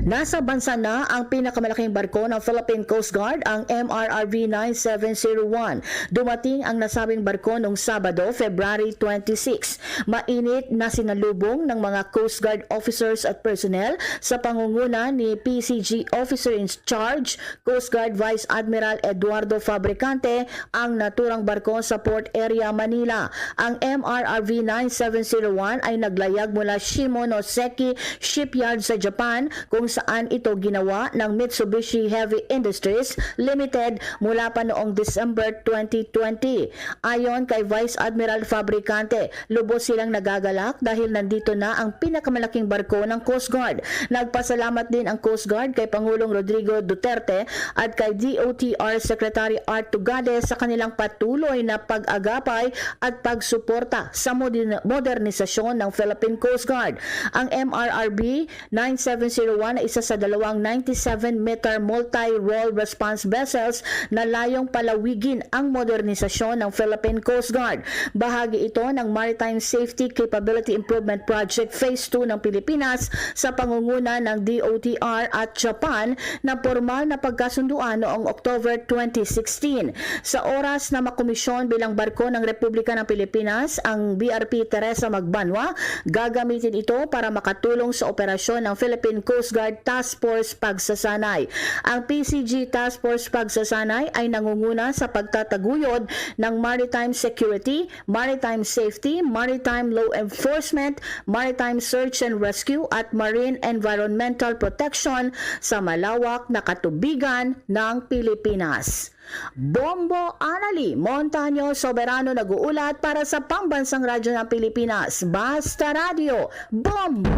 Nasa bansa na ang pinakamalaking barko ng Philippine Coast Guard, ang MRRV 9701. Dumating ang nasabing barko noong Sabado, February 26. Mainit na sinalubong ng mga Coast Guard officers at personnel sa pangunguna ni PCG Officer in Charge, Coast Guard Vice Admiral Eduardo Fabricante, ang naturang barko sa Port Area, Manila. Ang MRRV 9701 ay naglayag mula Shimonoseki Shipyard sa Japan kung saan ito ginawa ng Mitsubishi Heavy Industries Limited mula pa noong December 2020. Ayon kay Vice Admiral Fabricante, lubos silang nagagalak dahil nandito na ang pinakamalaking barko ng Coast Guard. Nagpasalamat din ang Coast Guard kay Pangulong Rodrigo Duterte at kay DOTR Secretary Art Tugade sa kanilang patuloy na pag-agapay at pagsuporta sa modernisasyon ng Philippine Coast Guard. Ang MRRB 9701 gumagawa na isa sa dalawang 97-meter multi-role response vessels na layong palawigin ang modernisasyon ng Philippine Coast Guard. Bahagi ito ng Maritime Safety Capability Improvement Project Phase 2 ng Pilipinas sa pangunguna ng DOTR at Japan na formal na pagkasunduan noong October 2016. Sa oras na makomisyon bilang barko ng Republika ng Pilipinas, ang BRP Teresa Magbanwa, gagamitin ito para makatulong sa operasyon ng Philippine Coast Guard Task Force Pagsasanay. Ang PCG Task Force Pagsasanay ay nangunguna sa pagtataguyod ng maritime security, maritime safety, maritime law enforcement, maritime search and rescue at marine environmental protection sa malawak na katubigan ng Pilipinas. Bombo Anali, Montaño Soberano nag-uulat para sa Pambansang Radyo ng Pilipinas. Basta Radio, Bombo!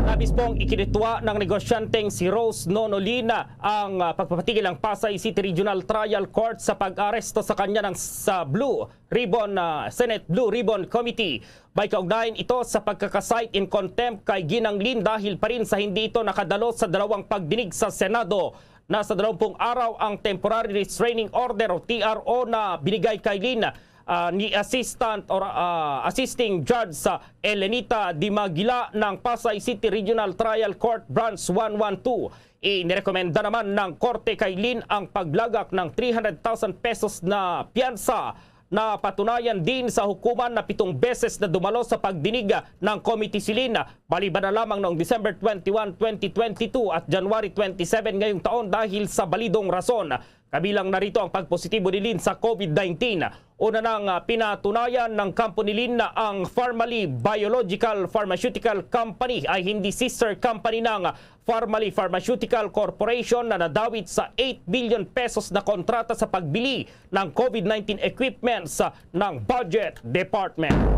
Labis pong ikinitwa ng negosyanteng si Rose Nonolina ang pagpapatigil ng Pasay City Regional Trial Court sa pag-aresto sa kanya sa Senate Blue Ribbon Committee. May kaugnayan ito sa pagkakasight in contempt kay Ginang Lin dahil pa rin sa hindi ito nakadalo sa dalawang pagdinig sa Senado. Nasa 20 araw ang Temporary Restraining Order o TRO na binigay kay Lin ni Assisting Judge sa Elenita Dimagila ng Pasay City Regional Trial Court Branch 112. Inirekomenda naman ng Korte kay Lin ang paglagak ng 300,000 pesos na piyansa na patunayan din sa hukuman na 7 beses na dumalo sa pagdinig ng Committee si Lin, maliban na lamang noong December 21, 2022 at January 27 ngayong taon dahil sa balidong rason. Kabilang narito ang pagpositibo ni Lin sa COVID-19. Una nang pinatunayan ng kampo ni Lin na ang Pharmaly Biological Pharmaceutical Company ay hindi sister company ng Pharmaly Pharmaceutical Corporation na nadawit sa 8 billion pesos na kontrata sa pagbili ng COVID-19 equipments ng Budget Department.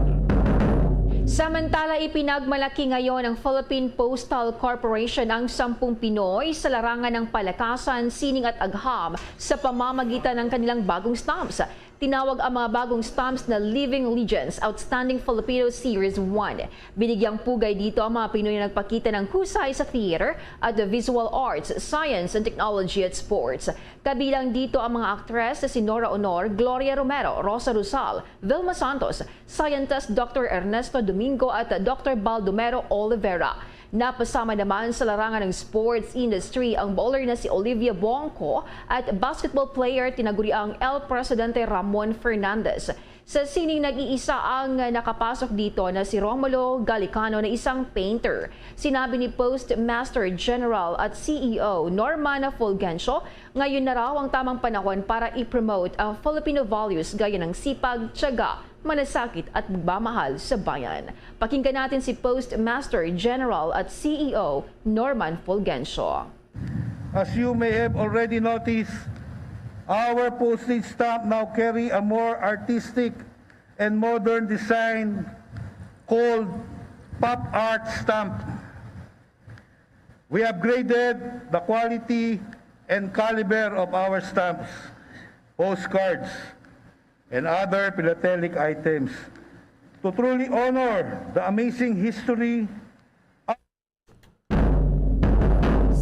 Samantala, ipinagmalaki ngayon ng Philippine Postal Corporation ang 10 Pinoy sa larangan ng palakasan, sining at agham sa pamamagitan ng kanilang bagong stamps. Tinawag ang mga bagong stamps na Living Legends Outstanding Filipino Series 1. Binigyang pugay dito ang mga Pinoy na nagpakita ng husay sa theater at the visual arts, science and technology at sports. Kabilang dito ang mga aktres na si Nora Honor, Gloria Romero, Rosa Rusal, Vilma Santos, scientist Dr. Ernesto Domingo at Dr. Baldomero Oliveira. Napasama naman sa larangan ng sports industry ang bowler na si Olivia Bongco at basketball player tinaguriang El Presidente Ramon Fernandez. Sa sining nag-iisa ang nakapasok dito na si Romulo Galicano na isang painter. Sinabi ni Postmaster General at CEO Norman Fulgencio, ngayon na raw ang tamang panahon para i-promote ang Filipino values gaya ng sipag, tiyaga, malasakit at magmamahal sa bayan. Pakinggan natin si Postmaster General at CEO Norman Fulgencio. As you may have already noticed, our postage stamp now carry a more artistic and modern design called pop art stamp. We upgraded the quality and caliber of our stamps, postcards, and other philatelic items to truly honor the amazing history.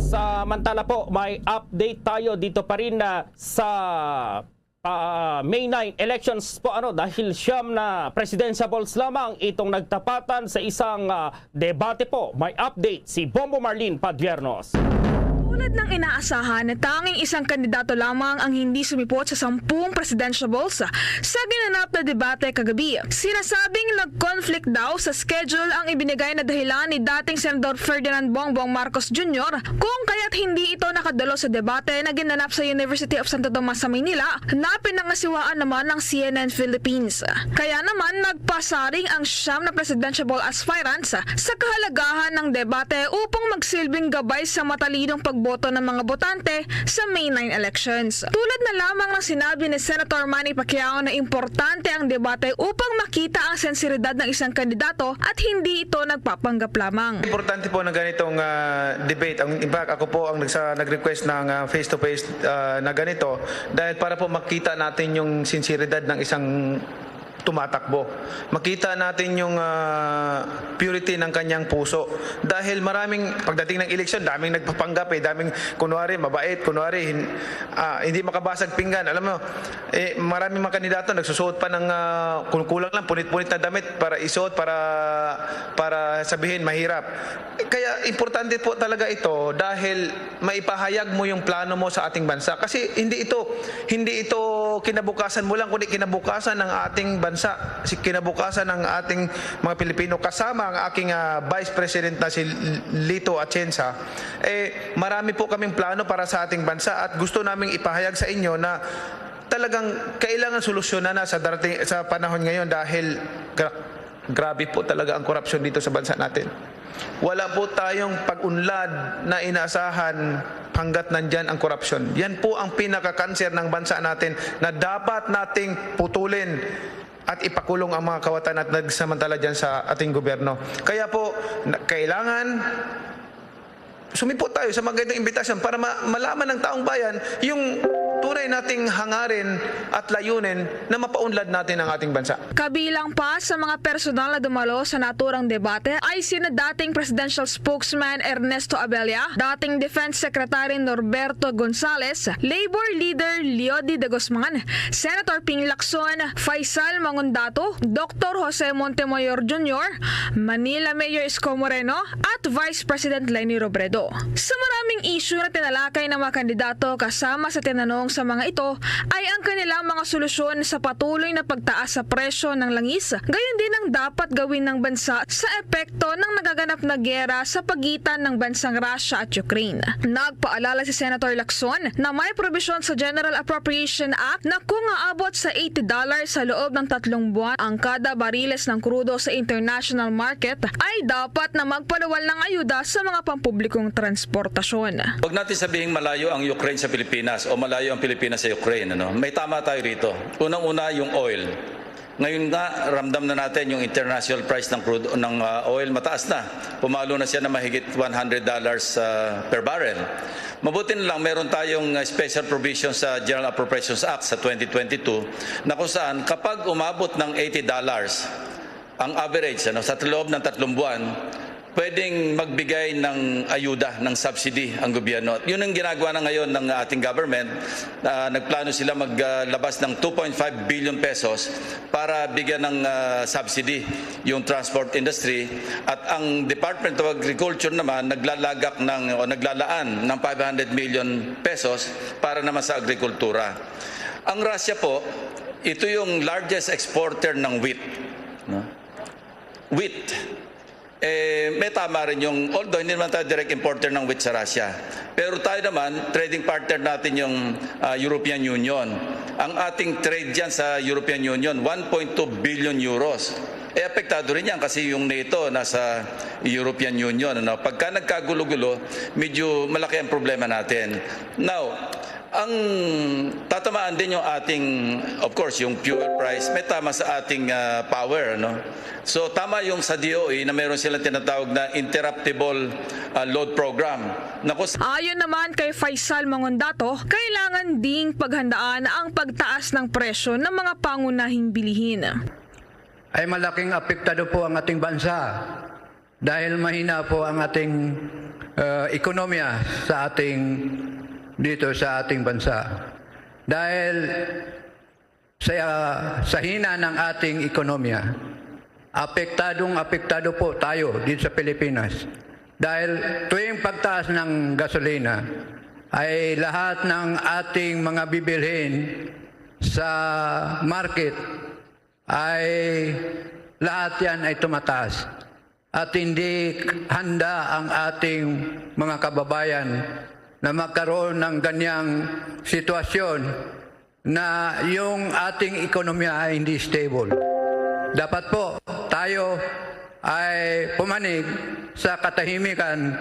Samantala po, may update tayo dito pa rin sa May 9 elections po dahil siyam na presidential balls lamang itong nagtapatan sa isang debate po. May update si Bombo Marlene Padiernos. Tulad ng inaasahan, tanging isang kandidato lamang ang hindi sumipot sa 10 presidential balls sa ginanap na debate kagabi. Sinasabing nag-conflict daw sa schedule ang ibinigay na dahilan ni dating Senador Ferdinand Bongbong Marcos Jr. kung kaya't hindi ito nakadalo sa debate na ginanap sa University of Santo Tomas sa Maynila na pinangasiwaan naman ng CNN Philippines. Kaya naman nagpasaring ang siyam na presidential ball aspirants sa kahalagahan ng debate upang magsilbing gabay sa matalinong pagboto ng mga botante sa May 9 elections. Tulad na lamang ng sinabi ni Senator Manny Pacquiao na importante ang debate upang makita ang sensibilidad ng isang kandidato at hindi ito nagpapanggap lamang. Importante po ng ganitong debate. In fact, ako po ang nag-request ng face-to-face na ganito dahil para po makita natin yung sinseridad ng isang tumatakbo. Makita natin yung purity ng kanyang puso. Dahil pagdating ng eleksyon, daming nagpapanggap daming kunwari mabait, kunwari hindi makabasag pinggan. Alam mo, maraming mga kandidato nagsusuot pa ng kung kulang lang punit-punit na damit para isuot para sabihin mahirap. Kaya importante po talaga ito dahil maipahayag mo yung plano mo sa ating bansa. Kasi hindi ito kinabukasan mo lang, kundi kinabukasan ng ating bansa, kinabukasan ng ating mga Pilipino, kasama ang aking Vice President na si Lito Atienza. Marami po kaming plano para sa ating bansa at gusto naming ipahayag sa inyo na talagang kailangan solusyonan na sa panahon ngayon dahil grabe po talaga ang korupsyon dito sa bansa natin. Wala po tayong pag-unlad na inaasahan hanggat nandyan ang korupsyon. Yan po ang pinaka-cancer ng bansa natin na dapat nating putulin at ipakulong ang mga kawatan at nagsamantala dyan sa ating gobyerno. Kaya po, kailangan sumipot tayo sa mga ganitong imbitasyon para malaman ng taong bayan yung tunay nating hangarin at layunin na mapaunlad natin ang ating bansa. Kabilang pa sa mga personal na dumalo sa naturang debate ay sina dating Presidential Spokesman Ernesto Abella, dating Defense Secretary Norberto Gonzales, Labor Leader Leody de Guzman, Senator Ping Lacson, Faisal Mangundato, Dr. Jose Montemayor Jr., Manila Mayor Isko Moreno at Vice President Leni Robredo. Sa maraming issue na tinalakay ng mga kandidato kasama sa tinanong sa mga ito ay ang kanilang mga solusyon sa patuloy na pagtaas sa presyo ng langis, gayon din ang dapat gawin ng bansa sa epekto ng nagaganap na giyera sa pagitan ng bansang Russia at Ukraine. Nagpaalala si Senator Lacson na may probisyon sa General Appropriation Act na kung aabot sa $80 sa loob ng 3 buwan ang kada bariles ng krudo sa international market ay dapat na magpaluwal ng ayuda sa mga pampublikong transportasyon. Huwag natin sabihin malayo ang Ukraine sa Pilipinas o malayo ang Pilipinas sa Ukraine. May tama tayo rito. Unang-una yung oil. Ngayon nga, ramdam na natin yung international price ng crude ng oil mataas na. Pumalo na siya na mahigit $100 per barrel. Mabuti na lang meron tayong special provision sa General Appropriations Act sa 2022 na kung saan kapag umabot ng $80 ang average sa loob ng 3 buwan, pwedeng magbigay ng ayuda, ng subsidy ang gobyerno. At yun ang ginagawa na ngayon ng ating government. Nagplano sila maglabas ng 2.5 billion pesos para bigyan ng subsidy yung transport industry. At ang Department of Agriculture naman naglalaan ng 500 million pesos para naman sa agrikultura. Ang Russia po, ito yung largest exporter ng wheat. Wheat. May tama rin yung, although hindi naman tayo direct importer ng wheat sa Russia. Pero tayo naman, trading partner natin yung European Union. Ang ating trade dyan sa European Union, 1.2 billion euros. Apektado rin yan kasi yung NATO nasa European Union. Pagka nagkagulo-gulo, medyo malaki ang problema natin. Now, ang tatamaan din yung ating, of course, yung fuel price, may tama sa ating power. So tama yung sa DOE na meron silang tinatawag na interruptible load program. Ayon naman kay Faisal Mangundato, kailangan ding paghandaan ang pagtaas ng presyo ng mga pangunahing bilihin. Ay malaking apektado po ang ating bansa dahil mahina po ang ating ekonomiya dito sa ating bansa. Dahil sa hina ng ating ekonomiya, apektado po tayo dito sa Pilipinas. Dahil tuwing pagtaas ng gasolina, ay lahat ng ating mga bibilhin sa market ay lahat yan ay tumataas. At hindi handa ang ating mga kababayan na magkaroon ng ganyang sitwasyon na yung ating ekonomiya ay hindi stable. Dapat po tayo ay pumanig sa katahimikan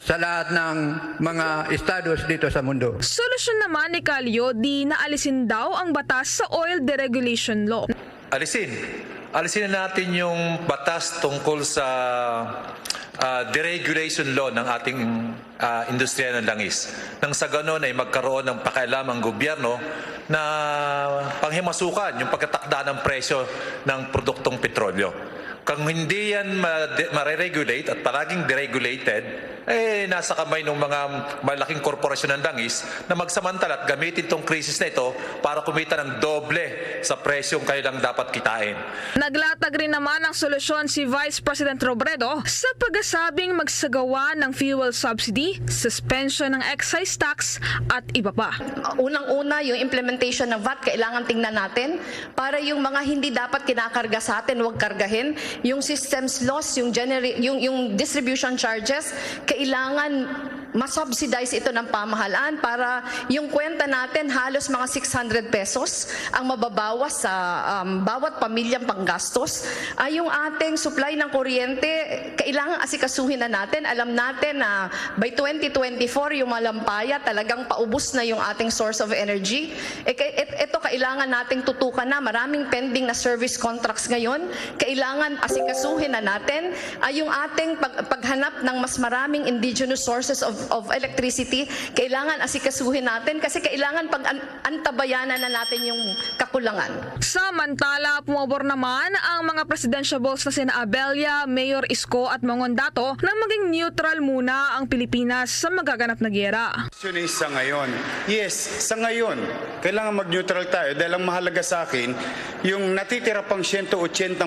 sa lahat ng mga estados dito sa mundo. Solusyon naman ni Calio di naalisin daw ang batas sa oil deregulation law. Alisin na natin yung batas tungkol sa deregulation law ng ating industriya ng langis. Nang sa ganon ay magkaroon ng pakialam ang gobyerno na panghimasukan yung pagkatakda ng presyo ng produktong petrolyo. Kung hindi yan ma-regulate at palaging deregulated, nasa kamay ng mga malaking korporasyon ng langis na magsamantala at gamitin itong krisis na ito para kumita ng doble sa presyong kailang dapat kitain. Naglatag rin naman ng solusyon si Vice President Robredo sa pag-asabing magsagawa ng fuel subsidy, suspension ng excise tax at iba pa. Unang-una, yung implementation ng VAT, kailangan tingnan natin para yung mga hindi dapat kinakarga sa atin, huwag kargahin. Yung systems loss, yung distribution charges, kailangan masubsidize ito ng pamahalaan para yung kwenta natin halos mga 600 pesos ang mababawas sa bawat pamilyang panggastos. Yung ating supply ng kuryente, kailangan asikasuhin na natin. Alam natin na by 2024, yung malampaya, talagang paubos na yung ating source of energy. Ito kailangan nating tutukan na. Maraming pending na service contracts ngayon. Kailangan asikasuhin na natin. Yung ating paghanap ng mas maraming indigenous sources of electricity, kailangan asikasuhin natin kasi kailangan antabayanan na natin yung kakulangan. Samantala, pumabor naman ang mga presidentiables na sina Abella, Mayor Isko at Mangondato na maging neutral muna ang Pilipinas sa magaganap na giyera. Sa ngayon, yes, sa ngayon, kailangan mag-neutral tayo dahil ang mahalaga sa akin, yung natitira pang 180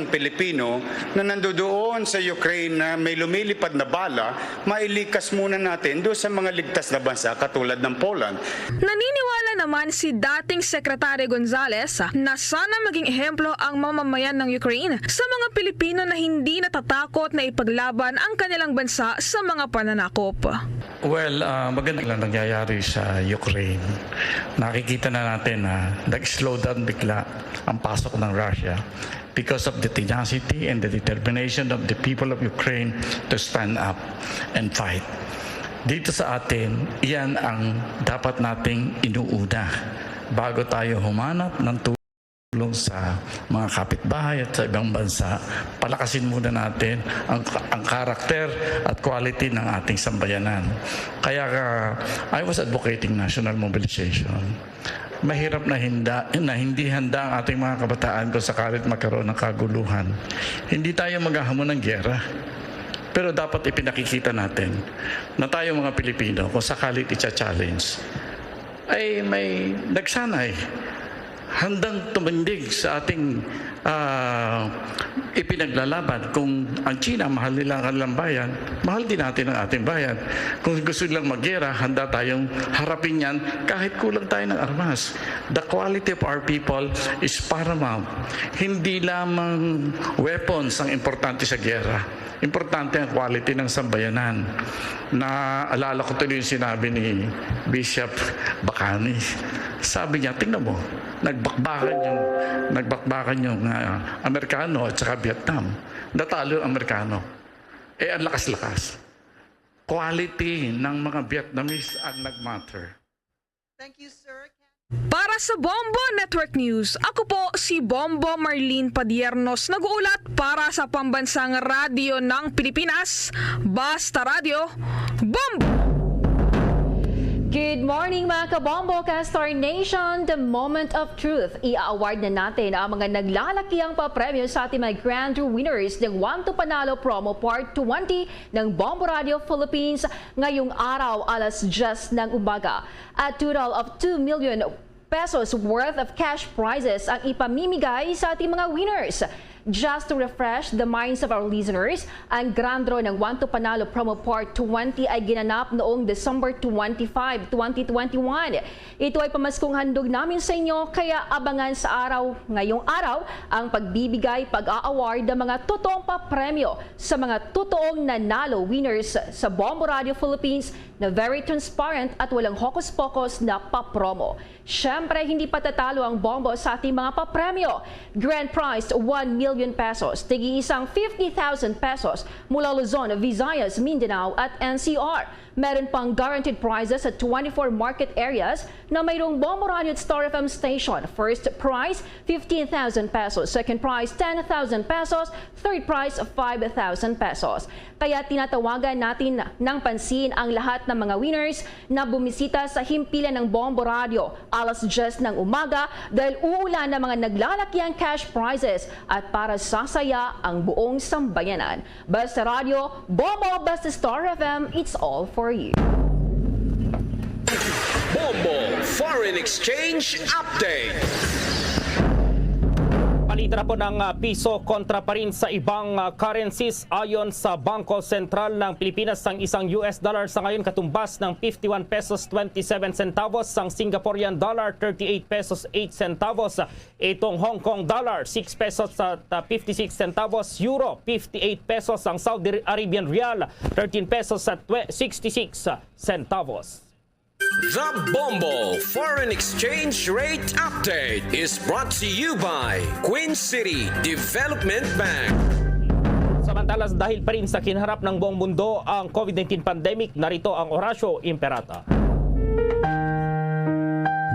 Pilipino na nandoon sa Ukraine na may lumilipad na bala, mailikas muna natin doon sa mga ligtas na bansa katulad ng Poland. Naniniwala naman si dating Secretary Gonzales na sana maging ehemplo ang mamamayan ng Ukraine sa mga Pilipino na hindi natatakot na ipaglaban ang kanilang bansa sa mga pananakop. Well, maganda lang nangyayari sa Ukraine. Nakikita na natin na nag-slow down bigla ang pasok ng Russia because of the tenacity and the determination of the people of Ukraine to stand up and fight. Dito sa atin, iyan ang dapat nating inuuna bago tayo humanap ng tulong sa mga kapitbahay at sa ibang bansa. Palakasin muna natin ang karakter at quality ng ating sambayanan. Kaya I was advocating national mobilization. Mahirap na hindi handa ang ating mga kabataan kung sakalit magkaroon ng kaguluhan. Hindi tayo maghahamon ng gyera. Pero dapat ipinakikita natin na tayo mga Pilipino, kung sakalit i-challenge, ay may nagsanay, handang tumindig sa ating ipinaglalaban. Kung ang China, mahal nila ang kanilang bayan, mahal din natin ang ating bayan. Kung gusto nilang magyera, handa tayong harapin yan kahit kulang tayo ng armas. The quality of our people is paramount. Hindi lamang weapons ang importante sa gyera. Importante ang quality ng sambayanan. Naalala ko tuloy yung sinabi ni Bishop Bacani. Sabi niya, tingnan mo, nagbakbakan yung Amerikano at saka Vietnam. Natalo yung Amerikano. Ang lakas-lakas. Quality ng mga Vietnamese ang nagmatter. Thank you, sir. Para sa Bombo Network News, ako po si Bombo Marlene Padiernos, nag-uulat para sa Pambansang Radyo ng Pilipinas, Basta Radio, Bombo! Good morning mga ka-Bombo Castor Nation, the moment of truth. I-award na natin ang mga naglalakiang papremyo sa ating mga grand winners ng 1 to Panalo Promo Part 20 ng Bombo Radio Philippines ngayong araw alas 10 ng umaga. A total of 2 million pesos worth of cash prizes ang ipamimigay sa ating mga winners. Just to refresh the minds of our listeners, ang grand draw ng 1 to Panalo Promo Part 20 ay ginanap noong December 25, 2021. Ito ay pamaskong handog namin sa inyo, kaya abangan sa ngayong araw ang pagbibigay, pag-a-award ng mga totoong papremyo sa mga totoong nanalo winners sa Bombo Radio Philippines na very transparent at walang hokus-pokus na papromo. Siyempre, hindi patatalo ang Bombo sa ating mga papremyo. Grand prize 1 million pesos, tigi-isang 50,000 pesos mula Luzon, Visayas, Mindanao at NCR. Meron pang guaranteed prizes sa 24 market areas na mayroong Bombo Radio at Star FM station. First prize, 15,000 pesos. Second prize, 10,000 pesos. Third prize, 5,000 pesos. Kaya tinatawagan natin ng pansin ang lahat ng mga winners na bumisita sa himpilan ng Bombo Radio alas 10 ng umaga dahil uulan ng mga naglalakiang cash prizes at para sasaya ang buong sambayanan. Basta Radio, Bombo, basta Star FM, it's all for you. Bombo Foreign Exchange Update. Palitan na po ng piso kontra pa rin sa ibang currencies ayon sa Bangko Sentral ng Pilipinas. Ang isang US dollar sa ngayon katumbas ng 51 pesos 27 centavos, ang Singaporean dollar 38 pesos 8 centavos, itong Hong Kong dollar 6 pesos at 56 centavos, euro 58 pesos, ang Saudi Arabian rial 13 pesos at 66 centavos. The Bombo Foreign Exchange Rate Update is brought to you by Queen City Development Bank. Samantala, dahil pa rin sa kinaharap ng buong mundo ang COVID-19 pandemic, narito ang Horacio Imperata.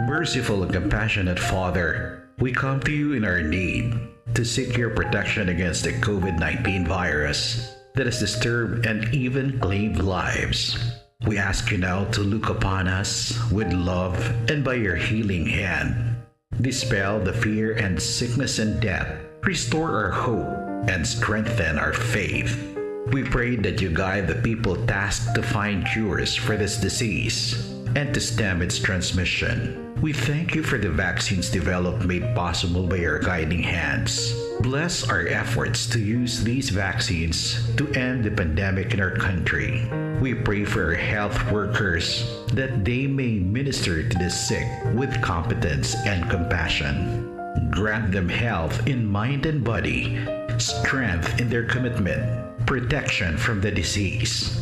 Merciful and compassionate Father, we come to you in our need to seek your protection against the COVID-19 virus that has disturbed and even claimed lives. We ask you now to look upon us with love and by your healing hand, dispel the fear and sickness and death, restore our hope and strengthen our faith. We pray that you guide the people tasked to find cures for this disease and to stem its transmission. We thank you for the vaccines developed made possible by your guiding hands. Bless our efforts to use these vaccines to end the pandemic in our country. We pray for our health workers that they may minister to the sick with competence and compassion. Grant them health in mind and body, strength in their commitment, protection from the disease.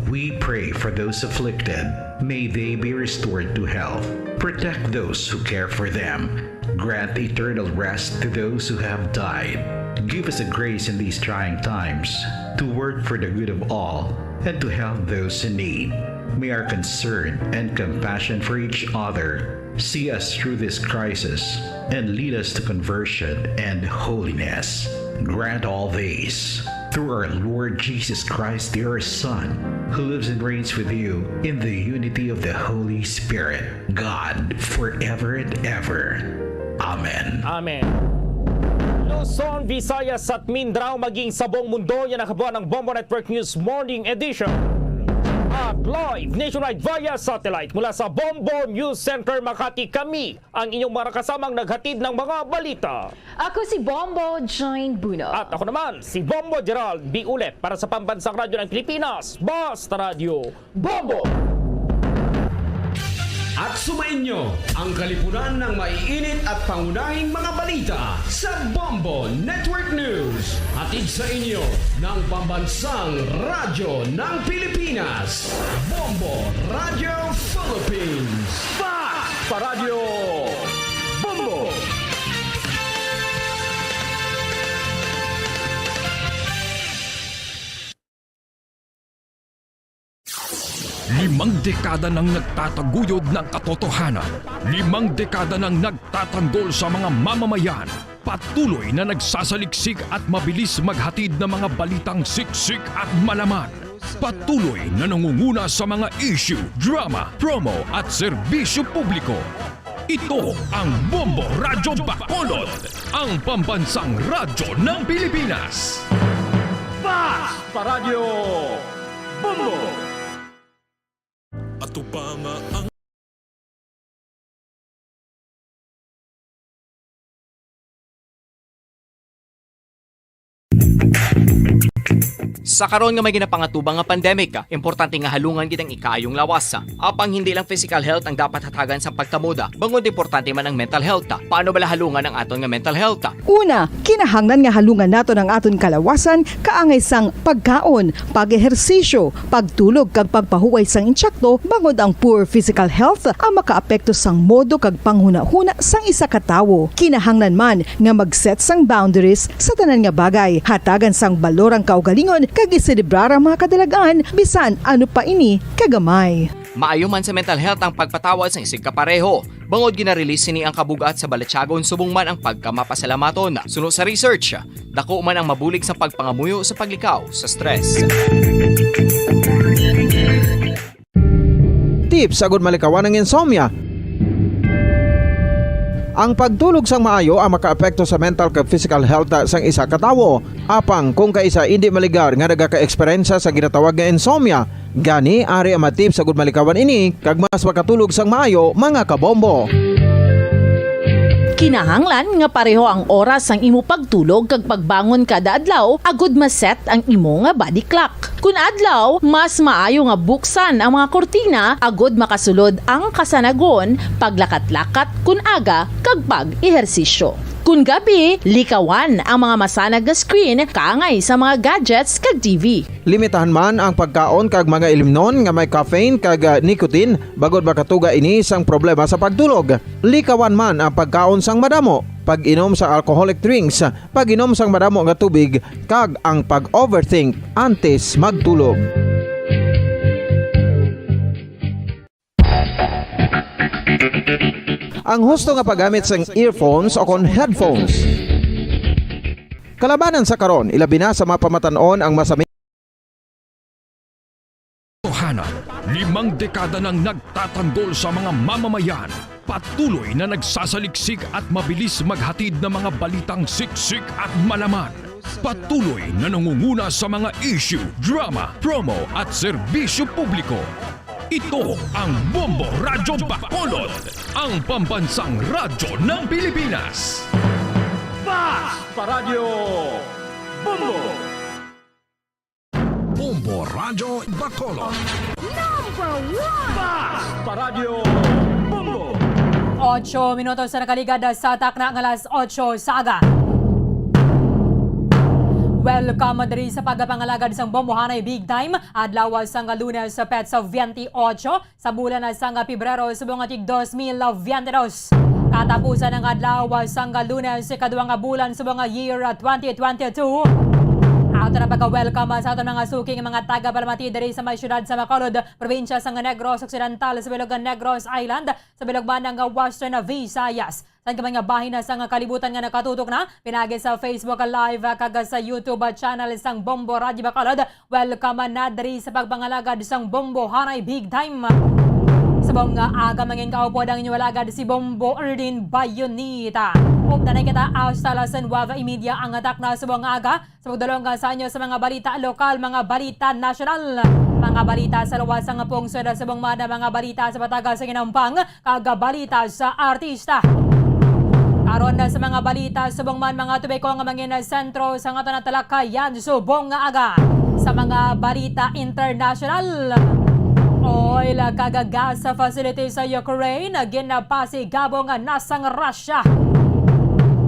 We pray for those afflicted. May they be restored to health. Protect those who care for them. Grant eternal rest to those who have died. Give us a grace in these trying times to work for the good of all and to help those in need. May our concern and compassion for each other see us through this crisis and lead us to conversion and holiness. Grant all these through our Lord Jesus Christ, your Son, who lives and reigns with you in the unity of the Holy Spirit, God, forever and ever. Amen. Amen. Luzon, Visayas at Mindanao maging sa buong mundo, yan ang kabuuan ng Bombo Network News Morning Edition. At live nationwide via satellite mula sa Bombo News Center Makati, kami ang inyong mga kasamang naghatid ng mga balita. Ako si Bombo Jane Buno. At ako naman si Bombo Gerald B. Ulep para sa Pambansang Radyo ng Pilipinas, Basta Radio Bombo! At sumainyo ang kalipunan ng maiinit at pangunahing mga balita sa Bombo Network News. Hatid sa inyo ng Pambansang Radyo ng Pilipinas, Bombo Radio Philippines. Pa Radio Bombo! Limang dekada nang nagtataguyod ng katotohanan. 5 dekada nang nagtatanggol sa mga mamamayan. Patuloy na nagsasaliksik at mabilis maghatid ng mga balitang siksik at malaman. Patuloy na nangunguna sa mga issue, drama, promo at serbisyo publiko. Ito ang Bombo Radyo Bacolod, ang pambansang radyo ng Pilipinas. Pa Radio Bombo! Ato pa nga ang Sa karon nga may ginapangatubang nga pandemic, importante nga halungan gitang ikayong lawas. Apang hindi lang physical health ang dapat hatagan sa pagtamuda, bangod importante man ang mental health. Paano bala halungan ang aton nga mental health? Una, kinahanglan nga halungan nato ang aton kalawasan kaangay sang pagkaon, pag-ehersisyo, pagtulog kag pagpahuway sang insyakto, bangod ang poor physical health ang makaapekto sang modo kag panghuna-huna sang isa ka tawo. Kinahanglan man nga mag-set sang boundaries sa tanan nga bagay, hatagan sang balorang kaugalingon kag nag-iselebrar ang mga kadalagaan bisan ano pa ini kagamay. Maayo man sa mental health ang pagpatawad sa isig kapareho. Bangod ginarelease ni ang kabugat sa Balatsyagon subong man ang pagkamapasalamaton. Suno sa research, dako man ang mabulig sa pagpangamuyo sa paglikaw sa stress. Tips agud malikawan ng insomnia. Ang pagtulog sang maayo ang makaapekto sa mental kag physical health sang isa ka tawo. Apang kung kaisa hindi maligar nga nagaka-eksperyensya sa ginatawag nga insomnia, gani ari ang matip sa good malikawan ini kag mas makatulog sang maayo mga kabombo. Kinahanglan nga pareho ang oras ang imo pagtulog kag pagbangon kada adlaw agud maset ang imo nga body clock. Kun adlaw, mas maayo nga buksan ang mga kortina agud makasulod ang kasanagon, paglakat-lakat kun aga kag pag-ehersisyo. Kun gabi, likawan ang mga masanag nga screen kaangay sa mga gadgets kag TV. Limitahan man ang pagkaon kag mga ilimnon nga may caffeine kag nicotine bagod makatuga ini sang problema sa pagtulog. Likawan man ang pagkaon sang madamo, pag-inom sa alcoholic drinks, pag-inom sang madamo nga tubig kag ang pag-overthink antes magtulog. Ang husto nga paggamit sang earphones o kon headphones. Kalabanan sa karon, ilabi na sa mga pamatanon ang masami. Tohana, 5 dekada nang nagtatanggol sa mga mamamayan. Patuloy na nagsasaliksik at mabilis maghatid ng mga balitang siksik at malaman. Patuloy na nangunguna sa mga issue, drama, promo at serbisyo publiko. Ito ang Bombo Radyo Bacolod, ang pambansang radyo ng Pilipinas. Fast Paradyo Bombo! Bombo Radyo Bacolod. Number 1! Fast Paradyo Bombo! 8 minutos sa nakaligada sa takna ng alas 8 sa aga. Welcome diri sa pagpangalagad sang Bombohanay Big Time adlaw sang Lunes sa petsa 28 sa bulan sang Pebrero subong atig 2022. Katapusan ng adlaw sang Lunes sa kaduang bulan subong year 2022. Ato na pagka-welcome sa ato mga suking mga taga-Balamati diri sa may syudad sa Bacolod, probinsya sa Negros Occidental, sa bilog ng Negros Island, sa bilog man ng Western Visayas. Sa kamay nga bahin na sa kalibutan nga nakatutok na, pinagi sa Facebook Live kag sa YouTube channel sang Bombo Radio Bacolod. Welcome na diri sa pagpangalagad sang Bombohanay Big Time. Sabong aga mangin kaupod ang inyong alagad si Bombo Erdin Bayonita. Updanay kita hasta las 9 media ang atak na sabong aga. Sa pagdalong sa inyo sa mga balita lokal, mga balita nasyonal, mga balita sa luwas ang pungsod sa sabong mga balita sa Batagas sa Ginampang, kag balita sa artista. Karon na sa mga balita subong man mga tubay ko nga mangin sentro sa nga talakayan subong nga aga sa mga balita international. Oil kagagas sa facility sa Ukraine ginapasigabong nasang Russia.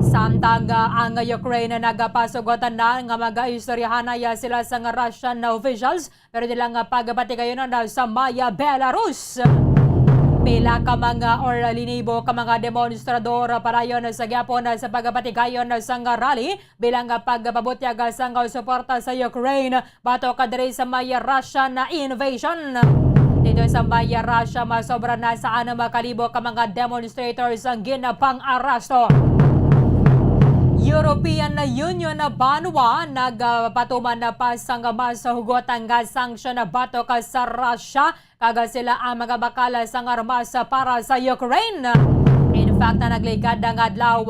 Samtang ang Ukraine nagapasugotan na nga mag-istoryahan sila sa Russian officials pero nilang pagbati kayo na sa Maya Belarus. Pila ka mga or linibo ka mga demonstrador parayon sa gyapon sa pagbatigayon sa rally bilang pagpabutyag sa suporta sa Ukraine bato ka diri sa may Russian invasion. Dito sa may Russia masobra na sa 6,000 ka mga demonstrators ang ginapang arasto. European Union na banwa nagpatuman na pa sang mas hugotan nga sanction na bato ka sa Russia kaga sila ang mga bakala sang armas para sa Ukraine. In fact, nagligad ang adlaw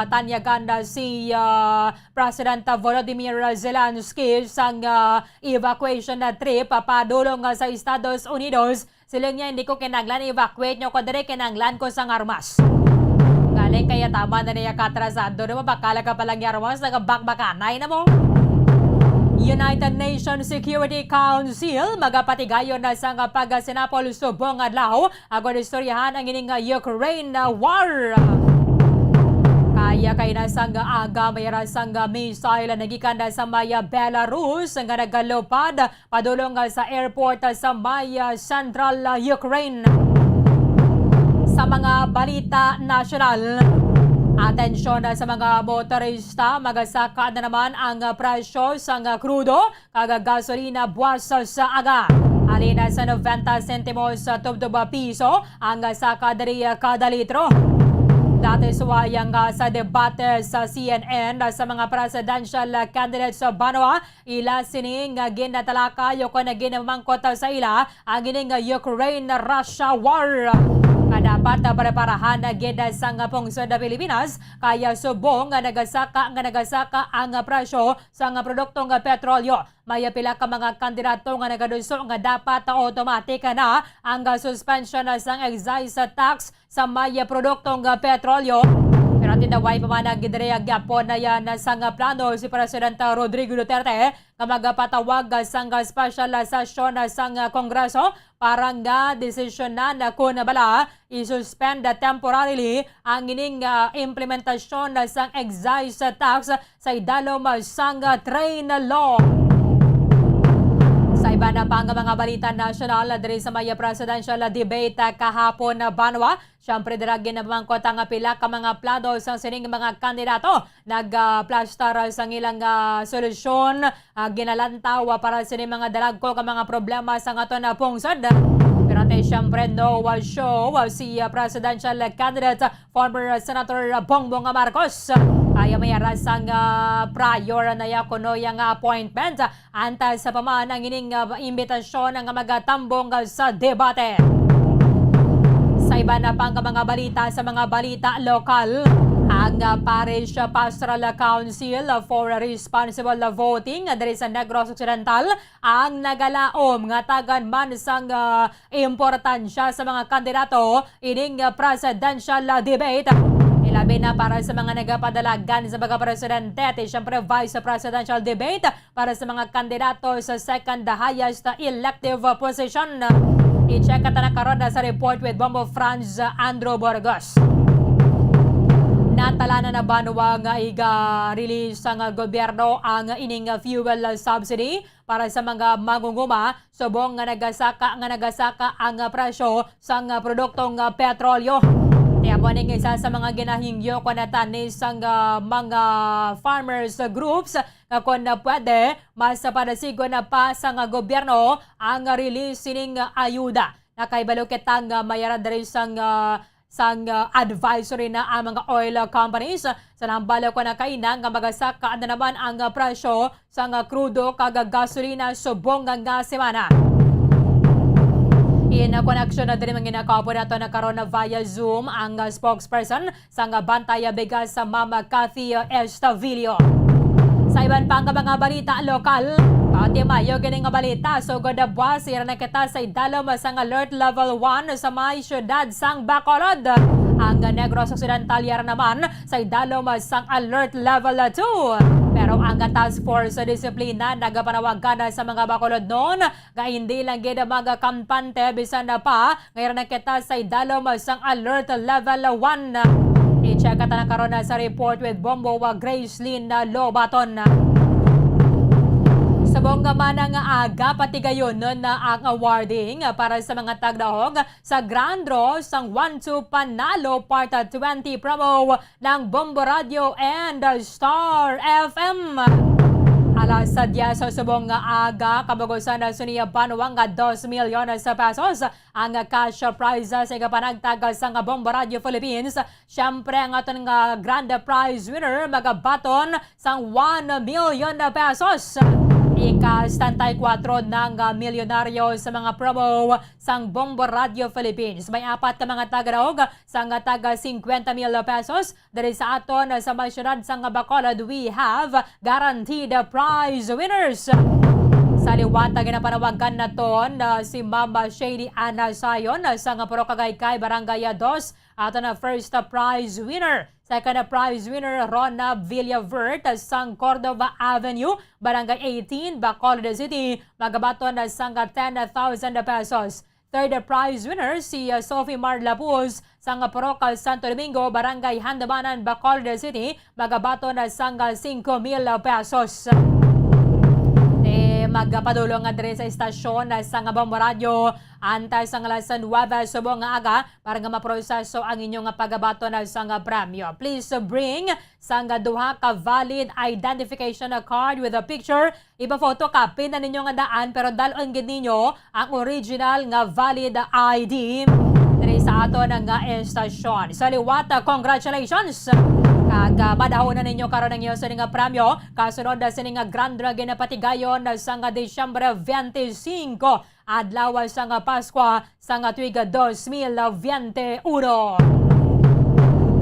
tanyagan si President Volodymyr Zelensky sang evacuation na trip padulong sa Estados Unidos. Silang niya hindi ko kinanglan evacuate nyo ko dire kinanglan ko sang armas. Galing kaya tama na niya katrasado na bakala ka palang yarwas nagabakbakanay na mo. United Nations Security Council magapatigayon na sa pagsinapol subong adlaw agon istoryahan ang ining Ukraine war. Kaya kay nasang aga may rasang missile nagikan na sa Maya Belarus nga nagalupad padulong sa airport sa Maya Central Ukraine. Sa mga balita nasyonal, Atensyon sa mga motorista, magasaka na naman ang presyo sa krudo, gasolina buwas sa aga. Alina sa 90 sentimos sa tubdoba piso ang saka dari kada litro. Dati suwayang sa debate sa CNN sa mga presidential candidates sa Banwa, ila sining ginatalakay o kung ginamangkot sa ila ang gining Ukraine-Russia war. Dapat preparahan na gina sa pungsod na Pilipinas kaya subong nga nagasaka ang presyo sa produktong petrolyo. May pila ka mga kandidato nga nagaduso nga dapat automatic na ang suspension sa excise tax sa may produktong petrolyo. Pero tinaway pa man ang gidereyag yapon na yan sa plano si Presidente Rodrigo Duterte nga magpatawag sa special session sa Kongreso para nga desisyonan na kung bala i-suspend temporarily ang ining implementasyon sa excise tax sa idalom sang train law. Sa iba na pang mga balita nasyonal diri sa may presidential debate kahapon na Banwa, siyempre diragin na mangkot ang pila ka mga plano sa sining mga kandidato. Nagplastar sa ilang solusyon, ginalantaw para sining mga dalagko ka mga problema sa aton na pungsod. Pero siyempre no show si presidential candidate former Senator Bongbong Marcos. Kaya may arasang prior na yakuno yung appointment anta sa paman ang ining imbitasyon ng magatambong sa debate. Sa iba na pang mga balita sa mga balita lokal, ang Parish Pastoral Council for Responsible Voting diri sa Negros Occidental ang nagalaom nga tagan man sang importansya sa mga kandidato ining presidential debate. Ilabi na para sa mga nagapadalagan sa mga presidente at siyempre vice presidential debate para sa mga kandidato sa second highest elective position. I-check at nakaroon na sa report with Bombo Franz Andrew Burgos. Natala na Banwa nga iga-release ang gobyerno ang ining fuel subsidy para sa mga mangunguma subong nga nagasaka ang presyo sa produktong petrolyo. Kaya po isa sa mga ginahingyo ko na tanis ang mga farmers groups kung na pwede, mas panasigo na pa sa gobyerno ang release sining ayuda. Nakaibalukit ang mayaran dari sang advisory na ang mga oil companies. Sa nambalo ko na kainang nga magasaka na naman ang presyo sa krudo kag gasolina subong nga semana. In connection na din mga ginakapo nato na karon na via Zoom ang spokesperson sa Bantaya Bigas sa Mama Cathy Estavillo. Sa iban pang mga balita lokal, pati mayo ganing nga balita so godabwa sira na kita sa idalom sang alert level 1 sa may syudad sang Bacolod. Ang Negros Occidental yara naman sa idalom sang alert level 2. Pero ang task force sa disiplina nagapanawagan sa mga Bacolod noon nga hindi lang gid mga kampante bisan na pa ngayon na kita sa idalom sang alert level 1. I-check at nakaroon na sa report with Bombo Gracelyn Lobaton. Sabong man ang aga pati gayon na ang awarding para sa mga tagdahog sa Grand Draw sang 1-2 Panalo Part 20 promo ng Bombo Radio and Star FM. Alas sa diya sa subong aga kabagusan na suniya Banwa nga 2 milyon sa pesos ang cash prize sa ikapanagtag sa Bombo Radio Philippines. Siyempre ang aton nga grand prize winner magabaton sang 1 million pesos. Ika-74 ng milyonaryo sa mga promo sang Bombo Radio Philippines. May apat ka mga taga-raog sang taga 50 mil pesos. Dari sa aton sa may syudad sang Bacolod, we have guaranteed prize winners. Sa liwatag na panawagan na ton si Mama Shady Ana Sayon sang Porokagaykay, Barangay 2 ato na first prize winner. Second prize winner, Rona Villavert sang Cordova Avenue, Barangay 18, Bacolod City, magabaton sang 10,000 pesos. Third prize winner, si Sophie Mar Lapuz sang Parocal Santo Domingo, Barangay Handamanan, Bacolod City, magabaton sang 5,000 pesos. magpadulong nga diri sa istasyon sa nga Bombo Radio antay sa alas 9 subong nga aga para nga maproseso ang inyong nga pagabato na sa nga premyo. Please bring sa nga duha ka valid identification card with a picture. Iba photocopy na ninyo nga daan pero dalon gid ninyo ang original nga valid ID diri sa ato nga istasyon. Sa liwat, congratulations! Kag madahon na ninyo karon ang iyo sa nga premyo kasunod na sa nga Grand Dragon na patigayon sa nga Disyembre 25 adlaw sa nga Pasko sa nga tuig 2021.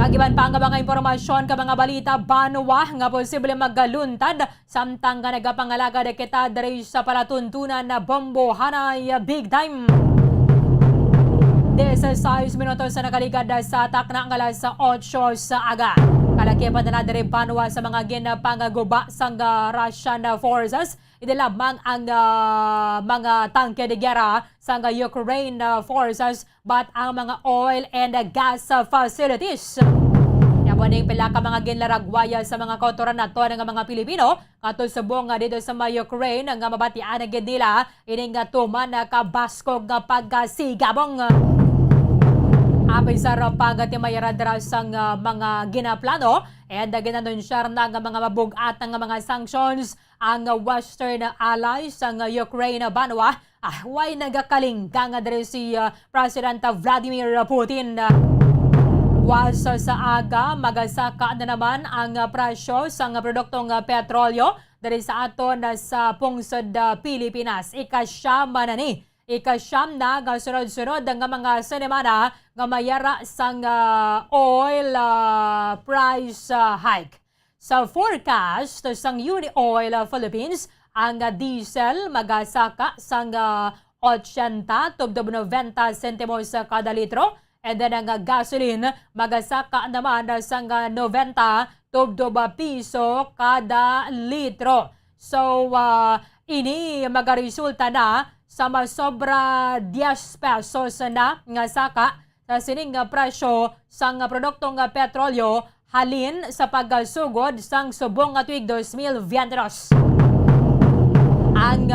Kagiban pa nga mga impormasyon ka mga balita banwa nga posible magaluntad samtang nga nagapangalaga kita diri sa palatuntunan na Bombo Hanay Big Time. 16 minutos sa nakaligad sa takna ng alas 8 sa aga. Kalakipan na diri banwa sa mga ginapangaguba sa Russian forces. Iti lamang ang mga tangke de gera sa Ukraine forces but ang mga oil and gas facilities. Yawaning pila ka mga ginlaragwaya sa mga kautoran nato ng mga Pilipino katusubong nga dito sa Ukraine nga mabatian gid nila ining tuman kabaskog nga pagsigabong. Apay sa pagatimayaradra sang mga ginaplano and ginanunsar na nga mga mabugat ng mga sanctions ang Western allies sang Ukraine banwa. Way nagakalingga nga diri si President Vladimir Putin. Was sa aga magasaka na naman ang presyo sang produktong petrolyo diri sa aton sa pungsod Pilipinas. Ikasyam na ni. Ikasyam na nga sunod-sunod nga mga semana nga mayara sang oil price hike. Sa forecast sang Uni Oil Philippines, ang diesel magasaka sang 80 tubdob 90 sentimos kada litro. And then ang gasoline magasaka naman sang 90 tubdob piso kada litro. So ini magaresulta na sa masobra 10 pesos na nga saka sa sining presyo sang produktong petrolyo halin sa paggasugod sang subong nga tuig 2022. Ang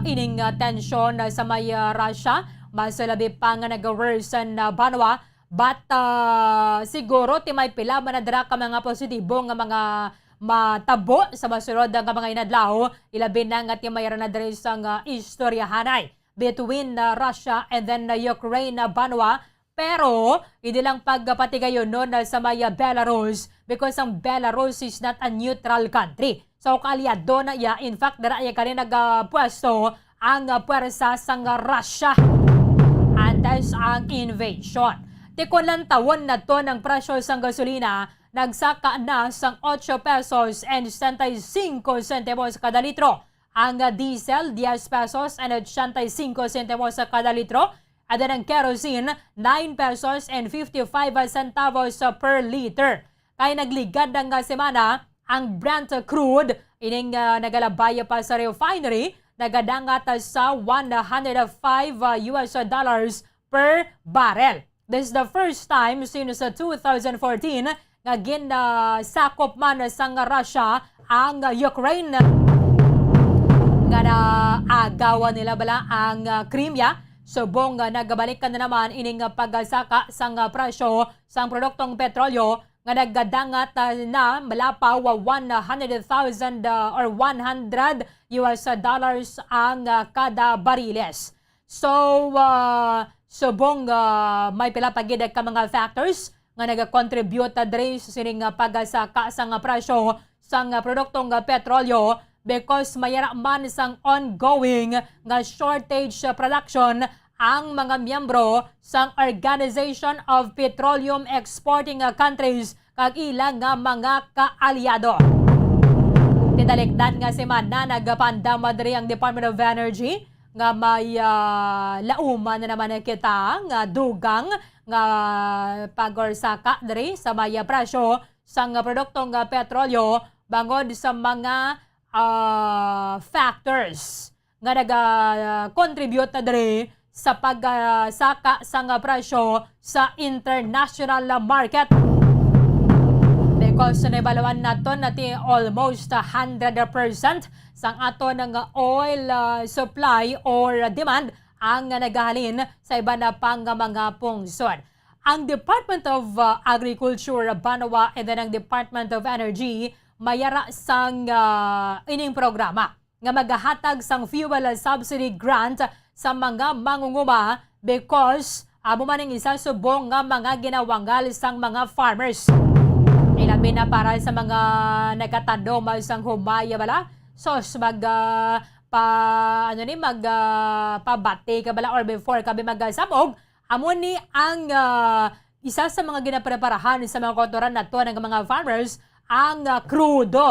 ining tensyon sa may Russia mas labi pa nga nag-worsen na banwa but siguro ti may pila manadra ka mga positibo nga mga matabo sa masunod nga mga inadlaw ilabi na nga ti mayroon na diri sang istoryahanay between Russia and then Ukraine banwa pero hindi lang pagpatigayon nun sa may Belarus because ang Belarus is not a neutral country. So kalyado na ya in fact dara ya kani nagpwesto ang puwersa sang Russia antes ang invasion. Tikon lang tawon na to ng presyo sang gasolina nagsaka na sang 8 pesos and 65 centimos kada litro. Ang diesel, 10 pesos and 85 centimos kada litro. At ang kerosene, 9 pesos and 55 centavos per liter. Kaya nagligad ng semana, ang Brent crude, ining nagalabaya pa sa refinery, nagadangat sa $105 per barrel. This is the first time since 2014 nga ginasakop man sang Russia ang Ukraine nga naagawan nila bala ang Crimea. Subong nagbalikan na naman ining pagsaka sang presyo sang produktong petrolyo nga naggadangat na malapaw $100,000 or $100 ang kada bariles. So subong may pila pagid ka mga factors nga nag-contribute diri sa sining pagsaka sang presyo sang produktong petrolyo because mayara man sang ongoing nga shortage production ang mga miyembro sang Organization of Petroleum Exporting Countries kag ilang nga mga kaalyado. Tidalikdan nga semana nagapandam diri ang Department of Energy nga may lauman na naman kita nga dugang nga pagorsaka diri sa may presyo sang produktong petrolyo bangod sa mga factors nga nag-contribute na diri sa pagsaka sang presyo sa international market. Because naibalawaan nato nati almost 100% sang ato ng oil supply or demand ang nagahalin sa iba na pang mga pungsod. Ang Department of Agriculture, Banawa, and then ang Department of Energy mayara sang ining programa nga magahatag sang fuel subsidy grant sa mga mangunguma because amo man ang isa subong nga mga ginawanggal sang mga farmers. Ilabi na para sa mga nagkatando sang humaya bala sos pabati ka bala or before kabi magsamog amo ni ang isa sa mga ginapreparahan sa mga kotoran nato ng mga farmers ang krudo.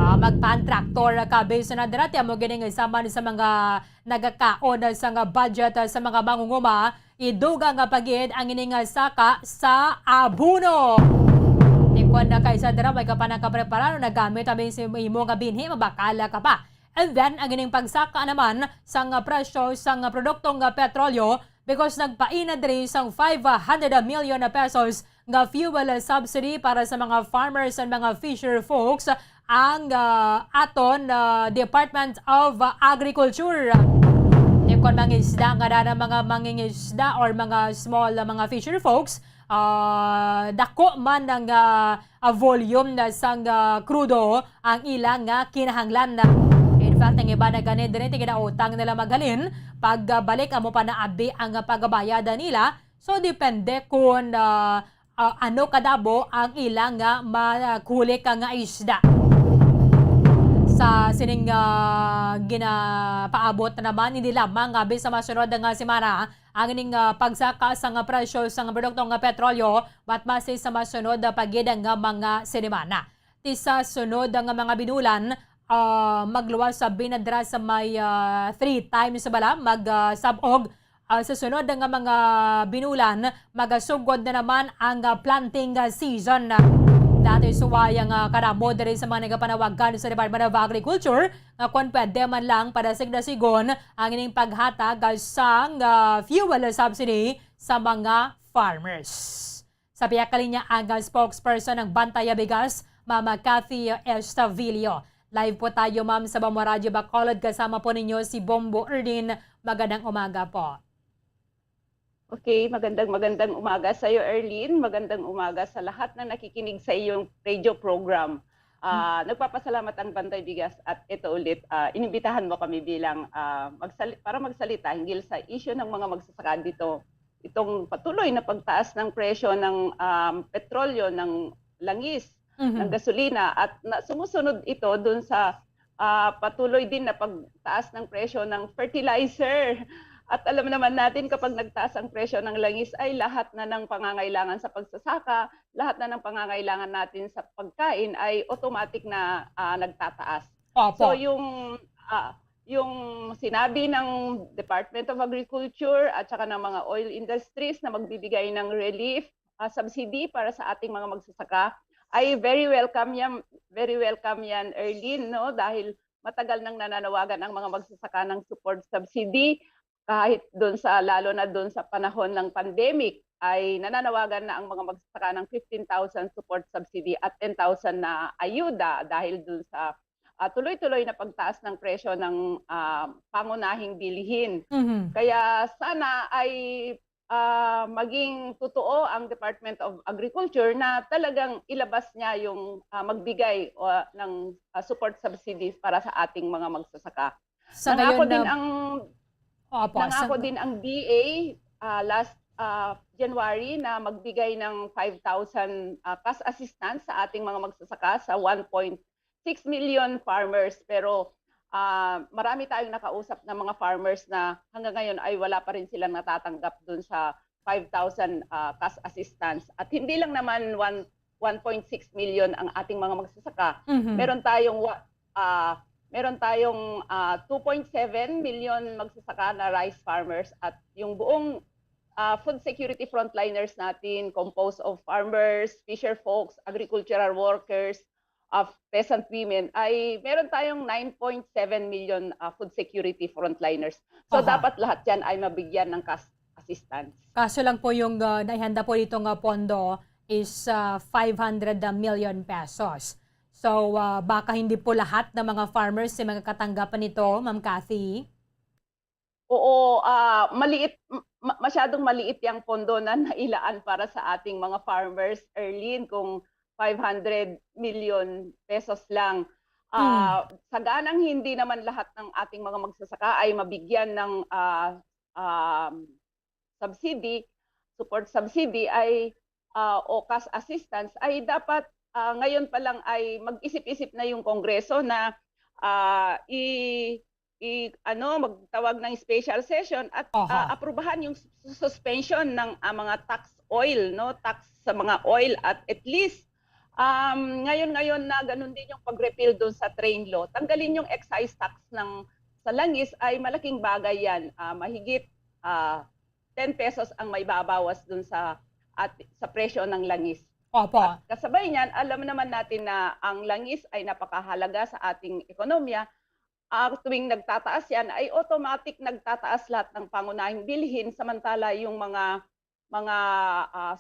Magpan-tractor kabe sa nadarati amo gining isama sa mga nagakaon sa nga budget sa mga mangunguma iduga nga pagid ang ining saka sa abuno. Tikon na kaysa dara may kapanakapreparado na gamit abi sa imo nga binhi mabakala ka pa. And then ang ining pagsaka naman sa nga presyo sa nga produktong petrolyo because nagpaina diri sang 500 million na pesos nga fuel subsidy para sa mga farmers and mga fisher folks ang aton Department of Agriculture. Kung mga isda nga na mga mangingisda or mga small mga fisher folks, dako man ang volume na sang krudo ang ilang kinahanglan na. In fact, ang iba na ganit din utang nila maghalin pagbalik amo pa na abi ang pagbayada nila. So depende kung ano kadabo ang ilang makulik nga isda. Sa sining ginapaabot na naman hindi lamang gabi sa masunod nga semana ang ining pagsaka sa nga presyo sa nga produktong petrolyo but masay sa masunod pagid nga mga semana. Ti sa sunod nga mga binulan magluwas sa binadra sa may 3 times bala magsabog sa sunod nga mga binulan magasugod na naman ang planting season. Dati suwayang karamo diri sa mga nagapanawagan sa Department of Agriculture nga kung pwede man lang para signasigon ang ining paghatag sang fuel subsidy sa mga farmers. Sa piyakalinya ang spokesperson ng Bantaya Bigas, Mama Cathy Estavillo. Live po tayo ma'am sa Bombo Radio Bacolod kasama po ninyo si Bombo Erdin. Magandang umaga po. Okay, magandang umaga sa iyo, Erlyn. Magandang umaga sa lahat na nakikinig sa iyong radio program. Nagpapasalamat ang Bantay Bigas at ito ulit, inimbitahan mo kami bilang para magsalita hinggil sa issue ng mga magsasaka dito. Itong patuloy na pagtaas ng presyo ng petrolyo, ng langis, ng gasolina at sumusunod ito dun sa patuloy din na pagtaas ng presyo ng fertilizer. At alam naman natin kapag nagtaas ang presyo ng langis ay lahat na ng pangangailangan sa pagsasaka, lahat na ng pangangailangan natin sa pagkain ay automatic na nagtataas. Opo. So yung sinabi ng Department of Agriculture at saka ng mga oil industries na magbibigay ng relief subsidy para sa ating mga magsasaka ay very welcome yan Erlyn, no? Dahil matagal nang nananawagan ang mga magsasaka ng support subsidy. Kahit lalo na doon sa panahon ng pandemic ay nananawagan na ang mga magsasaka ng 15,000 support subsidy at 10,000 na ayuda dahil doon sa tuloy-tuloy na pagtaas ng presyo ng pangunahing bilihin. Kaya sana ay maging totoo ang Department of Agriculture na talagang ilabas niya yung magbigay ng support subsidies para sa ating mga magsasaka. Nangako din ang DA last January na magbigay ng 5,000 cash assistance sa ating mga magsasaka sa 1.6 million farmers. Pero marami tayong nakausap na mga farmers na hanggang ngayon ay wala pa rin silang natatanggap dun sa 5,000 cash assistance. At hindi lang naman 1.6 million ang ating mga magsasaka. Meron tayong 2.7 million magsasaka na rice farmers at yung buong food security frontliners natin composed of farmers, fisher folks, agricultural workers, peasant women ay meron tayong 9.7 million food security frontliners. So dapat lahat yan ay mabigyan ng cash assistance. Kaso lang po yung naihanda po ditong pondo is 500 million pesos. So baka hindi po lahat ng mga farmers ay magkakatanggapan nito, Ma'am Cathy? Oo, masyadong maliit yung pondo na nailaan para sa ating mga farmers, Erlyn, kung 500 million pesos lang. Saganang hindi naman lahat ng ating mga magsasaka ay mabigyan ng subsidy, support subsidy ay o cash assistance, ay dapat ngayon pa lang ay mag-isip-isip na yung Kongreso na magtawag ng special session at aprubahan yung suspension ng mga tax oil, no, tax sa mga oil, at least ngayon na ganun din yung pag-repeal doon sa train law. Tanggalin yung excise tax sa langis ay malaking bagay yan. Mahigit 10 pesos ang may babawas doon sa presyo ng langis. Opo. At kasabay niyan, alam naman natin na ang langis ay napakahalaga sa ating ekonomiya. Tuwing nagtataas yan, ay automatic nagtataas lahat ng pangunahing bilhin, samantala yung mga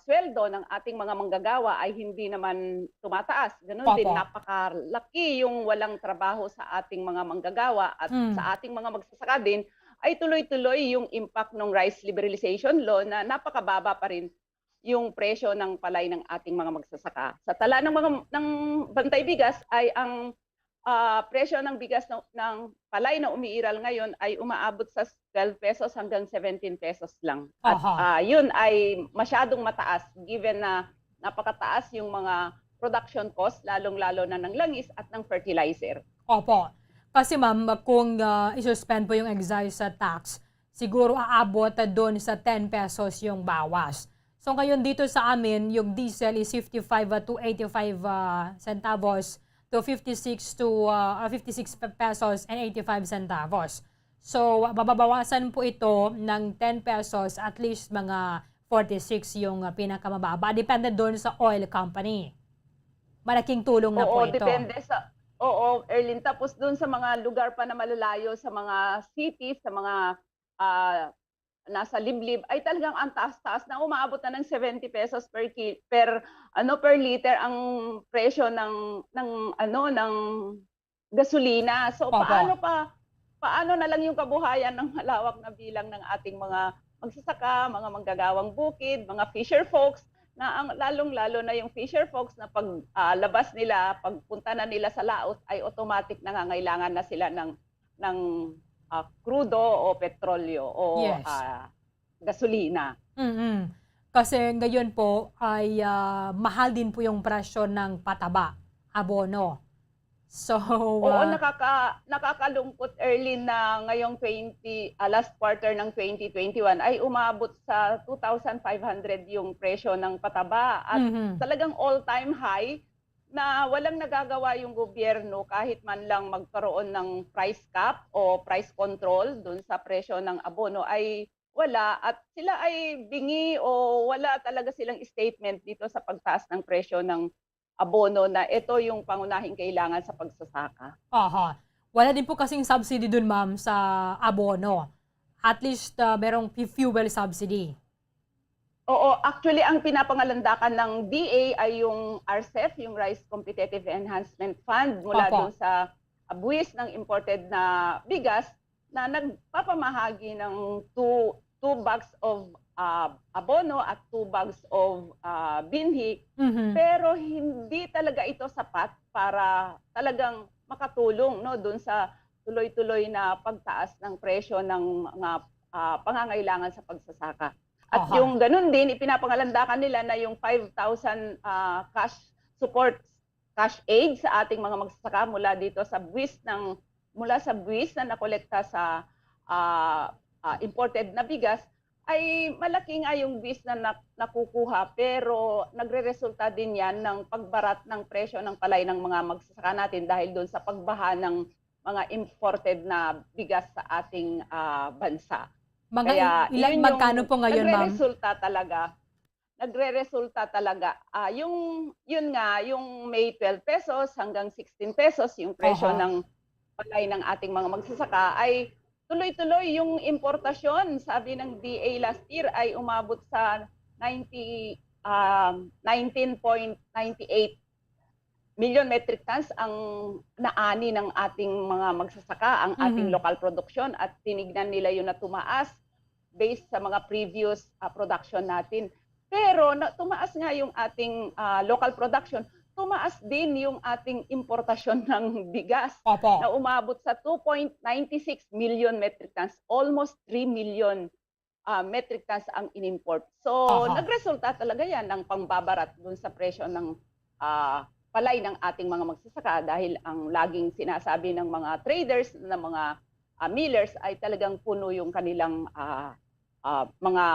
sweldo ng ating mga manggagawa ay hindi naman tumataas. Ganun din, napakalaki yung walang trabaho sa ating mga manggagawa at sa ating mga magsasaka din, ay tuloy-tuloy yung impact ng rice liberalization law na napakababa pa rin yung presyo ng palay ng ating mga magsasaka. Sa tala ng Bantay Bigas ay ang presyo ng bigas ng palay na umiiral ngayon ay umaabot sa 12 pesos hanggang 17 pesos lang. At yun ay masyadong mataas given na napakataas yung mga production cost, lalong-lalo na ng langis at ng fertilizer. Opo. Kasi ma'am, kung isuspend po yung excise tax, siguro aabot doon sa 10 pesos yung bawas. So ngayon dito sa amin, yung diesel is 55 to 85 centavos to 56 pesos and 85 centavos. So babawasan po ito ng 10 pesos, at least mga 46 yung pinakamababa. Depende doon sa oil company. Malaking tulong na po ito. Depende sa Erlyn. Tapos doon sa mga lugar pa na malalayo, sa mga cities, sa mga nasa liblib, ay talagang ang taas-taas na, umaabot na ng 70 pesos per liter ang presyo ng gasolina. So paano na lang yung kabuhayan ng malawak na bilang ng ating mga magsasaka, mga manggagawang bukid, mga fisher folks, na lalong-lalo na yung fisher folks na paglabas nila, pagpunta na nila sa laot, ay automatic nangangailangan na sila ng krudo o petrolyo o gasolina. Kasi ngayon po ay mahal din po yung presyo ng pataba, abono. So, nakakalungkot, Erlyn, na ngayong last quarter ng 2021 ay umabot sa 2,500 yung presyo ng pataba at talagang all-time high na walang nagagawa yung gobyerno kahit man lang magkaroon ng price cap o price control dun sa presyo ng abono ay wala, at sila ay bingi o wala talaga silang statement dito sa pagtaas ng presyo ng abono na ito yung pangunahing kailangan sa pagsasaka. Wala din po kasing subsidy dun, ma'am, sa abono. At least merong fuel subsidy. Oo, actually ang pinapangalandakan ng DA ay yung RCEF, yung Rice Competitive Enhancement Fund, mula doon sa buwis ng imported na bigas na nagpapamahagi ng 2 bags of abono at 2 bags of binhi. Pero hindi talaga ito sapat para talagang makatulong, no, doon sa tuloy-tuloy na pagtaas ng presyo ng mga pangangailangan sa pagsasaka. At yung ganun din, ipinapangalandakan nila na yung 5,000 cash aid sa ating mga magsasaka mula dito sa buwis na nakolekta sa imported na bigas, ay malaki nga yung buwis na nakukuha, pero nagre-resulta din yan ng pagbarat ng presyo ng palay ng mga magsasaka natin dahil doon sa pagbaha ng mga imported na bigas sa ating bansa. Magkano po ngayon, ma'am? Nagre-resulta talaga. Yung May 12 pesos hanggang 16 pesos yung presyo ng palay ng ating mga magsasaka, ay tuloy-tuloy yung importasyon. Sabi ng DA last year ay umabot sa 90 19.98 million metric tons ang naani ng ating mga magsasaka, ang ating local production, at tinignan nila yun na tumaas based sa mga previous production natin. Pero tumaas nga yung ating local production, tumaas din yung ating importasyon ng bigas na umabot sa 2.96 million metric tons, almost 3 million metric tons ang inimport. So nagresulta talaga yan ng pangbabarat dun sa presyo ng palay ng ating mga magsasaka, dahil ang laging sinasabi ng mga traders, ng mga millers, ay talagang puno yung kanilang mga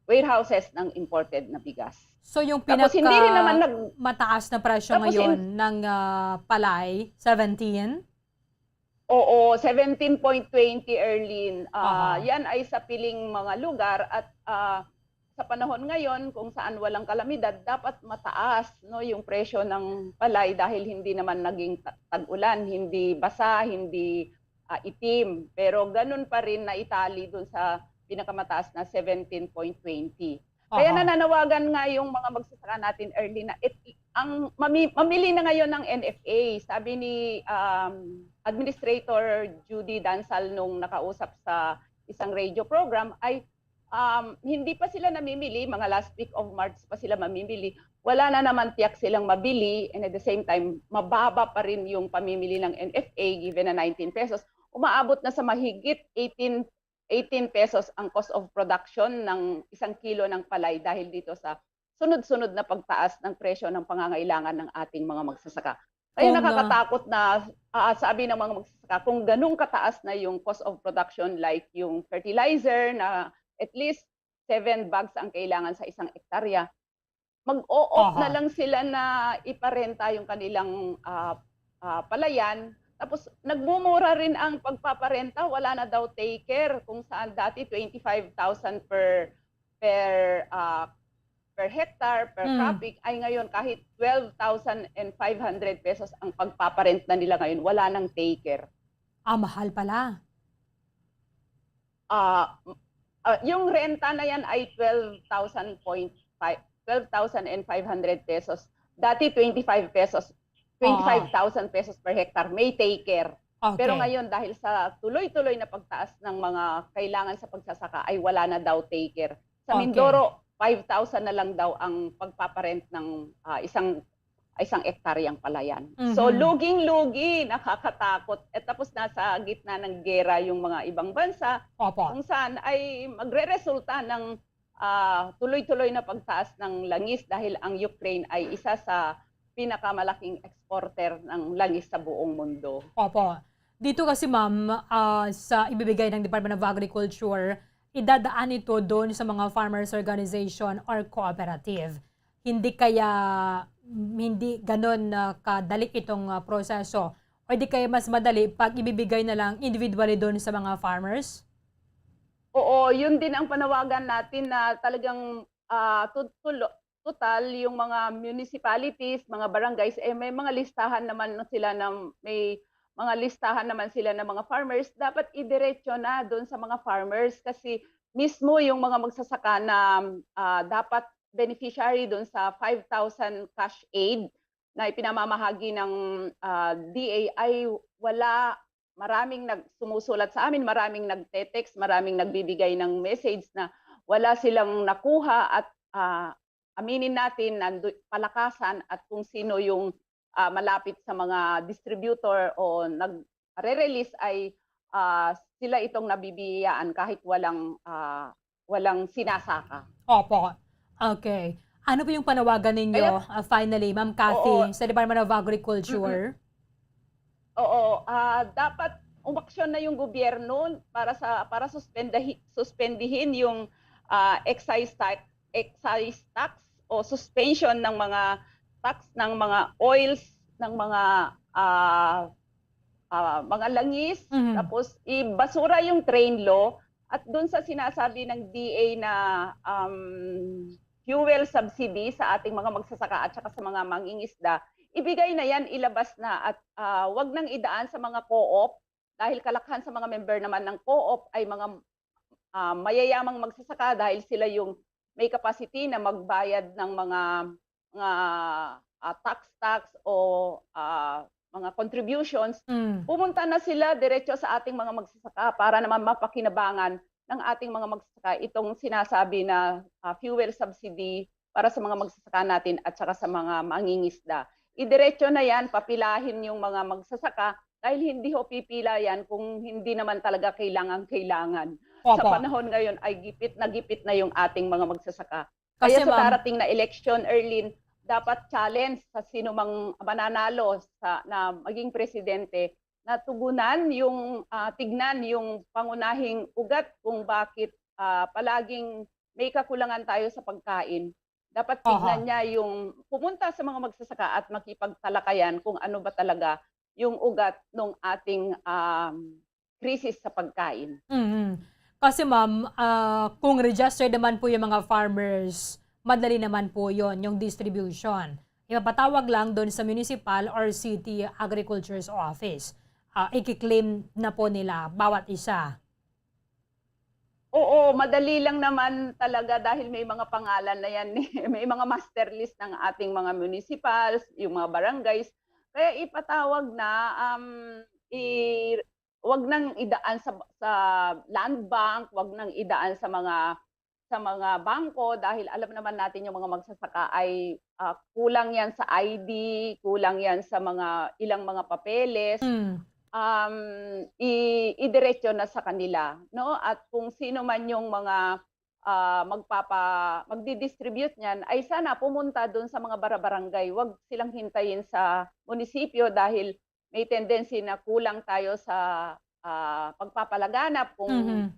warehouses ng imported na bigas. So yung Tapos hindi rin naman mataas na presyo ngayon ng palay, 17? Oo, 17.20 Erlin. Yan ay sa piling mga lugar, at sa panahon ngayon kung saan walang kalamidad, dapat mataas yung presyo ng palay, dahil hindi naman naging tag-ulan, hindi basa, hindi itim. Pero ganun pa rin na itali dun sa pinakamataas na 17.20. Kaya nananawagan nga yung mga magsasaka natin early na ang mamili na ngayon ng NFA. Sabi ni Administrator Judy Dansal nung nakausap sa isang radio program ay hindi pa sila namimili, mga last week of March pa sila mamimili. Wala na naman tiyak silang mabili, and at the same time, mababa pa rin yung pamimili ng NFA given na 19 pesos. Umaabot na sa mahigit 18 pesos ang cost of production ng 1 kilo ng palay dahil dito sa sunod-sunod na pagtaas ng presyo ng pangangailangan ng ating mga magsasaka. Kaya nakakatakot na sabi ng mga magsasaka, kung ganung kataas na yung cost of production, like yung fertilizer na at least 7 bags ang kailangan sa 1 hektarya, mag-o-off na lang sila na iparenta yung kanilang palayan. Tapos nagmumura rin ang pagpaparenta, wala na daw taker, kung saan dati 25,000 per hectare, per cropping, ay ngayon kahit 12,500 pesos ang pagpaparenta nila ngayon, wala nang taker. Mahal pala. Yung renta na yan ay 12,500 pesos. Dati 25,000 pesos per hectare, may taker. Pero ngayon dahil sa tuloy-tuloy na pagtaas ng mga kailangan sa pagsasaka ay wala na daw taker. Sa Mindoro, 5,000 na lang daw ang pagpaparent ng isang hektaryang palayan. So luging-lugi, nakakatakot. At tapos nasa gitna ng gera yung mga ibang bansa, kung saan ay magre-resulta ng tuloy-tuloy na pagtaas ng langis, dahil ang Ukraine ay isa sa pinakamalaking exporter ng langis sa buong mundo. Dito kasi ma'am, sa ibibigay ng Department of Agriculture, idadaan ito doon sa mga farmers organization or cooperative. Hindi ganon kadali itong proseso, o di kaya mas madali pag ibibigay na lang individually doon sa mga farmers? Oo, yun din ang panawagan natin, na talagang total yung mga municipalities, mga barangays, may mga listahan naman sila ng mga farmers. Dapat idiretso na doon sa mga farmers, kasi mismo yung mga magsasaka na dapat beneficiary doon sa 5,000 cash aid na ipinamamahagi ng DA ay wala. Maraming sumusulat sa amin, maraming nagte-text, maraming nagbibigay ng message na wala silang nakuha, at aminin natin palakasan at kung sino yung malapit sa mga distributor o nag-re-release ay sila itong nabibiyaan kahit walang sinasaka. Okay. Ano po yung panawagan ninyo finally, Ma'am Cathy, sa Department of Agriculture? Dapat umaksyon na yung gobyerno para suspendihin yung excise tax o suspension ng mga tax ng mga oils, ng mga langis, tapos ibasura yung train law, at doon sa sinasabi ng DA na fuel subsidy sa ating mga magsasaka at saka sa mga mangingisda, ibigay na yan, ilabas na, at wag nang idaan sa mga co-op, dahil kalakhan sa mga member naman ng co-op ay mga mayayamang magsasaka, dahil sila yung may capacity na magbayad ng mga tax o mga contributions, pumunta na sila diretso sa ating mga magsasaka para naman mapakinabangan ng ating mga magsasaka itong sinasabi na fuel subsidy para sa mga magsasaka natin at saka sa mga mangingisda. Idiretso na yan, papilahin yung mga magsasaka dahil hindi ho pipila yan kung hindi naman talaga kailangan. Opo. Sa panahon ngayon ay gipit na yung ating mga magsasaka. Kaya Kasi, sa ma'am, darating na election, Erlyn, dapat challenge sa sino mang mananalo na maging presidente na tugunan yung tignan yung pangunahing ugat kung bakit palaging may kakulangan tayo sa pagkain. Dapat tignan niya yung pumunta sa mga magsasaka at makipagtalakayan kung ano ba talaga yung ugat ng ating krisis sa pagkain. Kasi ma'am, kung registered naman po yung mga farmers, madali naman po yon yung distribution. Ipapatawag lang doon sa municipal or city agriculture's office. I-claim na po nila bawat isa. Oo, madali lang naman talaga dahil may mga pangalan na yan. May mga master list ng ating mga municipals, yung mga barangays. Kaya ipatawag na, wag nang idaan sa land bank, wag nang idaan sa mga bangko dahil alam naman natin yung mga magsasaka ay kulang yan sa ID, kulang yan sa ilang mga papeles. Idiretso na sa kanila, no? At kung sino man yung mga magdi-distribute niyan ay sana pumunta doon sa mga barangay. Huwag silang hintayin sa munisipyo dahil may tendency na kulang tayo sa pagpapalaganap kung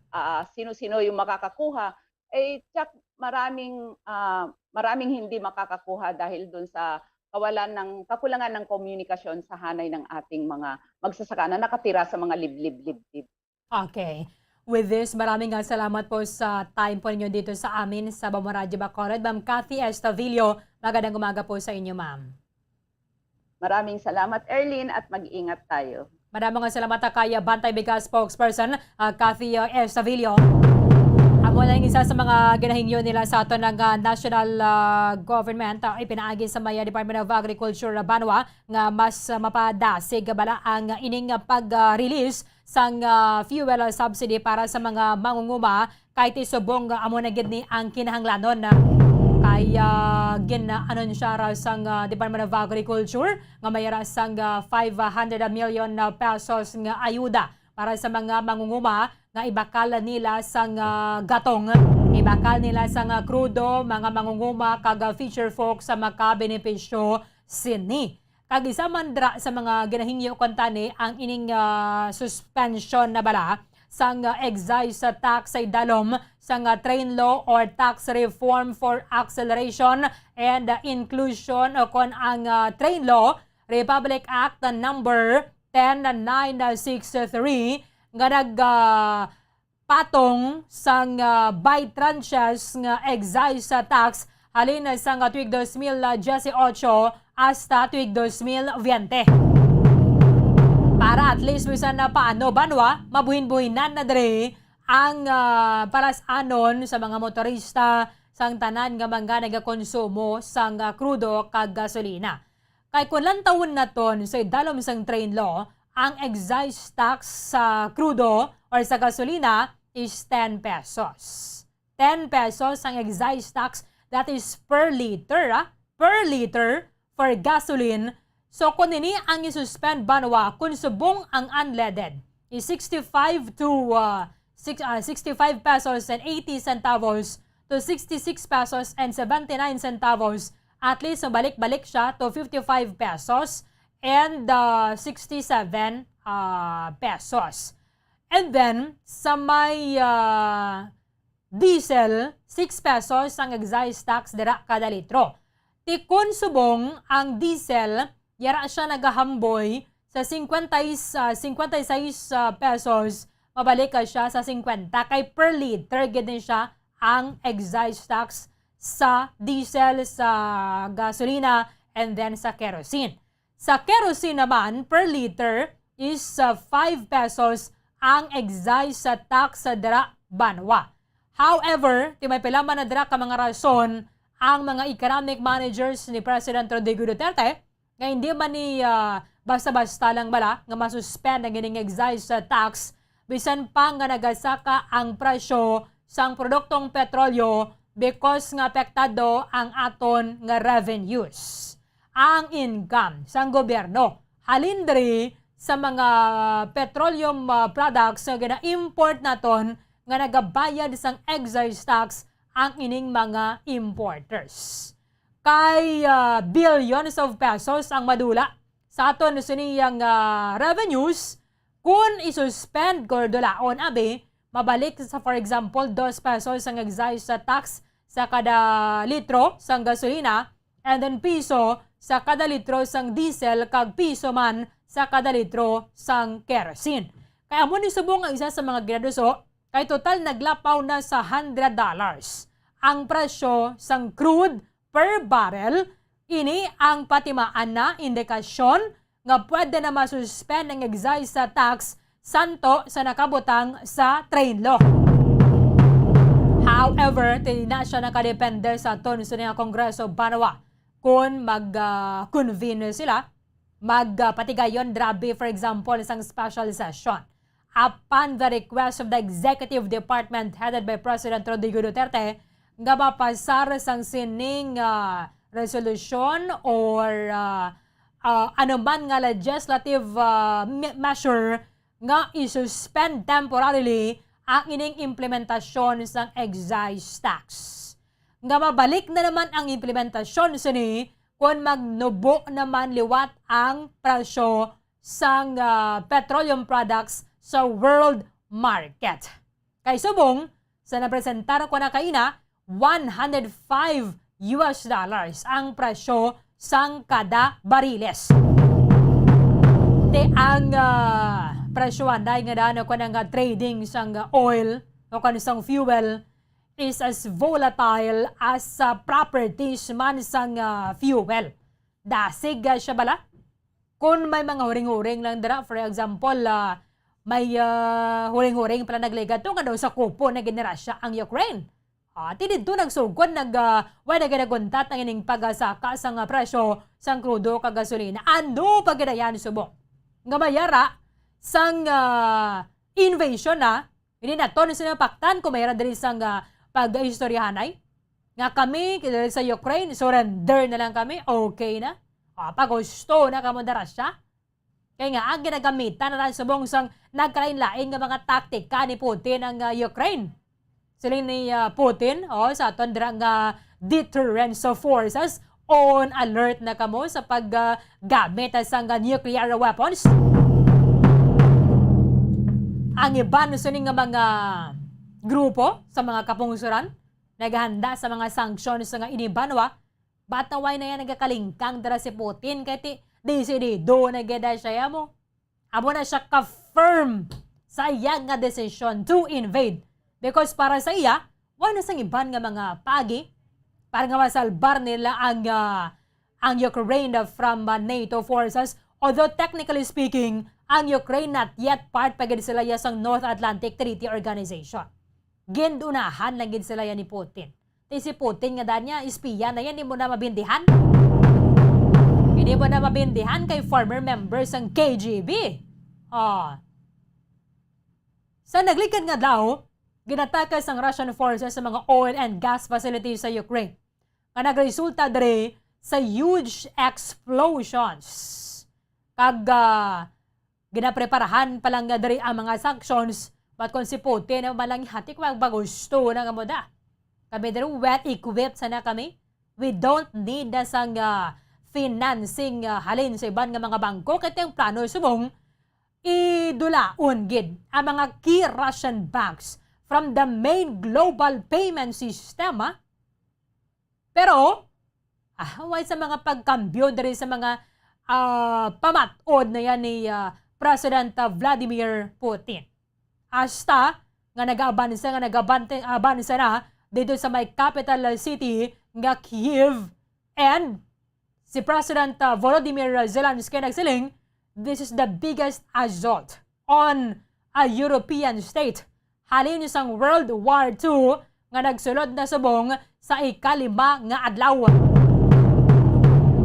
sino-sino yung makakakuha. Tsak maraming hindi makakakuha dahil doon sa kakulangan ng komunikasyon sa hanay ng ating mga magsasaka na nakatira sa mga liblib. Okay. With this, maraming salamat po sa time po ninyo dito sa amin sa Bombo Radio Bacolod. Ma'am Cathy Estavillo, magandang umaga po sa inyo, ma'am. Maraming salamat, Erlyn, at mag-ingat tayo. Maraming salamat kay Bantay Bigas spokesperson, Cathy Estavillo. Amo na isa sa mga ginahingyo nila sa ato ng national government ipinaagi sa Maya Department of Agriculture Banwa nga mas mapadasig bala ang ining pag-release sang fuel subsidy para sa mga mangunguma kahit isubong amo na gid ni ang kinahanglanon kaya gina-anunsya sang Department of Agriculture nga mayara sang 500 million pesos nga ayuda para sa mga mangunguma nga ibakal nila sang gatong, ibakal nila sang krudo, mga mangunguma kag fisher folk sa makabenepisyo sini. Kag isa man dra sa mga ginahingyo kontani ang ining suspension na bala sang excise tax sa dalom sang train law or tax reform for acceleration and inclusion kon ang train law Republic Act number 10963 nga patong sang by tranches nga excise tax halin sang tuig 2018 hasta tuig 2020. Para at least bisan na paano banwa mabuhin-buhinan na dre ang parasanon sa mga motorista sang tanan nga mga nagakonsumo sang krudo kag gasolina. Kay kung lang taon na ton sa idalom sang train law, ang excise tax sa krudo or sa gasolina is 10 pesos. 10 pesos ang excise tax, that is per liter, per liter for gasoline. So kung ini ang isuspend banwa, kung subong ang unleaded is 65 pesos and 80 centavos to 66 pesos and 79 centavos, at least balik-balik siya to 55 pesos and 67 pesos. And then, sa may diesel, 6 pesos ang excise tax dira kada litro. Tikon subong ang diesel, yara siya nagahamboy sa 56 pesos, mabalik ka siya sa 50. Kay per liter, ganyan siya ang excise tax sa diesel, sa gasolina, and then sa kerosene. Sa kerosene naman, per liter is 5 pesos ang excise tax sa dira banwa. However, ti may pilaman na dira ka mga rason ang mga economic managers ni President Rodrigo Duterte nga hindi man ni basta-basta lang bala nga masuspend ang gining excise tax bisan pa nga nagasaka ang presyo sang produktong petrolyo because nga apektado ang aton nga revenues. Ang income sang gobyerno halindri sa mga petroleum products na gina-import naton nga nagabayad sang excise tax ang ining mga importers. Kay billions of pesos ang madula sa aton siniyang revenues kung isuspend ko dolaon abi mabalik sa for example 2 pesos ang excise tax sa kada litro sang gasolina and then piso sa kada litro sang diesel kag piso man sa kada litro sang kerosene. Kaya mo ni subong ang isa sa mga graduso kay total naglapaw na sa $100 ang presyo sang crude per barrel. Ini ang patimaan na indikasyon nga pwede na masuspend ang excise tax santo sa nakabutang sa train law. However, hindi na siya nakadepende sa ton sa Kongreso Banawa kung mag-convene sila, magpatigayon drabe for example isang special session. Upon the request of the Executive Department headed by President Rodrigo Duterte, nga mapasar sang sining resolution or anuman nga legislative measure nga isuspend temporarily ang ining implementasyon sang excise tax. Nga mabalik na naman ang implementasyon sini kung magnubo naman liwat ang presyo sang petroleum products sa world market. Kay subong, sa napresentara ko na kaina, $105 ang presyo sang kada bariles. Te ang presyo anday nga daan ko ng trading sang oil o kanisang fuel is as volatile as properties man sang fuel. Dasig siya bala? Kung may mga huring-huring lang dira, for example, may huring-huring pala nagligad to nga daw sa kupo na generasya ang Ukraine. Tinid to nagsugod, wala ginaguntat ang ining pagasaka sa presyo sang krudo kag gasolina. Ando pagkadayan subok. Nga mayara sang invasion na, hindi na to na paktan kung mayara dali sang pag-istoryahanay. Nga kami, sa Ukraine, surrender na lang kami, okay na. Pag gusto na kamo darasya. Kaya nga, ang ginagamitan na subong sang nagkalain-lain nga mga taktika ni Putin ang Ukraine. Sila ni Putin, sa aton dirang deterrence of forces, on alert na kamo sa paggamit sang nuclear weapons. Ang iban nga mga grupo sa mga kapungsuran, naghahanda sa mga sanctions nga inibanwa, bataway na yan nagakalingkang dara si Putin, kaya decidido na gada siya mo. Amo na siya ka-firm sa iya nga decision to invade. Because para sa iya, wala sang iban nga mga pagi para nga masalbar nila ang Ukraine from NATO forces. Although technically speaking, ang Ukraine not yet part pagid sila sang North Atlantic Treaty Organization. Gindunahan lang gid sila ni Putin. Si Putin nga danya, espiya na yan, hindi mo na mabindihan. Hindi mo na mabindihan kay former members ng KGB. Sa naglikad nga daw, ginatakas ang Russian forces sa mga oil and gas facilities sa Ukraine. Nga nagresulta dere sa huge explosions. Kag ginapreparahan pa lang nga dere ang mga sanctions, but kung si Putin na malang hatik magbagusto na nga mo da. Kami dere well equipped sana kami. We don't need na sang financing halin sa iban nga mga bangko. Kaya yung plano subong idulaon gid ang mga key Russian banks from the main global payment system. Pero way sa mga pagkambyo dere sa mga pamatod na yan ni President Vladimir Putin. Hasta nga nag-abansa na dito sa may capital city nga Kyiv, and si President Volodymyr Zelensky nagsiling, this is the biggest assault on a European state halin isang World War II nga nagsulod na subong sa ikalima nga adlaw.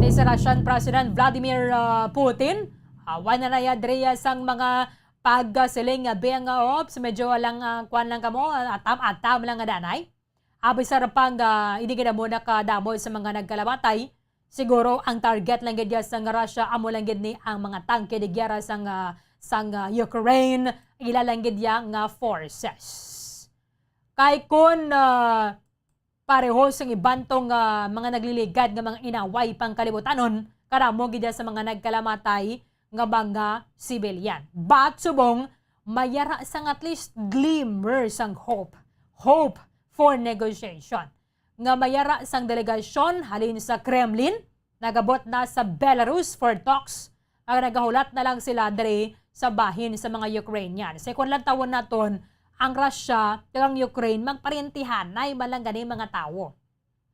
Di sa Russian President Vladimir Putin, awan na nayadriya sang mga pagsiling nga biyang nga ops, medyo lang kuan lang kamo, atam-atam lang nga danay. Abay sarapang hindi ka na muna kadamol sa mga nagkalamatay. Siguro ang target lang gid sang Russia amo lang gid ni ang mga tangke de gyera sang Ukraine, ilalang gid nga forces. Kay kun pareho sang ibantong mga nagliligad nga mga inaway pang kalibutanon, karamo gid sa mga nagkalamatay nga mga civilian. But subong mayara sang at least glimmer sang hope for negotiation. Nga mayara sang delegasyon halin sa Kremlin, nagabot na sa Belarus for talks. Ang nagahulat na lang sila dere sa bahin sa mga Ukrainian. Sa kung lang tawon naton, ang Russia at ang Ukraine magparentihan na malang gani mga tao.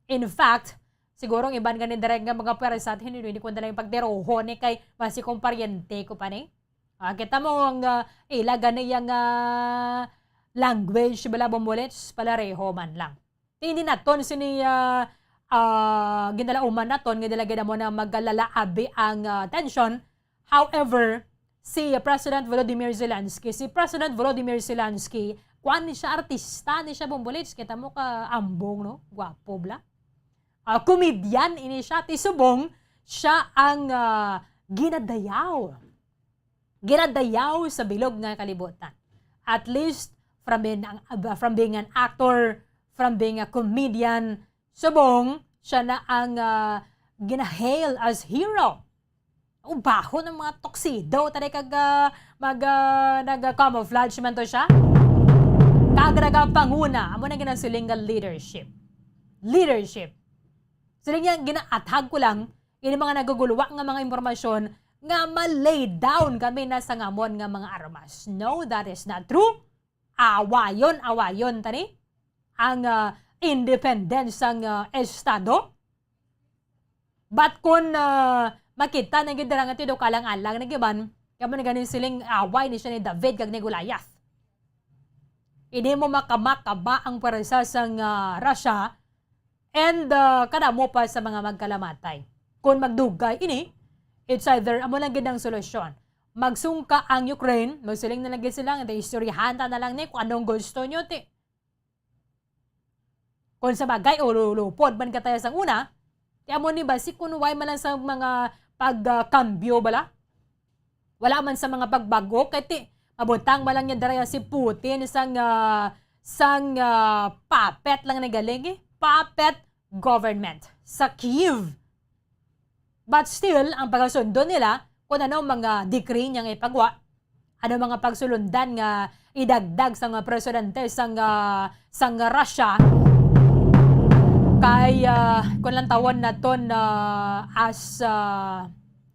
In fact, siguro ang iban gani direct nga mga parasat, hindi ko na lang pagderoho ni kay basi kong paryente ko pa ni. Kita mo ang ila gani yung language bala bumulits palareho man lang. Hindi naton sini ginalauman naton nga dalaga mo na maglalaabi ang tension. However, si President Volodymyr Zelensky, kuan ni siya artista, ni siya bumbulits, kita mo ka ambong, no? Gwapo bla. Komedyan ini siya, tisubong, siya ang ginadayaw sa bilog nga kalibutan. At least, from being an actor, from being a comedian, subong, siya na ang ginahail as hero. Baho ng mga tuxedo, tari kag nag-camouflage man to siya. Kagraga panguna, amo na ginasiling nga leadership. Siling niya, ginaathag ko lang, ini mga nagugulwa nga mga impormasyon nga ma-lay down kami na sa ngamon nga mga armas. No, that is not true. Awayon, tani. Ang independence ng estado. But kung makita na gid nga tido kalang-alang na giban, kamo na ganin siling away ni siya ni David kag ni Goliath. Hindi mo makamakaba ang parasa sang Russia and kada mo pa sa mga magkalamatay. Kung magdugay ini, it's either amo lang gid ang solusyon. Magsungka ang Ukraine, magsiling na lang gid sila, istoryahan na lang ni kung anong gusto nyo ti. Kung sa bagay o lupod man ka tayo sang una, ti amo ni basi kung way man lang sa mga pagkambyo bala. Wala man sa mga pagbago kay ti mabutang malang niya daraya si Putin sang puppet lang nagaling puppet government sa Kyiv. But still ang pagasundo nila kung ano mga decree niyang ipagwa, ano mga pagsulundan nga idagdag sa mga presidente sang Russia. Kay kung lang tawon na ton as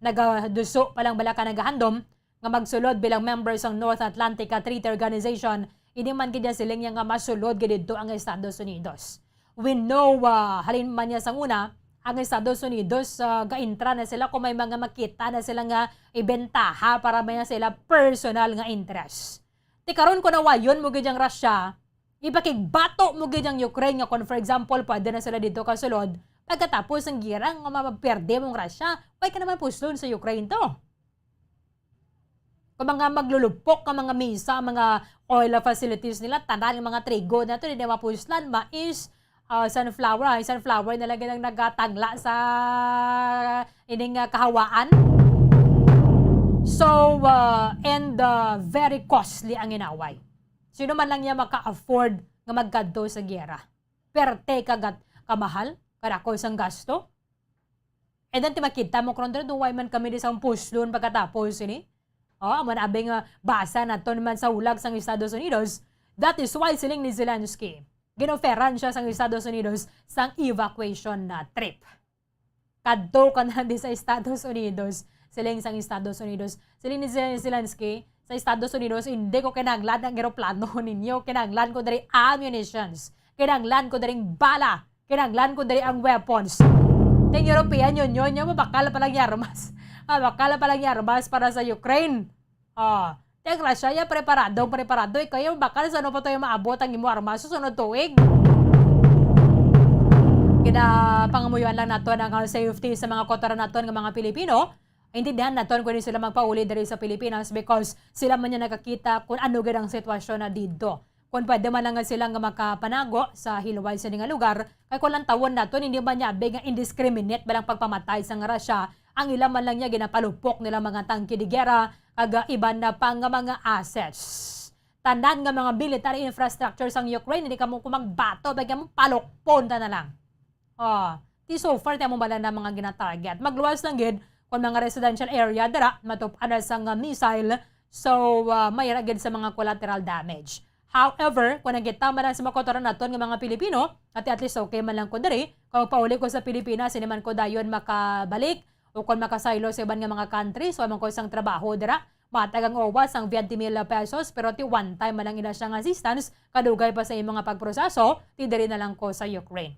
nagaduso palang bala ka nagahandom nga magsulod bilang members ng North Atlantic Treaty Organization, hindi man gid siling nga masulod gid dito ang Estados Unidos. We know halin man niya sang una ang Estados Unidos gaintra na sila kung may mga makita na sila nga ibentaha para may sila personal nga interest. Ti karon ko nawayon mo gid ang Russia, ipakigbato mo gid ang Ukraine nga kung for example pwede na sila dito kasulod, pagkatapos ng gira nga mapaperde mong Russia, why ka naman puslon sa Ukraine to? Kung mga maglulupok ka mga misa, mga oil facilities nila, tanan ng mga trigo na ito, hindi mapuslan, mais, sunflower na lang nagatangla sa ining kahawaan. So, and very costly ang inaway. Sino man lang niya maka-afford nga magkadto sa giyera. Perte kagat kamahal, karako sang gasto. And then, makita mo kung why man kami isang puslon pagkatapos ini. Manabing basa na to naman sa ulag sang Estados Unidos. That is why siling ni Zelensky ginoferan siya sang Estados Unidos sang evacuation na trip. Kadto ka na di sa Estados Unidos, siling sang Estados Unidos. Siling ni Zelensky, sa Estados Unidos, hindi ko kinahanglan ang eroplano ninyo, kinahanglan ko dari ammunitions, kinahanglan ko dari bala, kinahanglan ko dari ang weapons. Ting European Union, mabakala pa lang yarmas. Bakala pa lang yarmas para sa Ukraine. Tekra siya, ya preparado. Kayo bakal sa ano pa tayo maabot ang imo arma susunod tuig. Pangamuyuan lang nato ang safety sa mga kotoran naton ng mga Pilipino. Intindihan naton kung sila magpauli diri sa Pilipinas because sila man niya nakakita kung ano gid ang sitwasyon na dito. Kung pwede man lang sila nga makapanago sa hilaway sa nga lugar, kay kung lang tawon naton hindi man niya nga indiscriminate balang pagpamatay sa nga Russia, ang ilang man lang niya ginapalupok nila mga tangke de gera kag iban na pang mga assets. Tanan nga mga military infrastructure sang Ukraine hindi ka mo kumagbato bagay mo palukpon ta na lang. So far tayo mo bala na mga gina-target. Magluwas lang gid kung mga residential area dara matupan sang missile so may ragid sa mga collateral damage. However, kung nagitama na sa mga kotoran naton ng mga Pilipino, at least okay man lang ko diri, kung pauli ko sa Pilipinas, hindi man ko dayon makabalik o kung makasaylo sa iban nga mga country, so man ko isang trabaho dira, matagang owas ang 20,000 pesos, pero ti one time man lang ina siyang assistance, kadugay pa sa imong mga pagproseso, ti diri na lang ko sa Ukraine.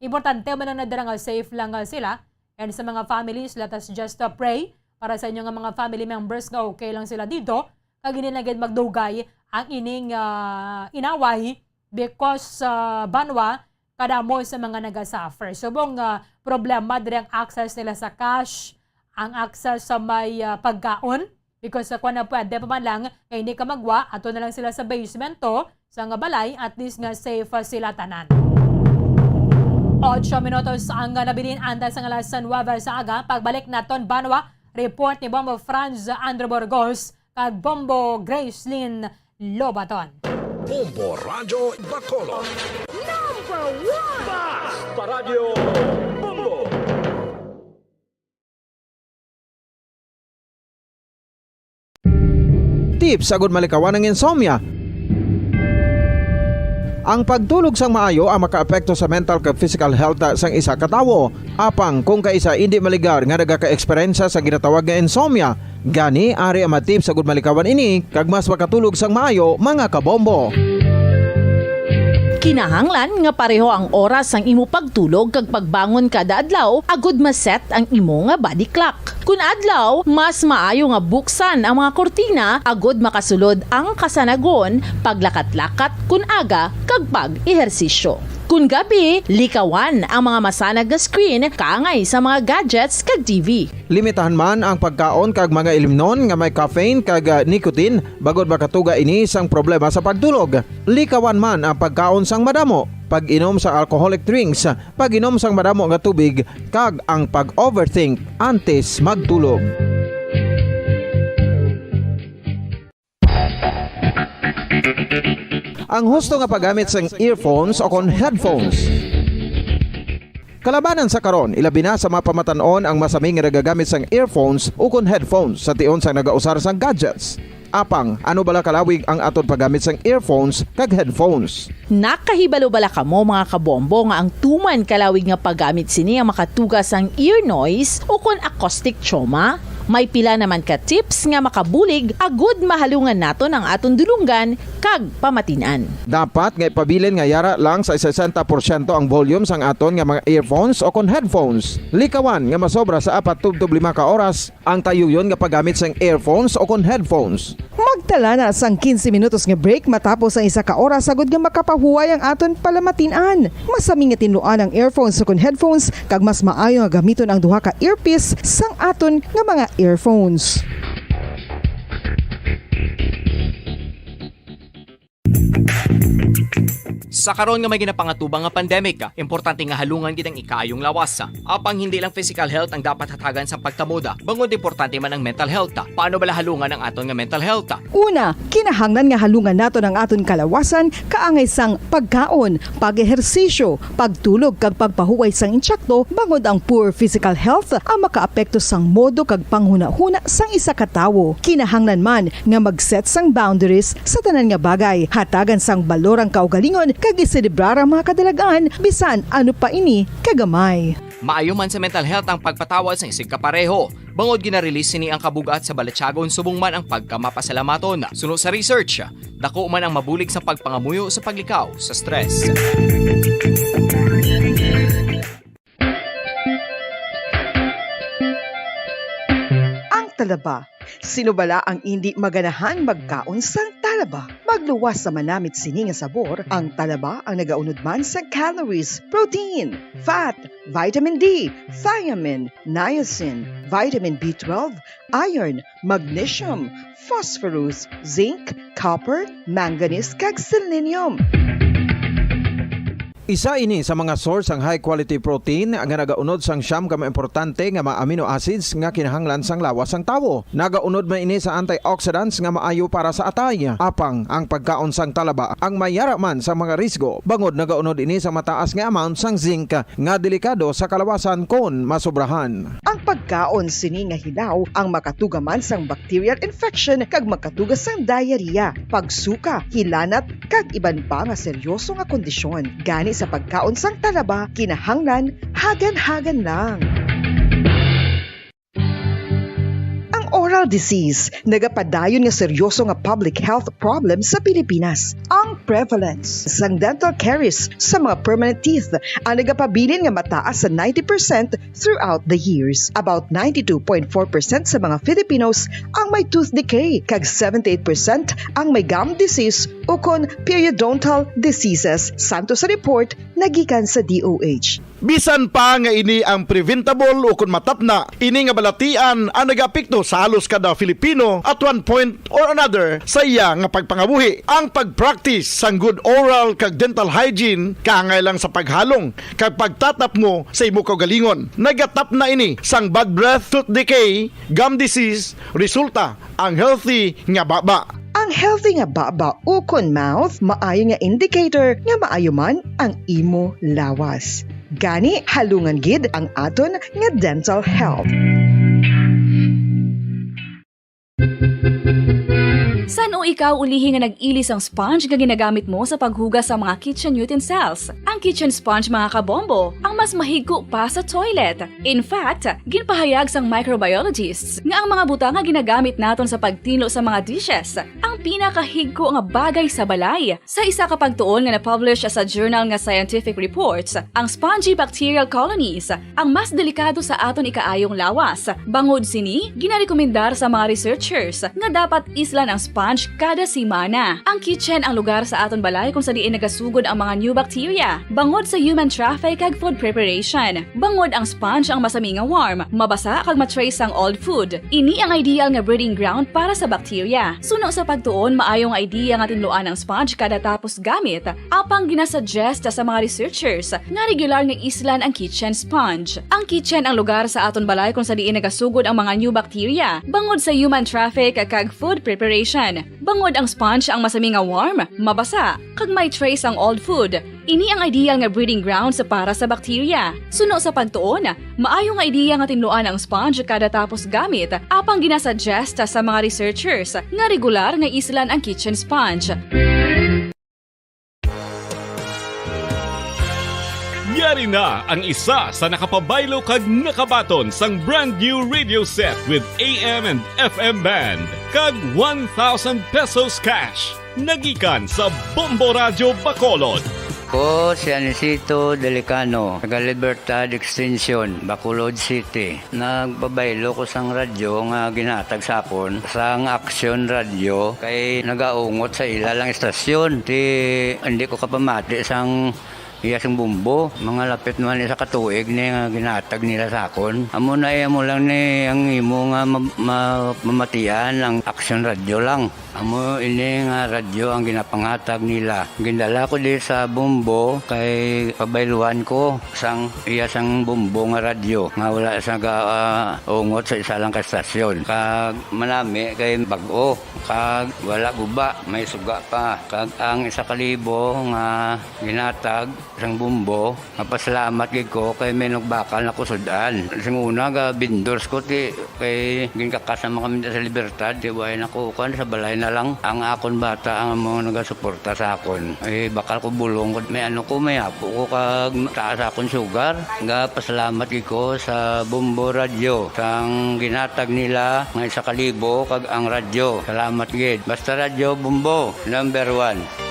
Importante man na dira nga safe lang sila, and sa mga families, let us just pray para sa inyo nga mga family members nga okay lang sila dito, kag ginilagid magdugay ang ining inaway because banwa kadamo sa mga nagasuffer. Subong problema diri ang access nila sa cash, ang access sa may pagkaon because kung na pwede pa man lang kay hindi ka magwa ato na lang sila sa basement to sa nga balay at least nga safe sila tanan. 8 minutos ang nabilin anda sa alas 9 sa aga. Pagbalik naton banwa, report ni Bombo Franz Andrew Burgos kag Bombo Gracelyn Lobaton. Bombo Radio Bacolod. Number 1! Basta Radio Bombo! Tips agud malikawan ng insomnia. Ang pagtulog sang maayo ang makaapekto sa mental kag physical health sang isa ka tawo. Apang kung kaisa hindi maligar nga nagaka-eksperyensya sa ginatawag nga insomnia, gani ari ang matip sa gud malikawan ini kag mas makatulog sang maayo mga kabombo. Kinahanglan nga pareho ang oras ang imo pagtulog kag pagbangon kada adlaw agud maset ang imo nga body clock. Kun adlaw, mas maayo nga buksan ang mga kortina agud makasulod ang kasanagon, paglakat-lakat kun aga kag pag-ehersisyo. Kun gabi, likawan ang mga masanag nga screen kaangay sa mga gadgets kag TV. Limitahan man ang pagkaon kag mga ilimnon nga may caffeine kag nicotine bagod makatuga ini sang problema sa pagtulog. Likawan man ang pagkaon sang madamo, pag-inom sa alcoholic drinks, pag-inom sang madamo nga tubig kag ang pag-overthink antes magtulog. Ang husto nga paggamit sang earphones o kon headphones. Kalabanan sa karon, ilabi na sa mga pamatanon ang masaming nga nagagamit sang earphones o kon headphones sa tion sang nagausar sang gadgets. Apang, ano bala kalawig ang aton paggamit sang earphones kag headphones? Nakahibalo bala kamo mga kabombo nga ang tuman kalawig nga paggamit sini ang makatugas ang ear noise o kon acoustic trauma? May pila naman ka tips nga makabulig agud mahalungan naton ang aton dulunggan kag pamatinan. Dapat nga ipabilin nga yara lang sa 60% ang volume sang aton nga mga earphones o kon headphones. Likawan nga masobra sa 4-5 ka oras ang tayuyon nga paggamit sang earphones o kon headphones. Magtala na sang 15 minutos nga break matapos ang 1 ka oras sagud nga makapahuway ang aton palamatinan. Masami nga tinluan ang earphones o kon headphones kag mas maayo nga gamiton ang duha ka earpiece sang aton nga mga earphones. Sa karon nga may ginapangatubang nga pandemic, importante nga halungan gid ang ikaayong lawas. Apang hindi lang physical health ang dapat hatagan sa pagtamuda, bangod importante man ang mental health. Paano bala halungan ang aton nga mental health? Una, kinahanglan nga halungan nato ang aton kalawasan kaangay sang pagkaon, pag-ehersisyo, pagtulog kag pagpahuway sang insyakto bangod ang poor physical health ang makaapekto sang modo kag panghuna-huna sang isa ka tawo. Kinahanglan man nga mag-set sang boundaries sa tanan nga bagay, hatagan sang balorang kaugalingon kag iselebrar ang mga kadalagan bisan ano pa ini kagamay. Maayo man sa mental health ang pagpatawad sa isig kapareho. Bangod ginarelease sini ang kabugat sa Balatsyagon subong man ang pagkamapasalamaton. Suno sa research, dako man ang mabulig sa pagpangamuyo sa paglikaw sa stress. Ang talaba, Sino bala ang hindi maganahan magkaon sang talaba? Magluwas sa manamit sini nga sabor, ang talaba ang nagaunod man sa calories, protein, fat, vitamin D, thiamine, niacin, vitamin B12, iron, magnesium, phosphorus, zinc, copper, manganese kag selenium. Isa ini sa mga source ang high quality protein nga nagaunod sang siyam ka importante nga mga amino acids nga kinahanglan sang lawas sang tawo. Nagaunod man ini sa antioxidants nga maayo para sa atay. Apang ang pagkaon sang talaba ang mayara man sa mga risgo. Bangod nagaunod ini sa mataas nga amount sang zinc nga delikado sa kalawasan kon masobrahan. Ang pagkaon sini nga hilaw ang makatuga man sang bacterial infection kag makatuga sang diarrhea, pagsuka, hilanat kag iban pa nga seryoso nga kondisyon. Gani sa pagkaon sang talaba, kinahanglan hagan-hagan lang. Oral disease, nagapadayon nga seryoso nga public health problem sa Pilipinas. Ang prevalence sang dental caries sa mga permanent teeth ang nagapabilin nga mataas sa 90% throughout the years. About 92.4% sa mga Filipinos ang may tooth decay, kag 78% ang may gum disease o kon periodontal diseases, santo sa report nagikan sa DOH. Bisan pa nga ini ang preventable o kung matapna, ini nga balatian ang nagapikto sa halos kada Filipino at one point or another sa iya nga pagpangabuhi. Ang pag-practice sang good oral kag dental hygiene kaangay sa paghalong kag pagtatap mo sa imo kaugalingon. Nagatap na ini sang bad breath, tooth decay, gum disease, resulta ang healthy nga baba. Ang healthy nga baba o kon mouth maayo nga indicator nga maayo man ang imo lawas. Gani halungan gid ang aton nga dental health. San o ikaw ulihi nga nag-ilis ang sponge nga ginagamit mo sa paghugas sa mga kitchen utensils? Ang kitchen sponge mga kabombo, ang mas mahigko pa sa toilet. In fact, ginpahayag sang microbiologists nga ang mga butang nga ginagamit naton sa pagtilo sa mga dishes ang pinakahigko nga bagay sa balay. Sa isa ka pagtuon nga na-publish sa journal nga Scientific Reports, ang spongy bacterial colonies ang mas delikado sa aton ikaayong lawas. Bangod sini, ginarekomendar sa mga researchers nga dapat islan ang sponge kada simana. Ang kitchen ang lugar sa aton balay kung sa diin nagasugod ang mga new bacteria. Bangod sa human traffic kag food preparation. Bangod ang sponge ang masami nga warm, mabasa kag matrace ang old food. Ini ang ideal nga breeding ground para sa bacteria. Suno sa pagtuon, maayong idea nga tinluan ang sponge kada tapos gamit. Apang ginasuggest sa mga researchers nga regular nga islan ang kitchen sponge. Ang kitchen ang lugar sa aton balay kung sa diin nagasugod ang mga new bacteria. Bangod sa human traffic kag food preparation. Bangod ang sponge ang masami nga warm, mabasa, kag may trace ang old food. Ini ang ideal nga breeding ground sa para sa bacteria. Suno sa pagtuon, maayo nga idea nga tinluan ang sponge kada tapos gamit, apang ginasuggest sa mga researchers nga regular nga islan ang kitchen sponge. Yari na ang isa sa nakapabaylo kag nakabaton sang brand new radio set with AM and FM band kag 1,000 pesos cash. Nagikan sa Bombo Radio Bacolod. Ko si Anisito Delicano, taga Libertad Extension, Bacolod City. Nagpabaylo ko sang radyo nga ginatag sapon sang Action Radio kay nagaungot sa ilalang estasyon. Hindi ko kapamati sang iyasang bumbo, mga lapit naman sa katuig ni nga ginatag nila sa akon. Amo na mo lang ni ang imo nga mamatian ang Action Radio lang. Amo ini nga radyo ang ginapangatag nila. Gindala ko di sa bumbo kay pabayluan ko sang iyasang bumbo nga radyo nga wala sa ungot sa isa lang ka stasyon. Kag manami kay bag-o, kag wala guba, may suga pa. Kag ang 1,000 nga ginatag sang bumbo, mapasalamat gid ko kay may nagbakal na kusudan. Sing una ga vendors ko ti kay ginkakasama kami sa Libertad, di way nako kan sa balay na lang ang akon bata ang mga nagasuporta sa akon. Bakal ko bulong may may apo ko kag taas akon sugar. Nga pasalamat gid ko sa Bombo Radio sang ginatag nila nga 1,000 kag ang radyo. Salamat gid. Basta Radio Bombo number 1.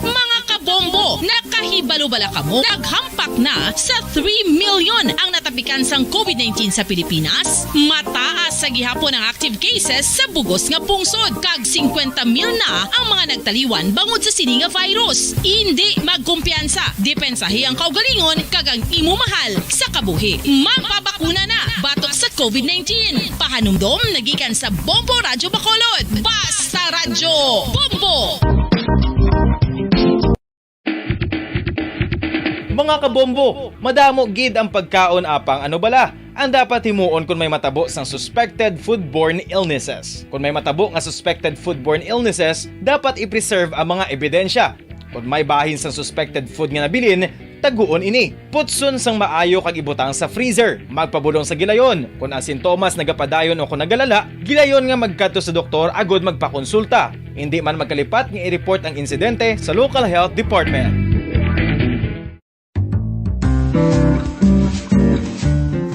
Mga kabombo, May balubala kamo, naghampak na sa 3 million ang natapikan sang COVID-19 sa Pilipinas. Mataas sa gihapon ang active cases sa bugos nga pungsod. Kag 50 mil na ang mga nagtaliwan bangod sa sini nga virus. Hindi magkumpiyansa. Depensahi ang kaugalingon kag ang imo mahal sa kabuhi. Magpabakuna na batok sa COVID-19. Pahanumdom nagikan sa Bombo Radyo Bacolod. Basta Radyo Bombo! Mga kabombo, madamo gid ang pagkaon apang ano bala ang dapat himuon kung may matabo sang suspected foodborne illnesses. Kung may matabo nga suspected foodborne illnesses, dapat i-preserve ang mga ebidensya. Kung may bahin sang suspected food nga nabilin, taguon ini. Putson sang maayo kag ibutang sa freezer. Magpabulong sa gilayon. Kung ang sintomas nagapadayon o kung nagalala, gilayon nga magkadto sa doktor agod magpakonsulta. Hindi man magkalipat nga i-report ang insidente sa local health department.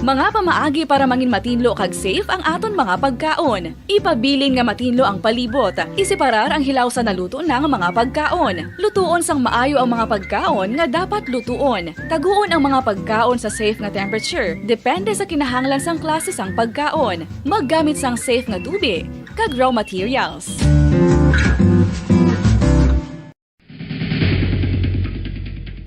Mga pamaagi para mangin matinlo kag safe ang aton mga pagkaon. Ipabilin nga matinlo ang palibot. Isiparar ang hilaw sa naluto ng mga pagkaon. Lutuon sang maayo ang mga pagkaon nga dapat lutuon. Taguon ang mga pagkaon sa safe nga temperature. Depende sa kinahanglan sang klase sang pagkaon. Maggamit sang safe nga tubig kag raw materials.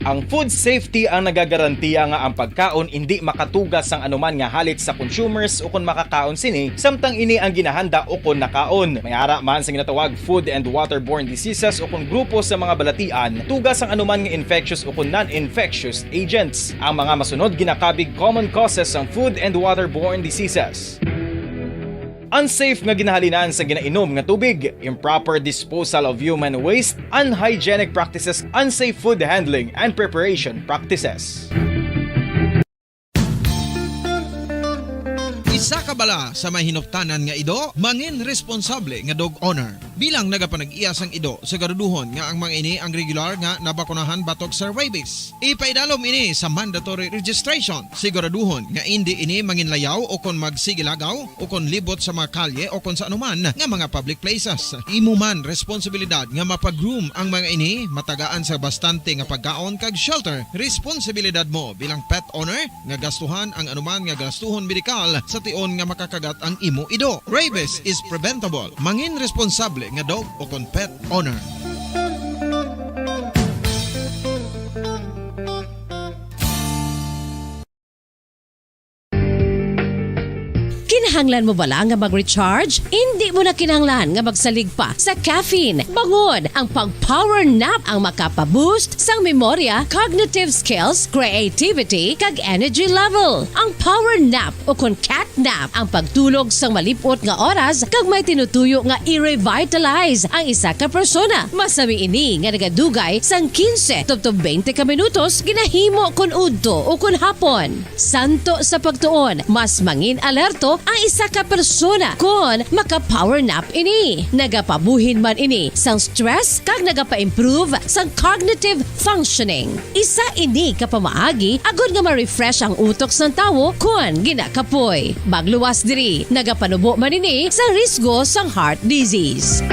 Ang food safety ang nagagarantiya nga ang pagkaon hindi makatugas sang anuman nga halit sa consumers o kung makakaon sini, samtang ini ang ginahanda o kung nakaon. May ara man sa ginatawag food and waterborne diseases o kung grupo sa mga balatian, tugas ang anuman nga infectious o kung non-infectious agents. Ang mga masunod ginakabig common causes ng food and waterborne diseases. Unsafe nga ginahalinan sa ginainom nga tubig, improper disposal of human waste, unhygienic practices, unsafe food handling and preparation practices. Isa ka bala sa may hinuptanan nga ido, mangin responsable nga dog owner. Bilang nagapanag-iyas ang ido, siguraduhon nga ang mga ini ang regular nga nabakunahan batok sa rabies. Ipaidalom ini sa mandatory registration. Siguraduhon nga hindi ini manginlayaw o kon magsigilagaw o kon libot sa mga kalye o kon sa anuman nga mga public places. Imo man responsibilidad nga mapag-groom ang mga ini, matagaan sa bastante nga pagkaon kag shelter. Responsibilidad mo bilang pet owner nga gastuhan ang anuman nga gastuhon medikal sa tion nga makakagat ang imo ido. Rabies is preventable. Mangin responsable nga dog o kon pet owner. Kinahanglan mo bala nga mag-recharge? Hindi mo na kinahanglan nga magsalig pa sa caffeine. Bangod, ang pag-power nap ang makapaboost sang memorya, cognitive skills, creativity, kag energy level. Ang power nap o kon cat nap ang pagtulog sang malipot nga oras kag may tinutuyo nga i-revitalize ang isa ka persona. Masami ini nga nagadugay sang 15 to 20 ka minutos ginahimo kun udto o kun hapon. Santo sa pagtuon, mas mangin alerto ang isa ka persona kung maka-power nap ini. Nagapabuhin man ini sang stress kag nagapa-improve sang cognitive functioning. Isa ini kapamaagi agud nga ma-refresh ang utok sang tawo kung ginakapoy. Magluwas diri, nagapanubo man ini sa risgo sang heart disease.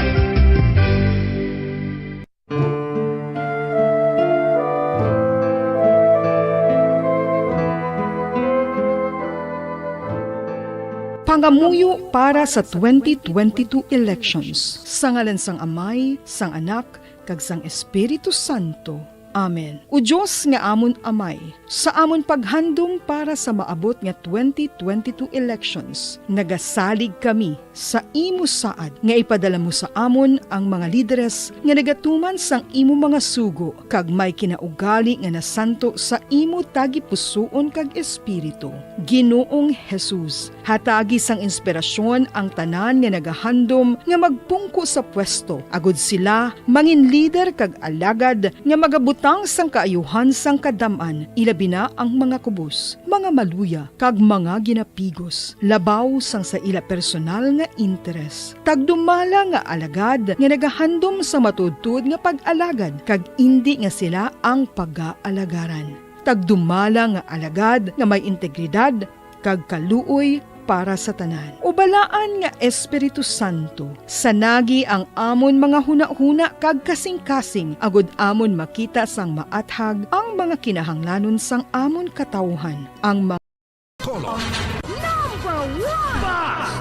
Pangamuyo para sa 2022 elections. Sa ngalan sang Amay, sang Anak, kag sang Espiritu Santo. Amen. O Diyos nga amon Amay, sa amon paghandom para sa maabot nga 2022 elections, nagasalig kami sa imo saad nga ipadala mo sa amon ang mga lideres nga nagatuman sang imo mga sugo kag may kinaugali nga nasanto sa imo tagi pusoon kag espiritu. Ginoong Jesus, hatagi sang inspirasyon ang tanan nga nagahandom nga magpungko sa pwesto. Agud sila mangin leader kag alagad nga magabutang sang kaayuhan sang kadaman, ilabi na ang mga kubos, mga maluya, kag mga ginapigos, labaw sang sa ila personal nga interes. Tagdumala nga alagad nga nagahandom sa matudtud nga pag-alagad, kag indi nga sila ang pag-aalagaran. Tagdumala nga alagad nga may integridad, kag kaluoy, para sa tanan. Ubalaan nga Espiritu Santo, sanagi ang amon mga huna-huna kag kasing-kasing, agud amon makita sang maathag ang mga kinahanglanon sang amon katawhan. Ang mga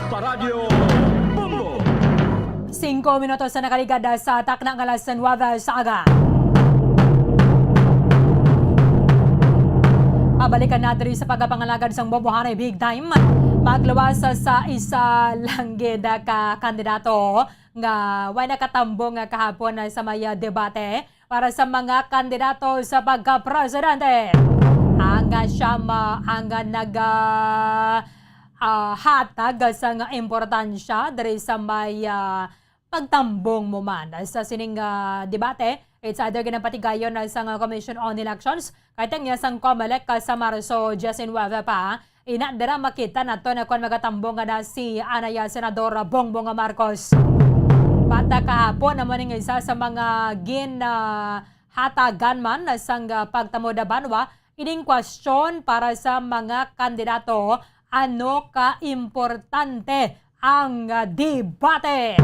Paradyo Bombo! 5 minutos na nakaligada sa atak ng alas 9 sa aga. Pabalikan natin sa pagkapangalagad sa Bombohanay Big Time. Maglawas sa isa lang gida ka kandidato nga way nakatambong kahapon sa may debate para sa mga kandidato sa pagka-presidente. Ang siyama ang hatag sa nga importansya dari sa may pagtambong mo man sa sining debate. It's either ginapatigayon na sa Commission on Elections kahit ang sang COMELEC sa Marso 19 pa. Inadara makita nato na kung magatambong na si Anaya Senador Bongbong Marcos. Bata kahapon naman ng isa sa mga hatagan man sang pagtamo da banwa, ining question para sa mga kandidato, ano ka-importante ang debate?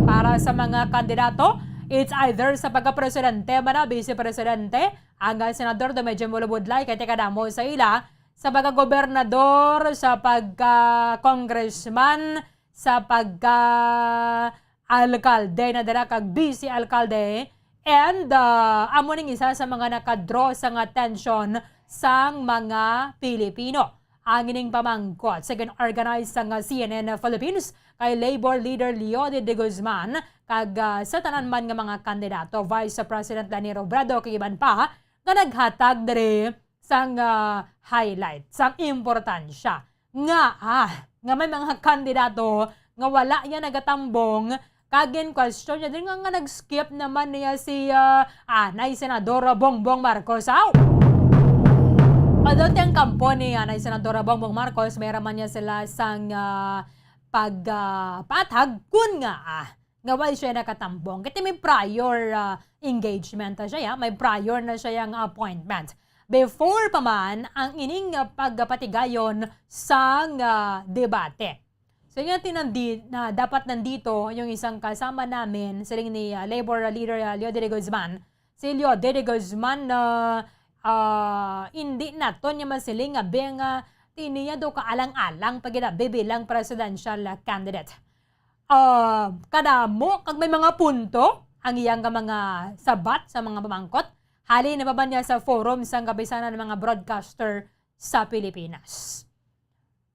Para sa mga kandidato, it's either sa pagka-presidente man na vice-presidente, ang senador do medyo mulubudlay kaya kadamo sa ila, sa pagka-gobernador, sa pagka-congressman, sa pagka-alkalde na dala kag vice-alkalde, and amo ning isa sa mga nakadraw sa attention sang mga Pilipino. Ang ining pamangkot sa organize sa CNN Philippines kay Labor Leader Leody de Guzman kag sa tanan man nga mga kandidato, Vice President Leni Robredo kay iban pa nga naghatag diri sang highlight, sang importansya nga may mga kandidato nga wala yan nagatambong kagin question niya din nga nag-skip naman niya si Anay Senador Bongbong Marcos. Although ang kampo ni Anay Senadora Bongbong Marcos, may raman niya sila sang pagpatag kun nga wala siya nakatambong. Kasi may prior engagement na siya, may prior na siya yung appointment. Before pa man ang ining pagpatigayon sang debate. So yung na dapat nandito yung isang kasama namin, siling ni Labor Leader Leody de Guzman. Si Leody de Guzman hindi na to niya masiling nga tiniya do kaalang-alang pag bibilang presidential candidate. Kadamo kag may mga punto ang iyang mga sabat sa mga pamangkot. Hali na ba niya sa forum sa kabisanan ng mga broadcaster sa Pilipinas.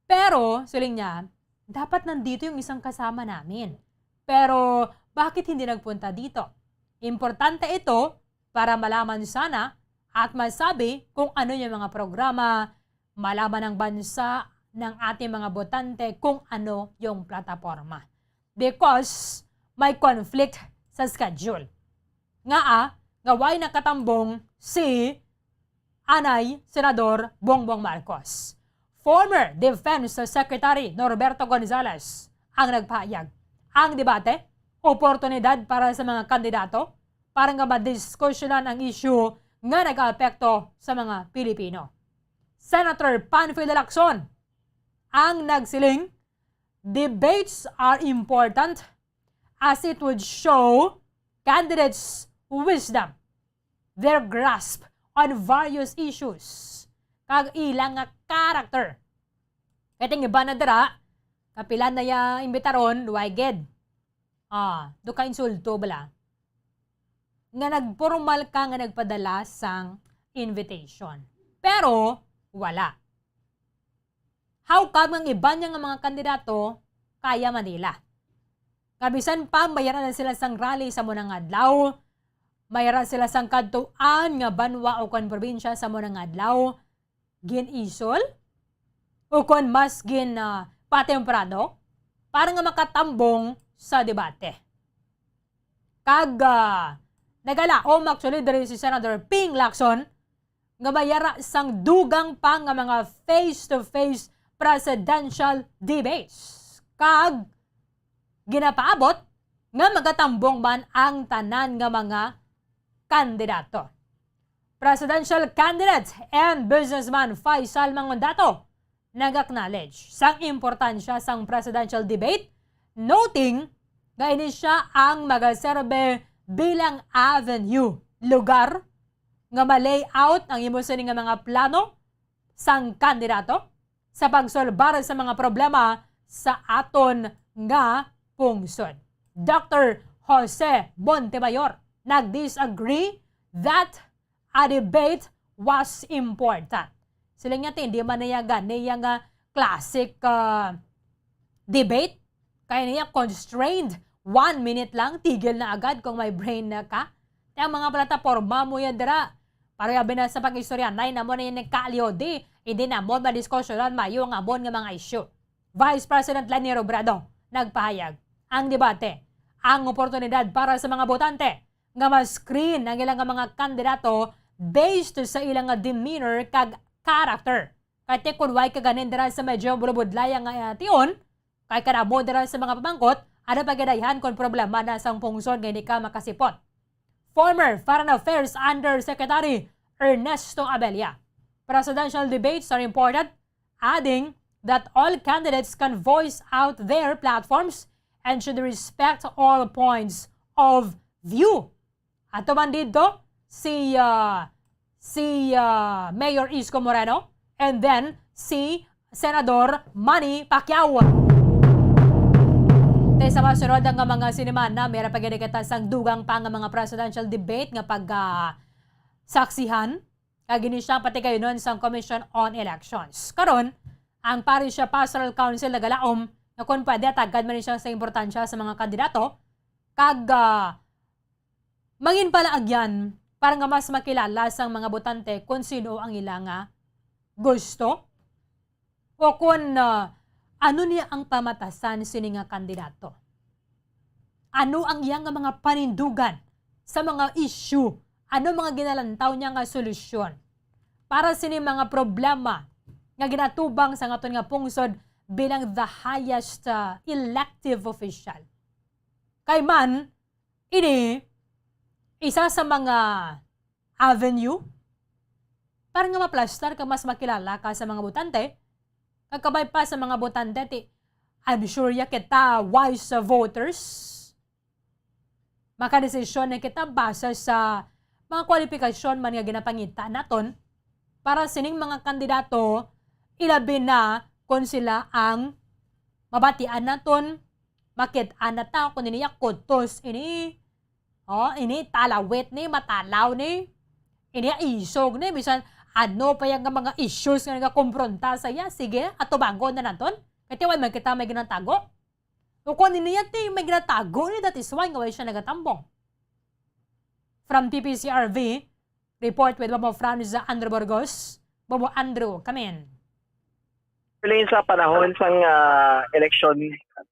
Pero, siling niya, dapat nandito yung isang kasama namin. Pero, bakit hindi nagpunta dito? Importante ito para malaman sana at masabi kung ano yung mga programa, malaman ng bansa ng ating mga botante kung ano yung plataforma. Because may conflict sa schedule. Ngaway nakatambong si Anay Senador Bongbong Marcos. Former Defense Secretary Norberto Gonzales ang nagpahayag. Ang debate, oportunidad para sa mga kandidato para nga madiskusyonan ang issue nga nag-aapekto sa mga Pilipino. Senator Panfilo Lacson ang nagsiling, debates are important as it would show candidates' wisdom, their grasp on various issues, kag ilang nga character. Kating iba na dara, kapilan na ya imbitaron, luwayged. Duka insulto bala. Nga nagpormal ka nga nagpadala sang invitation. Pero, wala. How come ang iba niya nga mga kandidato kaya Manila? Kabisan pa, mayaran na sila sang rally sa munang adlaw, mayaran sila sang kadtuan nga banwa o kon probinsya sa munang adlaw, gin-isol, o kon mas patemprano, para nga makatambong sa debate. Nagalaom actually diri si Senator Ping Lacson nga mayara sang dugang pa nga mga face-to-face presidential debates. Kag ginapaabot nga magatambong man ang tanan nga mga kandidato. Presidential candidate and businessman Faisal Mangundato nag-acknowledge sang importansya sang presidential debate, noting nga ini siya ang magaserbe bilang avenue, lugar nga ma-layout ang imo nga mga plano sang kandidato sa pagsolbar sa mga problema sa aton nga pungsod. Dr. Jose Montemayor nag-disagree that a debate was important. Sila nga hindi man niya nga classic debate, kaya niya constrained 1 minute lang, tigil na agad kung may brain na ka. Ang mga plataforma mo yan dira, parayabi na sa pag-istorya, nay na mo na yan nagkaalyo di, hindi na mo madiskusyonan mayo nga mo nga mga issue. Vice President Leni Robredo nagpahayag, ang debate, ang oportunidad para sa mga botante nga ma-screen ang ilang mga kandidato based sa ilang demeanor kag character. Kaya kung why ka ganin dira sa medyo bulubudlaya nga tion, kaya ka na mo dira sa mga pamangkot, ano pagadayan kung problema na sang pungsod nga hindi ka makasipot. Former Foreign Affairs Undersecretary Ernesto Abella. Presidential debates are important, adding that all candidates can voice out their platforms and should respect all points of view. At man dito, si Mayor Isko Moreno and then si Senador Manny Pacquiao. Tayo sa masunod ang mga siniman na mayroon pagkakita sang dugang pa nga mga presidential debate nga saksihan kagini siya pati kayo nun sa Commission on Elections. Karon, ang Parish Pastoral Council nagalaom na kung pwede tagad man siya sa importansya sa mga kandidato kag mangin pala agyan para nga mas makilala sang mga botante kung sino ang ilang gusto o kung ano niya ang pamatasan sini nga kandidato. Ano ang iyang mga panindugan sa mga issue? Ano mga ginalantaw niya nga solusyon para sini mga problema nga ginatubang sa ngaton nga pungsod bilang the highest elective official. Kay man, ini isa sa mga avenue para nga maplastar ka mas makilala ka sa mga botante. Kagkabay pa sa mga botante, I'm sure ya kita wise voters. Makadesisyon na kita basa sa mga kwalifikasyon man nga ginapangita naton para sining mga kandidato ilabi na kung sila ang mabatian naton, makitaan na ta kung iniyak kutos ini talawit ni, matalaw ni, ini isog ni, bisan ano pa yung mga issues nga nagakompronta sa iya, sige, atubango na naton. Kaya wala man kita may ginatago. O kung niya may ginatago ni, that is why nga siya nagatambong. From PPCRV, report with Bobo Franz Andrew Burgos. Bobo Andrew, come in. Sa panahon sang election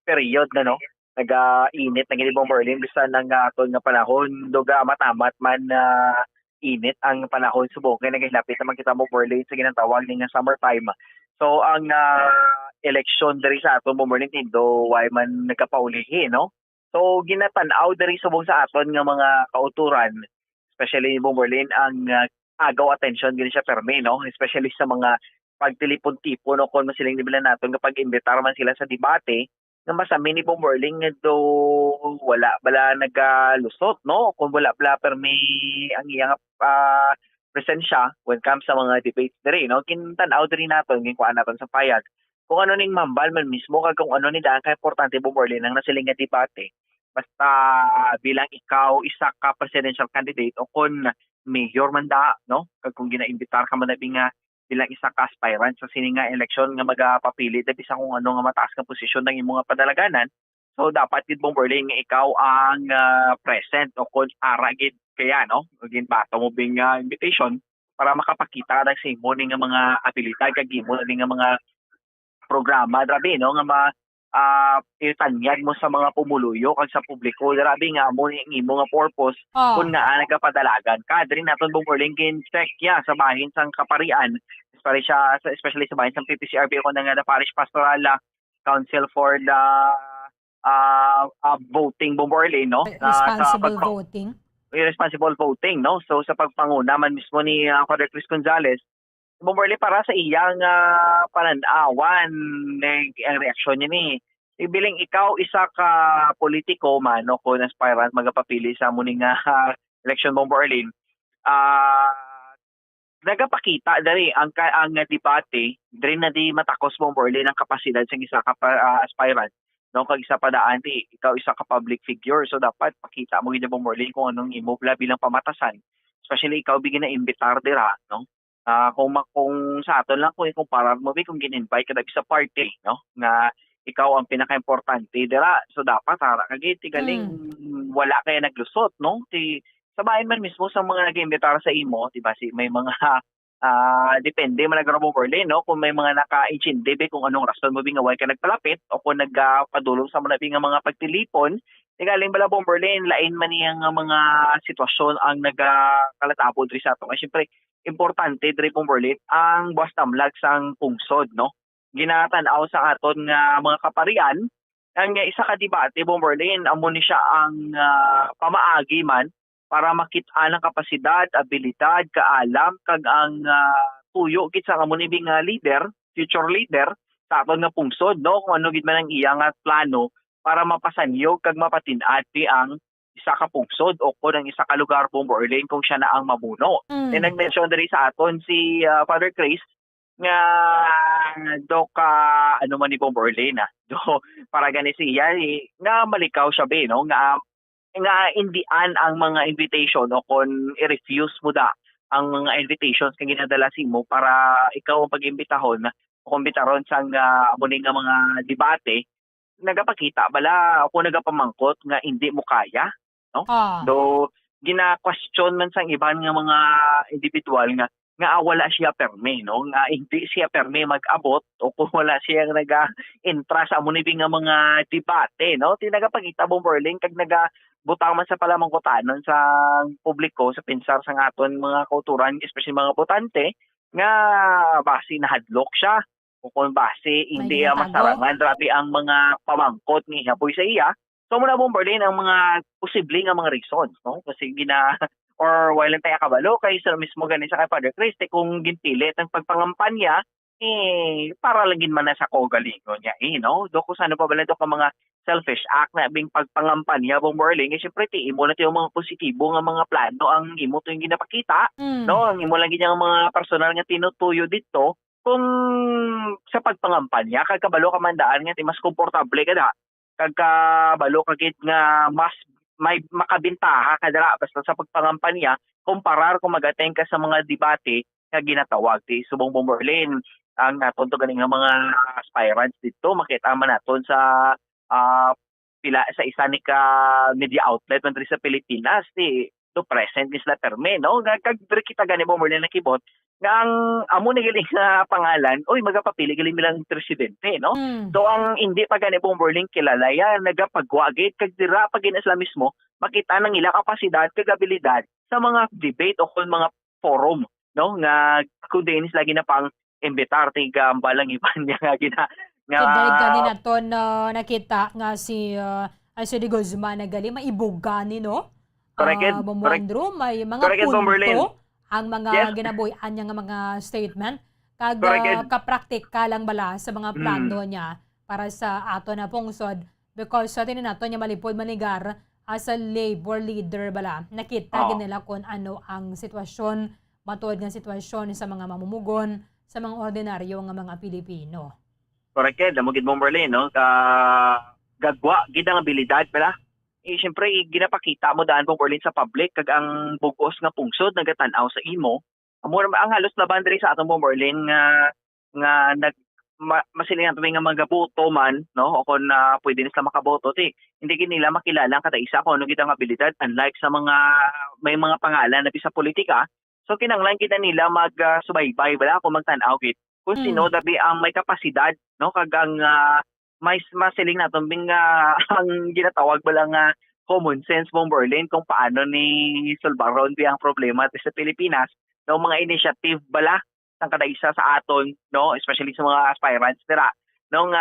period na no, nag-init ng Ilibong Berlin bisa ng aton nga panahon duga matamat man init ang panahon subong kay naghilapit naman kita mo Berlin sa ginatawag ning summertime. So ang election diri sa aton mo Berlin tindo why man nagkapaulihi no. So ginatan-aw diri subong sa aton nga mga kauturan, especially ni Berlin ang agaw attention gini siya permi no, especially sa mga pagtilipon-tipon o kung masiling nibilan natin kapag imbitar man sila sa debate nga masami ni Berlin nga do wala bala nagalusot no, kung wala bala permi ang iyang presensya when comes sa mga debates diri no, kintan-aw diri naton ginkuan naton sa payag kung ano ning mambal man mismo kag kung ano ni daan ka importante Berlin ang nasiling nga debate basta bilang ikaw isa ka presidential candidate o kung mayor man da no, kag kung ginaimbitar ka man nga bilang isa ka aspirant sa sininga election nga magapapili dabi sa kung ano nga mataas nga posisyon ng imong padalaganan. So dapat gid Berlin nga ikaw ang present o kung aragid kaya no, ginbato mo bing invitation para makapakita dag sa imo ning mga abilidad kag imo ning mga programa grabe no nga itanyag mo sa mga pumuluyo kag sa publiko grabe nga amo ning imo nga purpose kun nga nagapadalagan ka diri naton Berlin gin check ya sa bahin sang kaparian especially sa bahin sang PPCRB ko nga the Parish Pastoral Council for the voting Berlin no, responsible voting responsible voting no. So sa pagpanguna man mismo ni Father Chris Gonzales Bumberly para sa iyang pananawan ang reaksyon niya ni. Ibiling ikaw isa ka politiko man o kung aspirant magapapili sa muning election Bumberly. Nagapakita dali ang debate diri na di matakos Bumberly ng kapasidad sa isa ka aspirant. No, kag isa pa daan ikaw isa ka public figure, so dapat pakita mo gid Bumberly kung anong imo bilang pamatasan. Especially ikaw bigyan na imbitar dira, no? Kung sa aton lang kung ikumparar mo kung gin-invite ka sa party, no, nga ikaw ang pinaka-importante dira, so dapat hara kagid ti galing wala kay naglusot, no, ti sabayan man mismo sa mga nag-imbitar sa imo, di ba, may mga depende man nagro Bumberly, no, kung may mga naka-intindi kung anong rason mo bingaway ka nagpalapit o kung nagpadulong sa mga mga pagtilipon. Galing bala Bumberly, lain man niyang mga sitwasyon ang nagkalatapod rin sa ato. Siyempre, importante diri Bumberly ang buwas tamlag sang pungsod, no? Ginatanaw sa aton nga mga kaparian, ang isa ka debate Bumberly, amo ni siya ang pamaagi man para makita ang kapasidad, abilidad, kaalam, kag ang tuyo gid sa amo ni leader, future leader sa aton nga pungsod, no? Kung ano gid man ang iyang plano para mapasanyog kag mapatin-ati ang isa ka pungsod o kung ang isa ka lugar Bumberly kung siya na ang mamuno. Nag-mention diri sa aton si Father Chris nga do ka ano man ni Bumberly na do para gani siya nga malikaw siya be, no, nga indian ang mga invitation o kung i-refuse mo da ang mga invitations kang ginadala mo para ikaw ang pag-imbitahon o kumbitaron sa amuning nga mga debate, nagapakita bala o kung nagapamangkot nga hindi mo kaya, no? Do gina-question man sang iban nga mga individual nga wala siya perme, no, nga hindi siya perme mag-abot o kung wala siya naga-intra sa amuning nga mga debate, no? Tinagapakita Bumberly kag butang man sa palamangkotanon sa publiko sa pinsar sa aton mga kauturan, especially mga botante nga base nahadlok siya o kung base hindi masarangan grabe ang mga pamangkot ni Hapoy sa iya. So muna Bumberly ang mga posible nga mga reasons, no, kasi or while lang tayo kabalo kay sa mismo ganin sa kay Father Christ kung ginpilit ang pagpangampanya para lagin man na sa kogalingon niya, no, do ko sana pa bala do ka mga selfish act na bing pagpangampanya Bumberly, siyempre ti imo na ti mga positibo nga mga plano ang imo to yung ginapakita, no, ang imo lang gid mga personal nga tinutuyo dito kung sa pagpangampanya kag kabalo ka mandaan nga ti mas komportable ka da kag kabalo ka gid nga mas may makabintaha ka dira basta sa pagpangampanya kumparar kung mag-attend ka sa mga debate nga ginatawag ti subong Bumberly. Ang naton to ganing nga mga aspirants dito makita man naton sa pila sa isa ni ka media outlet man sa Pilipinas do present ni sila terme, no, kag kita gani Bumberly nakibot nga ang amo ni giling pangalan oy magapapili giling bilang presidente, no. So ang hindi pa gani Bumberly kilala ya nagapagwagit kag dira pag isla mismo makita nang ila kapasidad kag abilidad sa mga debate o kung mga forum, no, nga kudinis lagi na pang imbitar ti gambalang iban niya nga Dahil kanina to nakita nga si de Guzman na gali maibugani, no? Bumwandro, may mga punto ang mga ginabuhian niya nga mga statement. Kag kapraktika lang bala sa mga plano niya para sa ato na pungsod. Because sa tinin nato niya malipod manigar as a labor leader bala. Nakita nila kung ano ang sitwasyon, matuod nga sitwasyon sa mga mamumugon, sa mga ordinaryo nga mga Pilipino. Correct, damo gid Bumberly, no, gagwa gid ang abilidad pala. Siyempre ginapakita mo daan Bumberly sa public kag ang bugos nga pungsod nagatanaw sa imo. Ang halos laban diri sa atong Bumberly nga masilingan nga mga boto man, no, o kung pwede nila makaboto hindi gid nila makilala ang kataisa kung ano gid ang abilidad unlike sa mga may mga pangalan na sa politika. So kinahanglan kita nila magsubaybay bala kung magtan-aw gid kung sino dabi ang may kapasidad, no, kag ang may masiling naton bing ang ginatawag bala nga common sense Bumberly kung paano ni solbaron ang problema sa Pilipinas, no, mga initiative bala sang kadaisa sa aton, no, especially sa mga aspirants dira nung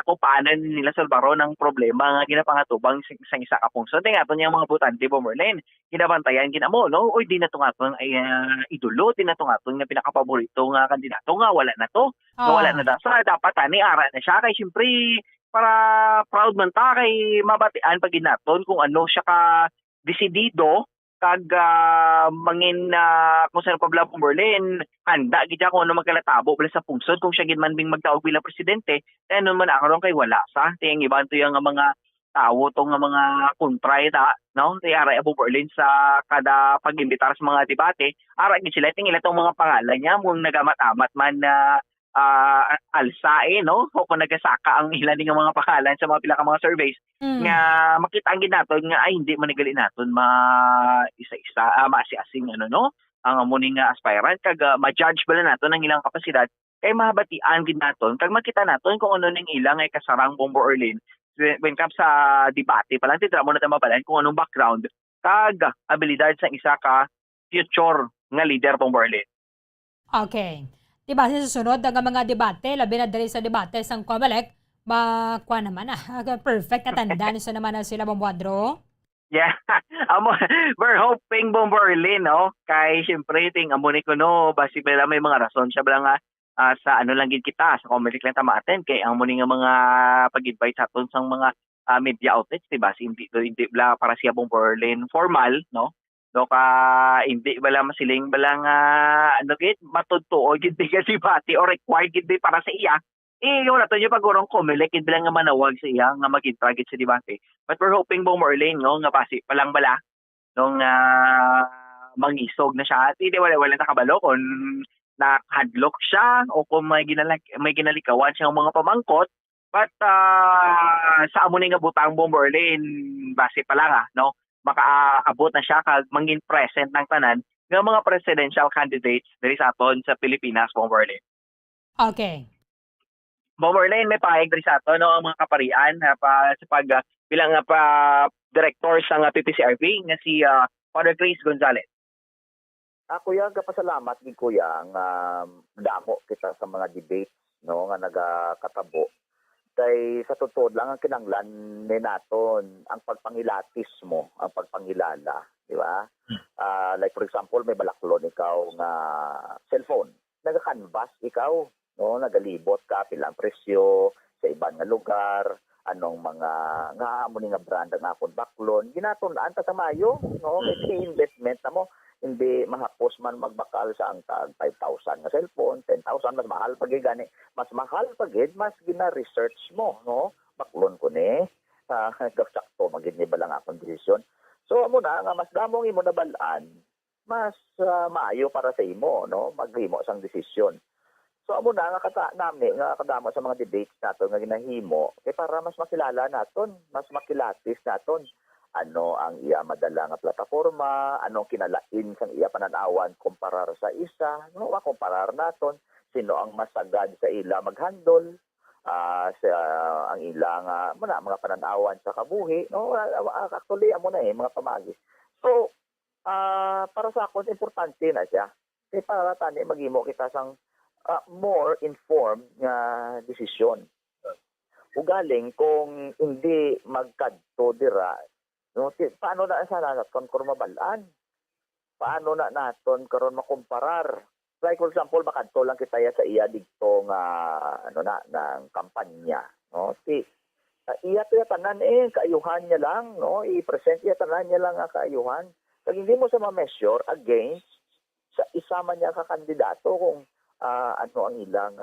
kung paano nila solbaro ng problema nga ginapangatubang sa isa ka pungsod. Nga to niya mga butante Bomberlin. Ginabantayan ginamo no. Oy di na to nga to ay idolo, di na to nga to nga pinakapaborito nga kandidato nga wala na to. Nga wala na da. So dapat ani ara na siya kay syempre para proud man ta kay mabatian pag ginaton kung ano siya ka desidido kag mangin kung saan pabla Bomberlin handa gid kung ano magkalatabo bala sa pungsod kung siya gid man bing magtaog bilang presidente ano man akaron kay wala sa tiyang iban to yung mga tawo to nga mga kontray ta no ti ara Bomberlin sa kada pag-imbitar sa mga debate ara gid sila tingila tong mga pangalan niya mong nagamat-amat man na alsae no o kung nagasaka ang ilan ng mga pangalan sa mga pila ka mga surveys nga makita ang ginaton nga ay hindi man nagali naton isa-isa maasi-asing ano no ang muning aspirant kag ma-judge bala naton ang ilang kapasidad kay mahabatian gid naton kag makita naton kung ano ning ilang ay kasarang Bomberlin when comes sa debate pa lang titra mo na mabalan kung anong background kag abilidad sa isa ka future nga leader Bomberlin. Okay. Diba, sa susunod ang mga debate, labi na dali sa debate sang COMELEC, makuha naman perfect at tanda sa naman na sila Bomboadro. Yeah, we're hoping Bomberlin, no? Kay siyempre, amo ni ko, no, basi pala may mga rason siya bala nga sa ano lang gid kita, sa COMELEC lang tamaten, kay amo ni nga mga pag-invite sa aton sang mga media outlets, diba? Hindi bala para siya Bomberlin formal, no? No ka hindi bala masiling bala nga ano gid matudtuo gid ka debate or required gid para sa iya wala to yung pagurong COMELEC gid nga manawag sa iya nga mag-intragit sa debate but we're hoping Bomberlin no nga basi palang bala nung mangisog na siya hindi wala nakabalo kung nakahadlok siya o kung may ginalikawan siya ng mga pamangkot but sa amo ni nga butang Bomberlin basi pa lang no makaabot na siya kag mangin present ng tanan ng mga presidential candidates diri sa aton sa Pilipinas, Bomberlin. Okay. Bomberlin, may paayag diri sa aton no, ang mga kaparian sa pag bilang director sa PPCRV nga si Father Chris Gonzalez. Kuya, kapasalamat gid kuya nga damo kita sa mga debates no nga nagakatabo. Kay sa totoo lang ang kinanglan ni naton ang pagpangilatis mo, ang pagpangilala, di ba? Like for example, may balaklon ikaw nga cellphone. Naga-canvas ikaw, no? Nagalibot ka pilang presyo sa ibang nga lugar, anong mga nga amo ni nga brand ang akon baklon. Ginatun-an ta sa mayo, no? May investment na mo. Hindi mahapos man magbakal sa ang tag 5,000 nga cellphone, 10,000 mas mahal pa gid gani. Mas mahal pa gid mas gina-research mo, no? Baklon ko ni sakto magid ni balang akong desisyon. So amo na nga mas damong imo nabalaan, mas maayo para sa imo, no? Maghimo sang desisyon. So amo na nga nami nga kadamo sa mga debates nato nga ginahimo kay para mas makilala naton, mas makilatis naton ano ang iya madala nga plataforma, anong kinalain sang iya pananawan kumparar sa isa, no makomparar naton sino ang masagad sa ila maghandle sa ang ila nga mga pananawan sa kabuhi, no actually amo na mga pamagi. So para sa akon importante na siya kay para tani maghimo kita sang more informed nga desisyon. Ugaling kung hindi magkadto dira no, paano na sana naton karon mabalaan? Paano na naton karon makomparar? Like for example, makadto lang kita sa iya dito nga ng kampanya, no? Iya tanan kaayuhan niya lang, no? I-present iya tanan niya lang nga kaayuhan. Kag hindi mo sa ma-measure against sa isama niya ka kandidato kung ano ang ilang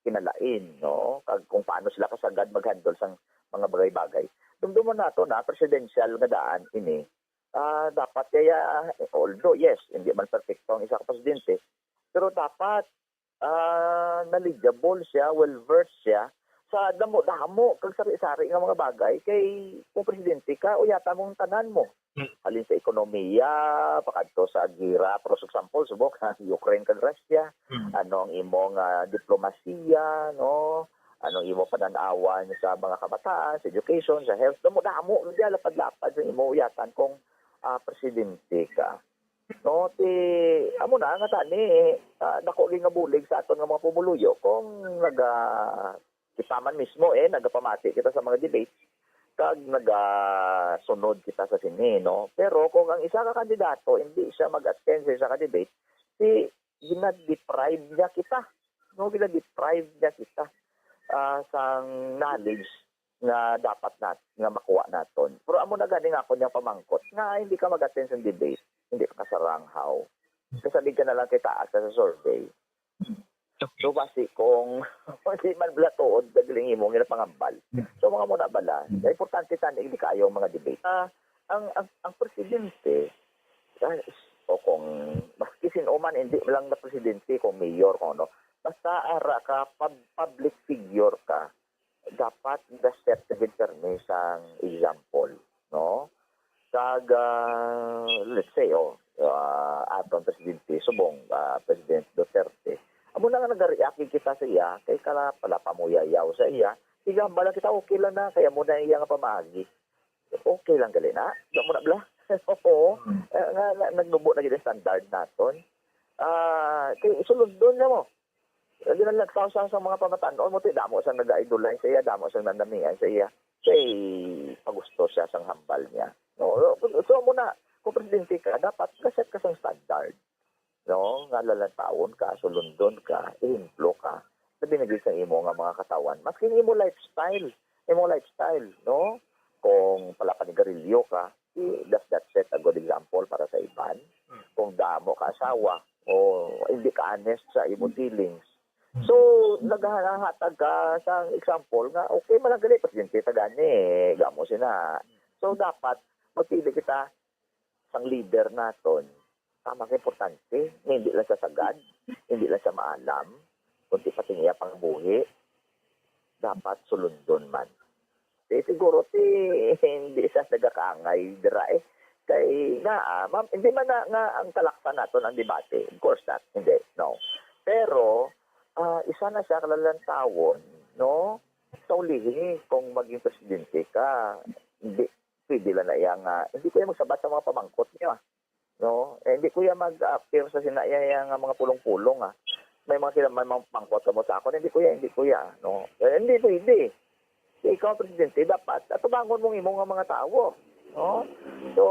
kinalain, no? Kag kung paano sila kasagad mag-handle sang mga bagay-bagay. Dumduman nato na presidential nga daan ini dapat kaya although yes hindi man perfecto ang isa ka presidente pero dapat knowledgeable siya, well versed siya sa damo-damo kag sari-sari nga mga bagay kay kung presidente ka uyata mong tanan mo halin sa ekonomiya pakadto sa gira for example subok Ukraine kag Russia ano ang imong diplomasiya no anong imo pananawan sa mga kabataan, sa education, sa health, damo-damo, hindi lapad-lapad sa imo uyatan kung presidente ka. No, amo na nga tani, dako nga bulig sa aton nga mga pumuluyo kung kita man mismo nagapamati kita sa mga debates kag nagasunod kita sa sini, no? Pero kung ang isa ka kandidato hindi siya mag-attend sa isa ka debate, gina-deprive niya kita. No, gina-deprive niya kita sa knowledge nga dapat nga makuha naton. Pero amo na gani nga ako niyang pamangkot nga hindi ka mag-attend sa debate, hindi ka kasaranghaw. Kasabi ka na lang kita sa survey. So basi kung hindi man blatood, dagaling mo nga pangambal. So mga muna bala, importante tan hindi kayo mga debate. Ang presidente o kung maski sino man hindi lang na presidente kung mayor kung ano, basta ara ka public figure ka, dapat set the sang example, no? Kag let's say atong presidente subong President Duterte. Amo na nga nag-react kita sa iya, kay kala pala pamuyayaw sa iya, tiga bala kita okay lang na, kaya mo na iya nga pamagi. Okay lang gali na, da mo na bala. Oo, nagnubo na gid standard naton. Kay isulod doon na mo. Hindi na nagsaw sa mga pamatanon mo, damo sa nag-idolize sa iya, damo sa nandamihan sa iya. Kay pagusto siya sang hambal niya. No, so mo na, kung presidente ka, dapat kaset ka sang standard. No, nga lalantawon ka, sulundon ka, implo ka. Sabi na sa imo nga mga katawan. Maski imo lifestyle, no? Kung pala panigarilyo ka, does that set a good example para sa iban? Kung damo ka asawa, o hindi ka honest sa imo feelings. So, naghahatag ka sa example nga, okay man lang gali, presidente tagani, gamo sina. So, dapat magpili kita sang leader naton. Tama ka importante, hindi lang siya sagad, hindi lang siya maalam, kundi pati niya pang buhi, dapat sulundon man. Siguro hindi siya nagkakaangay dira kay ma'am, hindi man nga ang talaksan naton ang debate. Of course not, hindi, no. Pero, isa na siya kalalantawon, no? Sa ulihin, kung maging presidente ka, hindi, pwede lang na yang, hindi ko yung magsabat sa mga pamangkot niya. No, hindi ko yan mag-appear sa sinayang mga pulong-pulong May mga pangkot ka mo sa akin, hindi ko yan, no. Hindi pwede. Ikaw presidente dapat atubangon mong imong mga tao, no. So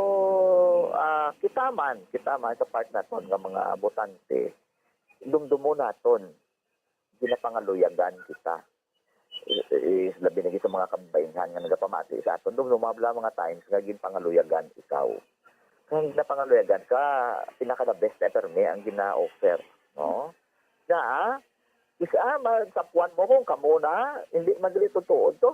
kita man sa part naton nga mga botante, dumdumo naton ginapangaluyagan kita. Labi na sa mga kababayan nga nagapamati sa aton, dumdumo mga times nga ginpangaluyagan ikaw. Kung napangaluyagan ka, pinaka the best ever me ang gina-offer, no? Na, isa, magsapuan mo kung kamo na, hindi magalito tuod to.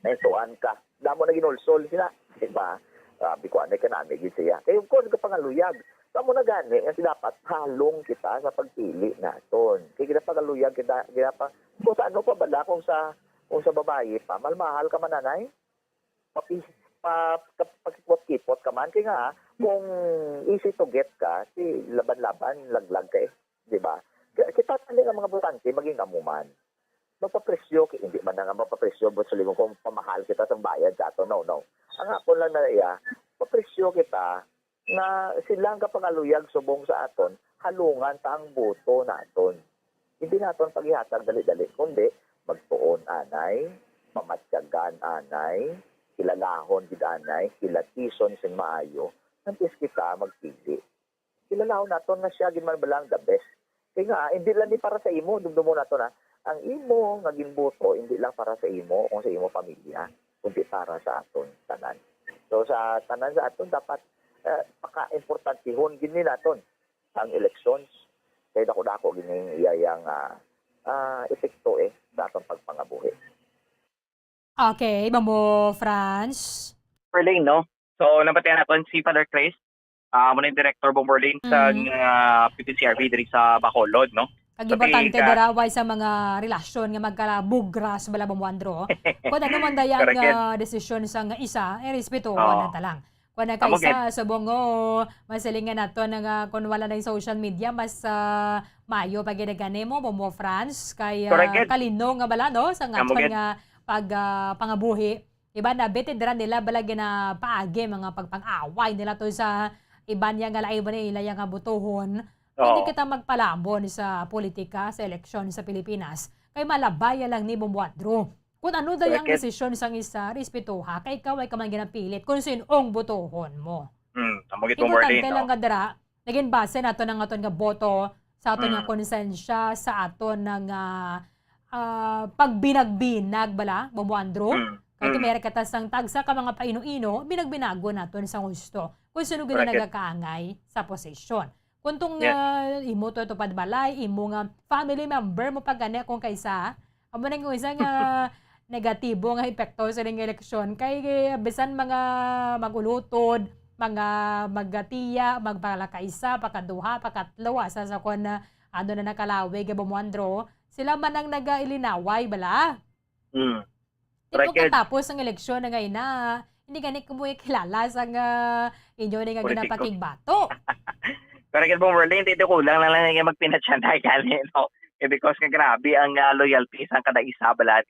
Naituan ka. Damo na ginulsol sila, diba? Sabi ko, anay ka namin, siya. Kaya of course, kapangaluyag. Damo na gani, kasi dapat halong kita sa pagpili naton. Kaya ginapangaluyag, kung sa ano pa bala, kung sa babae pa, malmahal ka mananay, pagkipot-kipot ka man, kaya nga, kung easy to get ka, si laban-laban, laglag ka di ba? Kita tali nga mga botante, maging amuman. Mapapresyo, hindi man nga mapapresyo, but sa limong kung pamahal kita sa bayad sa ato, no. Ang ako lang na iya, papresyo kita, na silang kapangaluyag subong sa aton, halungan ta ang boto naton. Hindi naton paghihatag dali-dali, kundi magtuon anay, mamatyagan anay, kilalahon gidanay, kilatison sin maayo, nantis kita magpili. Kilalahon naton na siya ginman balang the best. Kaya nga, hindi lang ni para sa imo, dumdumo naton ang imo nga ginboto, hindi lang para sa imo o sa imo pamilya, kundi para sa aton tanan. So sa tanan sa aton dapat paka-importantihon gini naton ang elections. Kaya dako-dako gini iyayang epekto sa atong pagpangabuhi. Okay, Bambo France. Berlin, no? So, nabatihan natin si Father Chris, muna yung Director Bomberlin sa PPCRB diri sa Bacolod, no? Kag-importante daraway sa mga relasyon nga magkalabugras bala Bamwandro. Kung ano man dayang desisyon sa nga isa, respetuhan na talang. Kung nakaisa sa bongo, masalingan nato nga kung wala na yung social media, mas mayo pag ginagane mo, Bambo France, kay kalino nga bala, no? Sa nga nga pangabuhi. Iba na betid ran nila balagi na paagi mga pagpang-away nila to sa iba niya nga lain nila nga butuhon. Hindi kita magpalambon sa politika, sa eleksyon sa Pilipinas. kay malabaya lang ni Bumbuadro. Kung ano daw ang Correct. desisyon sang isa, respetuha, kay ikaw ay kamang ginapilit kung sinong botohon mo. Tamugit mo Importante Marlene, lang no? nga dara, naging base nato ng aton nga boto, sa aton Mm. nga konsensya, sa aton ng pagbinagbinag bala, Bumbuandro. Kaya tumera katas ng tagsa ka mga paino-ino, binagbinago naton sa gusto. Kung sino gina Correct. nagakaangay sa posisyon. Kung tong imo to padbalay, imo nga family member mo pag gani kung kaysa, amo nang isa nga negatibo nga epekto sa ning eleksyon kay bisan mga magulutod, mga magatiya, magpalakaisa, pakaduha, pakatlo, asa sa kon na ano na nakalawi ga Bumbuandro, sila man ang nagailinaway bala. Di Correct. pagkatapos ng eleksyon na ngayon na hindi gani kumuya kilala sa inyo na nga Politiko. ginapaking bato. Correct mo Marlene, dito kulang na lang yung magpinatsanay kali, no? Because nga grabe ang loyalty sa kada isa balat.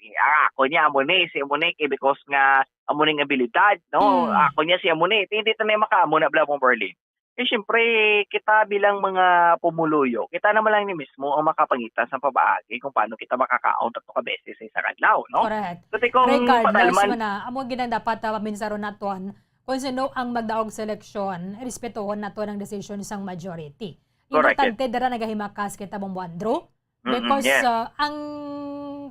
Ako niya amune si amune because nga amune nga abilidad, no? Ako niya si amune. Hindi ta na makaamo na bla mo Marlene. Eh syempre kita bilang mga pumuluyo, kita naman lang ni mismo ang makapangitan sa pabaagi kung paano kita makakaon tatlo ka beses sa isang adlaw, no? Correct. Kasi kung Regardless patalman, mo na, amo ginang dapat paminsaro naton kung sino ang magdaog sa eleksyon, respetuhon nato ang decision sang majority. Correct. Importante dara nagahimakas kita Bumbuandro because ang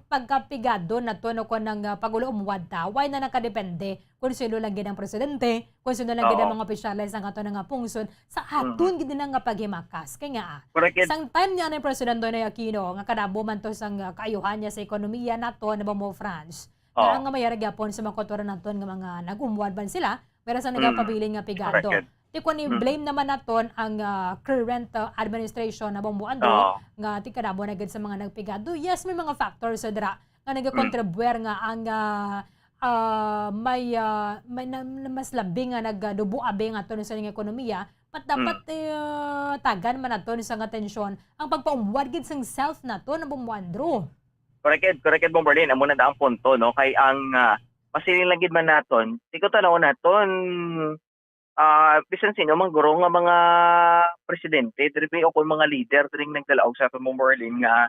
pagkapigado nato no kon ng pagulo-umwad ta, why na nakadepende kung sino lang gid ang presidente, kung sino lang gid ang mga opisyalis ang ato nga pungsod sa aton gid nga paghimakas. Kay nga sang time niya ni President Noynoy Aquino nga kadabo man to sang kaayuhan niya sa ekonomiya nato na Bombo France. Kaya nga mayara gyapon sa mga kultura naton nga mga nag-umwad ban sila, meron sa nagapabiling nga pigado. Di ko ni blame naman naton ang current administration na Bumbuandro nga ti kadabo na gid sa mga nagpigado. Yes, may mga factors sa dira nga nagakontribuer nga ang may mas labing nga nagdubuabe nga aton sa ekonomiya. Pat dapat tagan man naton sa nga tensyon ang pagpaumwad gid sang self naton na Bumbuandro. correct mo Marlene, amo na ang punto, no? Kay ang masilin lang gid man naton, tiko tanaw naton bisan sino mang guro nga mga presidente diri o kung mga leader diri nagdalaog sa Marlene nga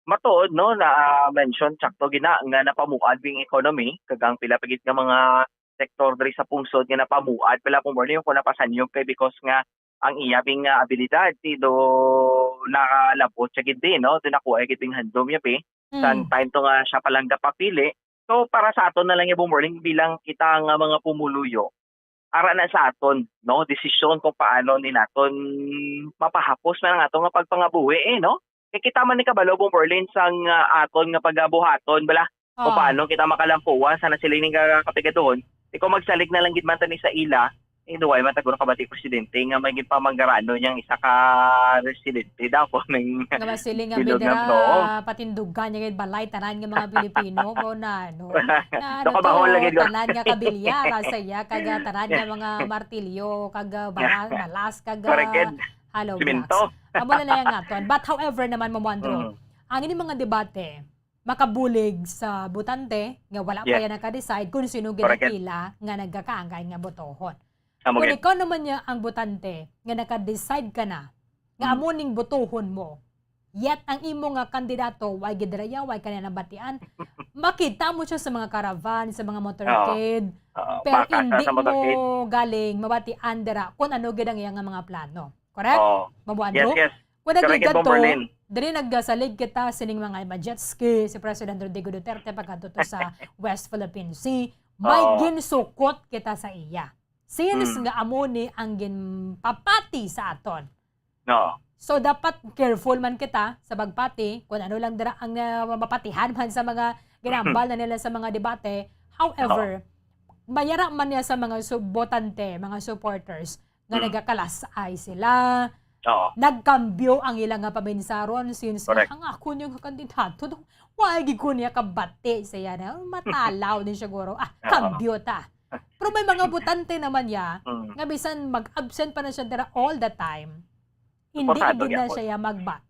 matuod, no, na mention sakto gina nga napamuad bing economy kagang pila pagit nga mga sektor diri sa pungsod nga napamuad pila Marlene kung napasanyog kay because nga ang iya bing abilidad ti do nakalabot sa gid din, no, tinakuha gid bing handom ya pe san time to nga siya palang dapapili. So para sa aton na lang yung Marlene bilang kita nga mga pumuluyo, ara na sa aton, no, desisyon kung paano ni naton mapahapos man ang aton nga pagpangabuhi, no? Kay kita man ni kabalo Marlene sang aton nga pagabuhaton bala. Kung paano kita makalampuan sana sila ning kapigadohon. Ikaw magsalig na lang gid man tani sa ila, duway man taguro kabati presidente nga may gid pamanggarano niyang isa ka residente daw ko ning nga masiling nga bidra patindugan niya gid balay tanan nga mga Pilipino ko na no. So kabahon lagi tanan nga kabilya saya kaga tanan nga mga martilyo kaga balas kaga hello simento. Amo na lang aton. But however naman Bumbuandro, ang ini mga debate makabulig sa butante nga wala pa yan naka-decide kung sino ginapila nga nagkakaangay nga botohon. Kung ikaw naman niya ang botante nga naka-decide ka na nga amuning botohon mo, yet ang imo nga kandidato way gidraya, way kanya nabatian, makita mo siya sa mga caravan, sa mga motorcade, pero hindi mo galing mabatian dira kung ano gid ang iyang mga plano. Correct? Mabuandro? Yes. Kung nagigad to, dali nagsalig kita sining mga jet ski, si President Rodrigo Duterte pagkadto sa West Philippine Sea, may ginsukot kita sa iya. Since nga amoni ang ginpapati sa aton. No. So dapat careful man kita sa pagpati kung ano lang dira ang mapatihan man sa mga ginambal na nila sa mga debate. However, mayara man niya sa mga botante, mga supporters nga nagakalasay sila. Nagkambyo ang ilang nga paminsaron since ang ako niyo nga kandidato wagi ko niya kabati saya na matalaw din siguro. Kambyo ta. Pero may mga butante naman niya, nga bisan mag-absent pa na siya dira all the time, hindi din na siya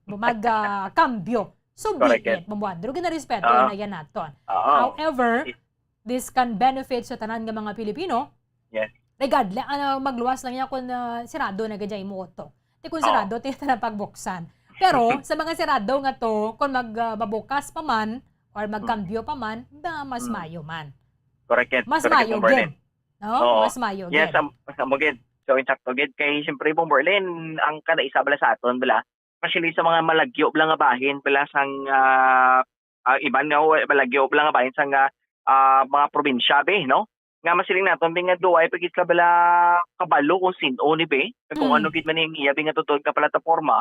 mag-kambyo. So be it, Bumbuandro, ginarespeto na yan naton. However, this can benefit sa tanan nga mga Pilipino. Regardless, magluwas lang niya kung sirado na gadya imoto. Di kung sirado, tayo na pagbuksan. Pero sa mga sirado nga to, kung magbabukas pa man or magkambyo pa man, mas mayo man. Correct. Mas Correct, mayo Bomberlin. gid. No? Oo. Mas mayo Yes, gid. gid. So insakto gid kay siyempre Bomberlin ang kada isa bala sa aton bala. Especially sa mga malagyo bala nga bahin bala sang iban nga malagyo bala nga bahin sang mga probinsya be, no? Nga masiling naton nga duay pagit ka bala kabalo kung sino ni be, kung ano gid man yung iya nga tutod ka plataporma.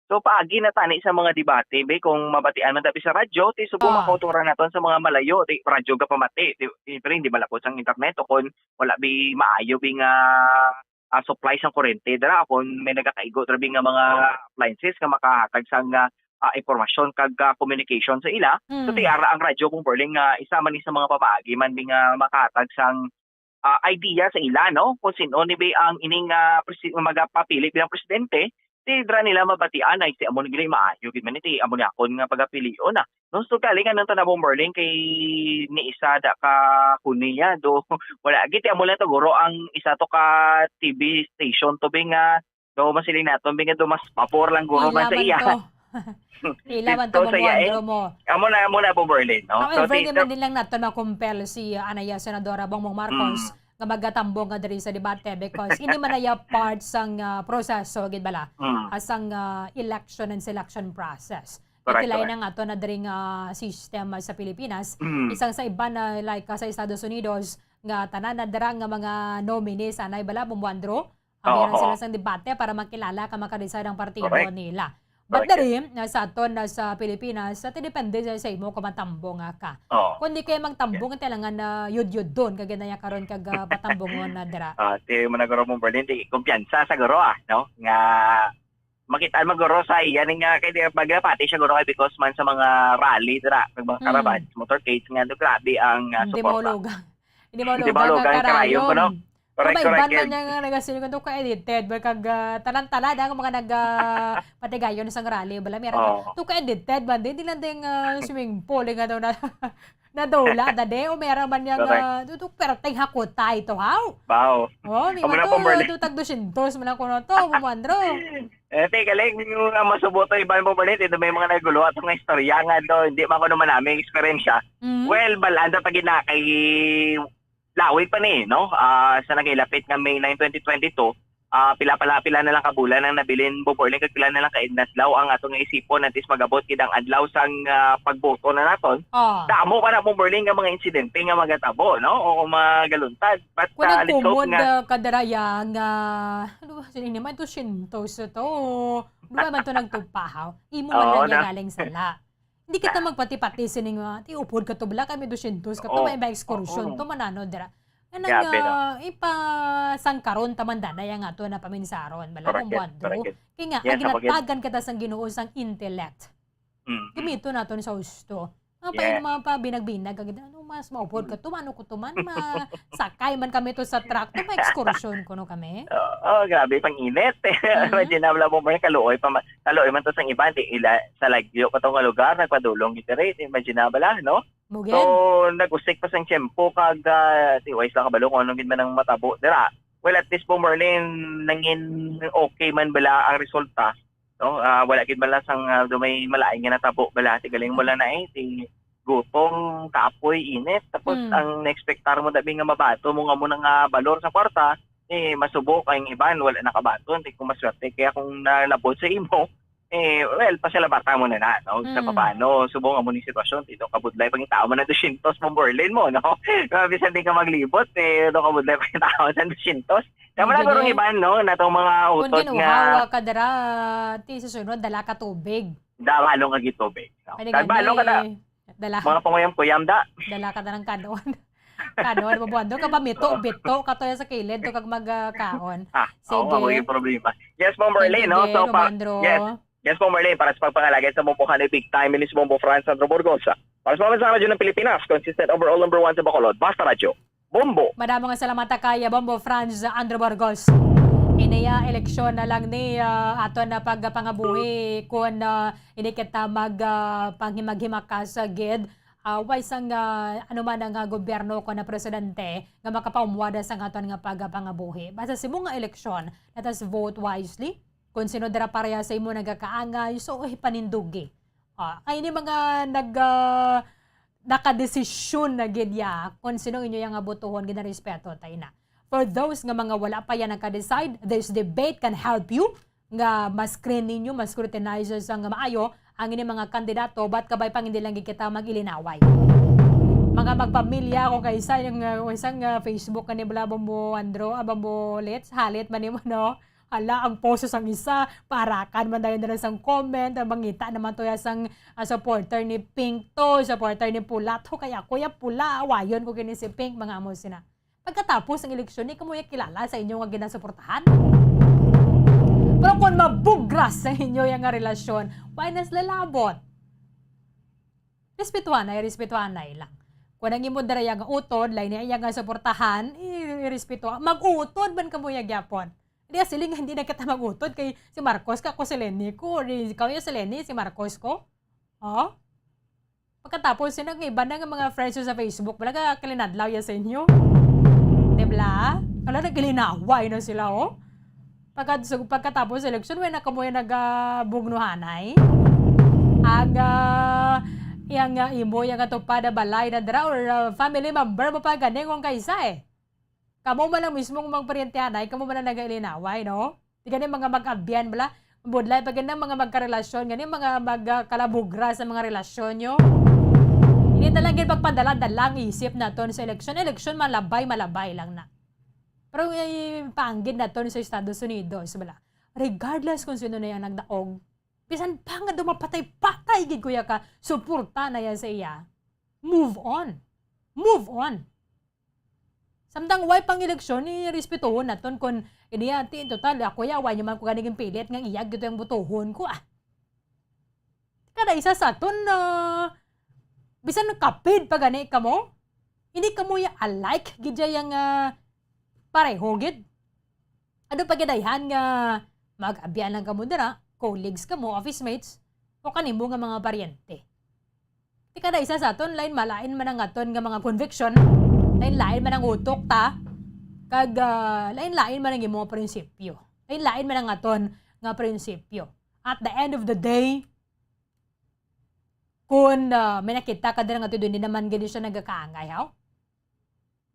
So paagi na tani sa mga debate be kung mabatian man tabi sa radyo, ti subo makauturan naton sa mga malayo, ti radyo ka pamati, pero hindi malapot sang internet o kung wala bi maayo bi nga supply sang kuryente dara kung may nagakaigo trabi nga mga appliances nga makahatag sang impormasyon kag communication sa ila. So tiara ang radyo kung Berling isa man ni sa mga papaagi man bi nga makahatag sang idea sa ila, no? Kung sino ni ba ang ining magapapili bilang presidente, ti dra nila mabatian ay si amo ni maayo gid man iti amo ni akon nga pagapilion na. No, so galingan nang tanabong Berling kay ni isa da ka kuniya do wala gid amo lang to guro ang isa to ka TV station to bi nga do masiling naton bi nga do mas papor lang guro man sa iya. Ilawan to mo mo. Amo na po Berlin, no? However, naman din lang natin makumpel si Anaya Senadora Bongbong Marcos nga magatambong nga diri sa debate because hindi man aya part sang proseso gid bala asang election and selection process. Itilay na nga to na diri nga system sa Pilipinas. Isang sa iba na like sa Estados Unidos nga tanan na dara nga mga nominees anay bala bumuandro. Abiran sila sang debate para makilala ka makadeside ang partido nila. But dari sa aton sa Pilipinas, depende sa imo kung matambong ka. Kung di kayo magtambong, kailangan na yud-yud doon, kaganaya karon kag patambongon na dira. Ti mo nagoro mo Berlin, di kumpiyansa sa guro no? Nga makita magoro sa iyan nga kay magapati siya guro kay because man sa mga rally dira, mga caravans, motorcades nga do grabe ang suporta. Hindi mo lugang ang karayon ko no. Correct. Iban man niya nga nagasin ko ka edited kag tanan-tanan ang mga patigayon sa rally bala meron to ka edited man din lang ding swimming pool nga daw na nadola dade o meron man yang to perteng hakotay to how. Wow. May to tag 200 man ko no to bumandro. Teka lang, yung masubuto iban mo Berlin, ito may mga nagulo at mga istorya nga do, hindi man ko naman namin eksperyensya. Well, balanda pag ina kay lawig pa ni, no? Sa nagilapit nga May 9, 2022, pila na lang kabulan ang nabilin Boborling kag pila na lang kaidnadlaw ang atong isipon natis magabot kidang adlaw sang pagboto na naton. Damo pa na Boborling nga mga insidente nga magatabo, no? O magaluntad. But let's hope nga kadaraya nga ano ba sinin naman to shintos to. Duwa man to nagtupahaw. Imo man lang galing sala. Hindi kita magpati-pati sining ti upod ka to bala kami 200 ka to may excursion to manano dira. Nang ipasangkaron tamanda na yang ato na paminsaron bala kung buwadro. Kaya nga ginatagan kita sang Ginoo sang intellect. Gimito naton sa gusto. Paano mga pa binag-binag ano mas maupod ka to ano ko to man sakay man kami to sa truck to may excursion kuno kami. Grabe pang init. Imagine na wala mo kaluoy man to sang iba di ila sa lagyo katong lugar nagpadulong gitire. Imagine na bala no? Mugen. So nagusik pa sang tiyempo kag wise lang kabalo kung anong gid man ang matabo dira. Well at least po Merlin nangin okay man bala ang resulta. No, wala gid bala sang dumay malaay nga natabo bala ti galing mo lang na ti gutong kapoy init tapos ang na-expectar mo dabi nga mabato mo nga mo nang balor sa kwarta masubok ang iban wala nakabaton ti kung maswerte kaya kung nalabot sa imo well pasalabata mo na no sa paano subong nga mo ni sitwasyon dito kabudlay pang tao mo na 200 mo Berlin mo no bisan di ka maglibot do kabudlay pang tao sa 200 kamo na gurong iban no natong mga utot nga hawa ka dara ti susunod dala ka tubig dawalo nga gitubig kadbalo ka na dala mga panguyam-kuyam da dala ka na ng kanon kanon mabuando ka pa bito ka to sa kilid to kag magkaon sige problema yes mo Berlin no so Yes po Marlene, para sa pagpangalagay sa Bombo Hanay Big Time, Minis Bombo France Sandro Borgosa. Para sa mga radyo ng Pilipinas, consistent overall number 1 sa Bacolod, Basta Radyo, Bombo. Madamo nga salamat kaya Bombo France Andro Borgos. Inaya eleksyon na lang ni ato na pagpangabuhi kung hindi kita panghimaghimaka sa gid. Wais ang anuman ang gobyerno ko na presidente nga makapaumwada sa aton nga pagpangabuhi. Basta si mga eleksyon, let us vote wisely. kung sino dara pareha sa imo nagakaangay, so panindugi. Ay ni mga nakadesisyon na gidya kung sino inyo yung abutuhon, ginarespeto tayo na. For those nga mga wala pa yan naka-decide, this debate can help you nga mas screen ninyo, mas scrutinize sa nga maayo ang ini mga kandidato, ba't kabay pang hindi lang kita mag-ilinaway. Mga magpamilya ko kaysa yung isang Facebook ka ni Blabong mo Andro, abang mo let's halit man mo no. Hala, ang post sang isa, parakan man dayon na sang comment, mangita naman to sang supporter ni Pink to, supporter ni Pula to, kaya kuya Pula, awayon ko kini si Pink, mga amo sina. Pagkatapos ng eleksyon, ni kamuya kilala sa inyo nga ginasuportahan. Pero kung mabugras sa inyo yung relasyon, why nas lalabot? Respetuhan na lang. Kung ang imo dara yang utod, lain niya yang suportahan, irespetuhan. Mag-utod man kamuya gyapon. Hindi siling hindi na kita mag-utod kay si Marcos ka ko si Lenny ko, ikaw yung si Lenny, si Marcos ko. Pagkatapos sinang iba na nga mga friends sa Facebook, wala kalinadlaw ya sa inyo. Diba? Wala nagkilinaway na sila Pagkatapos election, wala na kamuya nagabugnuhanay. Yang imo yang atupad na balay na dra or family member mo pa ganing kung kaisa Kamu man lang mismo mang paryentehanay, kamu man lang nag-ilinaway, no? Di ganyan mga mag-abyan bala, budlay pag ganyan mga magkarelasyon, ganyan mga magkalabugra sa mga relasyon nyo. Hindi talaga pagpadala-dalang isip na to sa eleksyon. Eleksyon malabay lang na. Pero panggid na to sa Estados Unidos, bala. Regardless kung sino na yan nagdaog, bisan pa nga dumapatay-patay gid kuya ka, suporta na yan sa iya. Move on. Samtang way pang eleksyon, respetuhon naton kung iniati total, ako way nyo man ko ganiging pilit, nga iyag dito yung butuhon ko Kada isa sa aton bisan kapid pa gani ka mo, hindi ka mo alike, gidya yung pareho gid. Ano pa gidayhan nga mag-abyan lang ka mo dira, colleagues ka mo, office mates, o kanimo nga mga paryente. Di kada isa sa aton, lain malain man ang aton nga mga conviction, lain man ang utok ta, kag lain man ang imong prinsipyo. Lain man ang aton nga prinsipyo. At the end of the day, kung may nakita ka din nga doon, hindi naman gani siya nagkakaangay,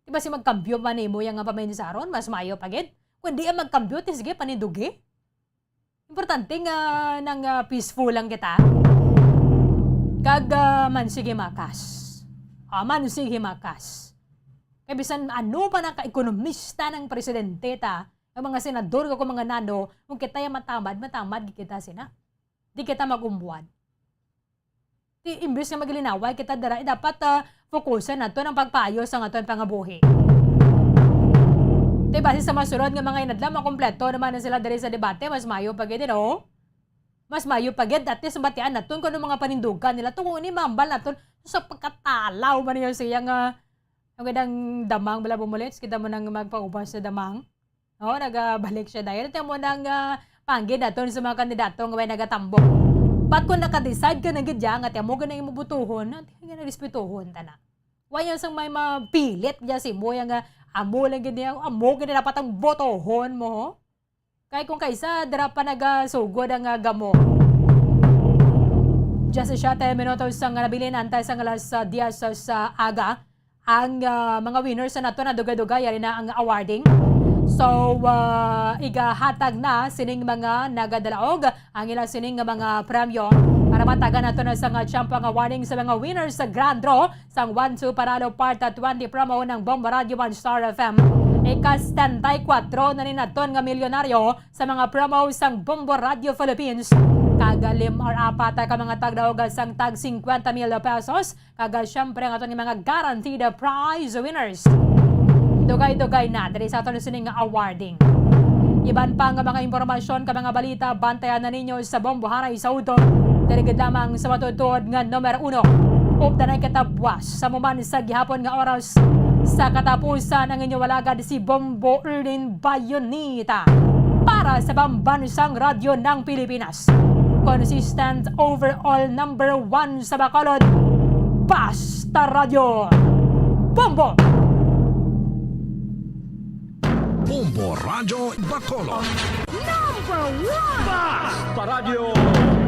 Diba si magkambyo man mo yung paminisaron, mas mayo pagid. Kung di magkambyo, sige, panidugi. Importante nga nang peaceful lang kita. Kag mansige makas. Mansige makas. Kaya bisan ano pa na ka-ekonomista ng presidente ta, ang mga senador ko mga nano, kung kita yung matamad kita sina. Di kita magumbuan. Imbes nga maglinaway kita dara, dapat fokusan nato ng pagpaayos ang aton pangabuhi. Diba sa masunod nga mga inadla, makompleto naman na sila diri sa debate, mas mayo pagid Mas mayo pagid, at least batian naton kung mga panindugan nila, kung ni mambal naton sa pagkatalaw man niyo siya nga ang gadang damang bala bumulits, kita mo nang magpaubas sa damang. Nagabalik siya dahil. Ito mo nang panggid naton sa mga kandidato nga may nagatambok. Pat kung naka-decide ka na gidya, at mo ganang imubutuhon, at nga respetuhon ta na. Wayan sang may mapilit dya si mo, yung amo lang ganyan, amo ganyan dapat ang botohon mo. Kaya kung kaisa, dara pa nagasugod ang gamo. Just siya, 10 minutos sang nabilin, antay sang alas 10 sa aga, ang mga winners sa nato na dugay-dugay, yari na ang awarding. So, igahatag na sining mga nagadalaog ang ilang sining mga premyo para matagan nato na sa champion awarding sa mga winners sa Grand Draw sa 1-2 Panalo Part 20 promo ng Bombo Radio 1 Star FM. Ika-74 na naton nga milyonaryo sa mga promo sang Bombo Radio Philippines. Kagalim or apat ka mga tagdaog sang tag 50 mil pesos. Kaga syempre ang aton mga guaranteed prize winners. Dugay-dugay na diri sa aton sining awarding. Iban pa nga mga impormasyon ka mga balita, bantayan na ninyo sa Bombohanay sa Udon. Diri lamang sa matutod nga numero 1. Updanay katabwas sa muman sa gihapon nga oras sa katapusan ang inyong walagad si Bombo Erlin Bayonita para sa Pambansang Radyo ng Pilipinas. Consistent overall number 1 sa Bacolod, Basta Radio Bombo! Bombo Radio Bacolod. Number 1! Basta Radio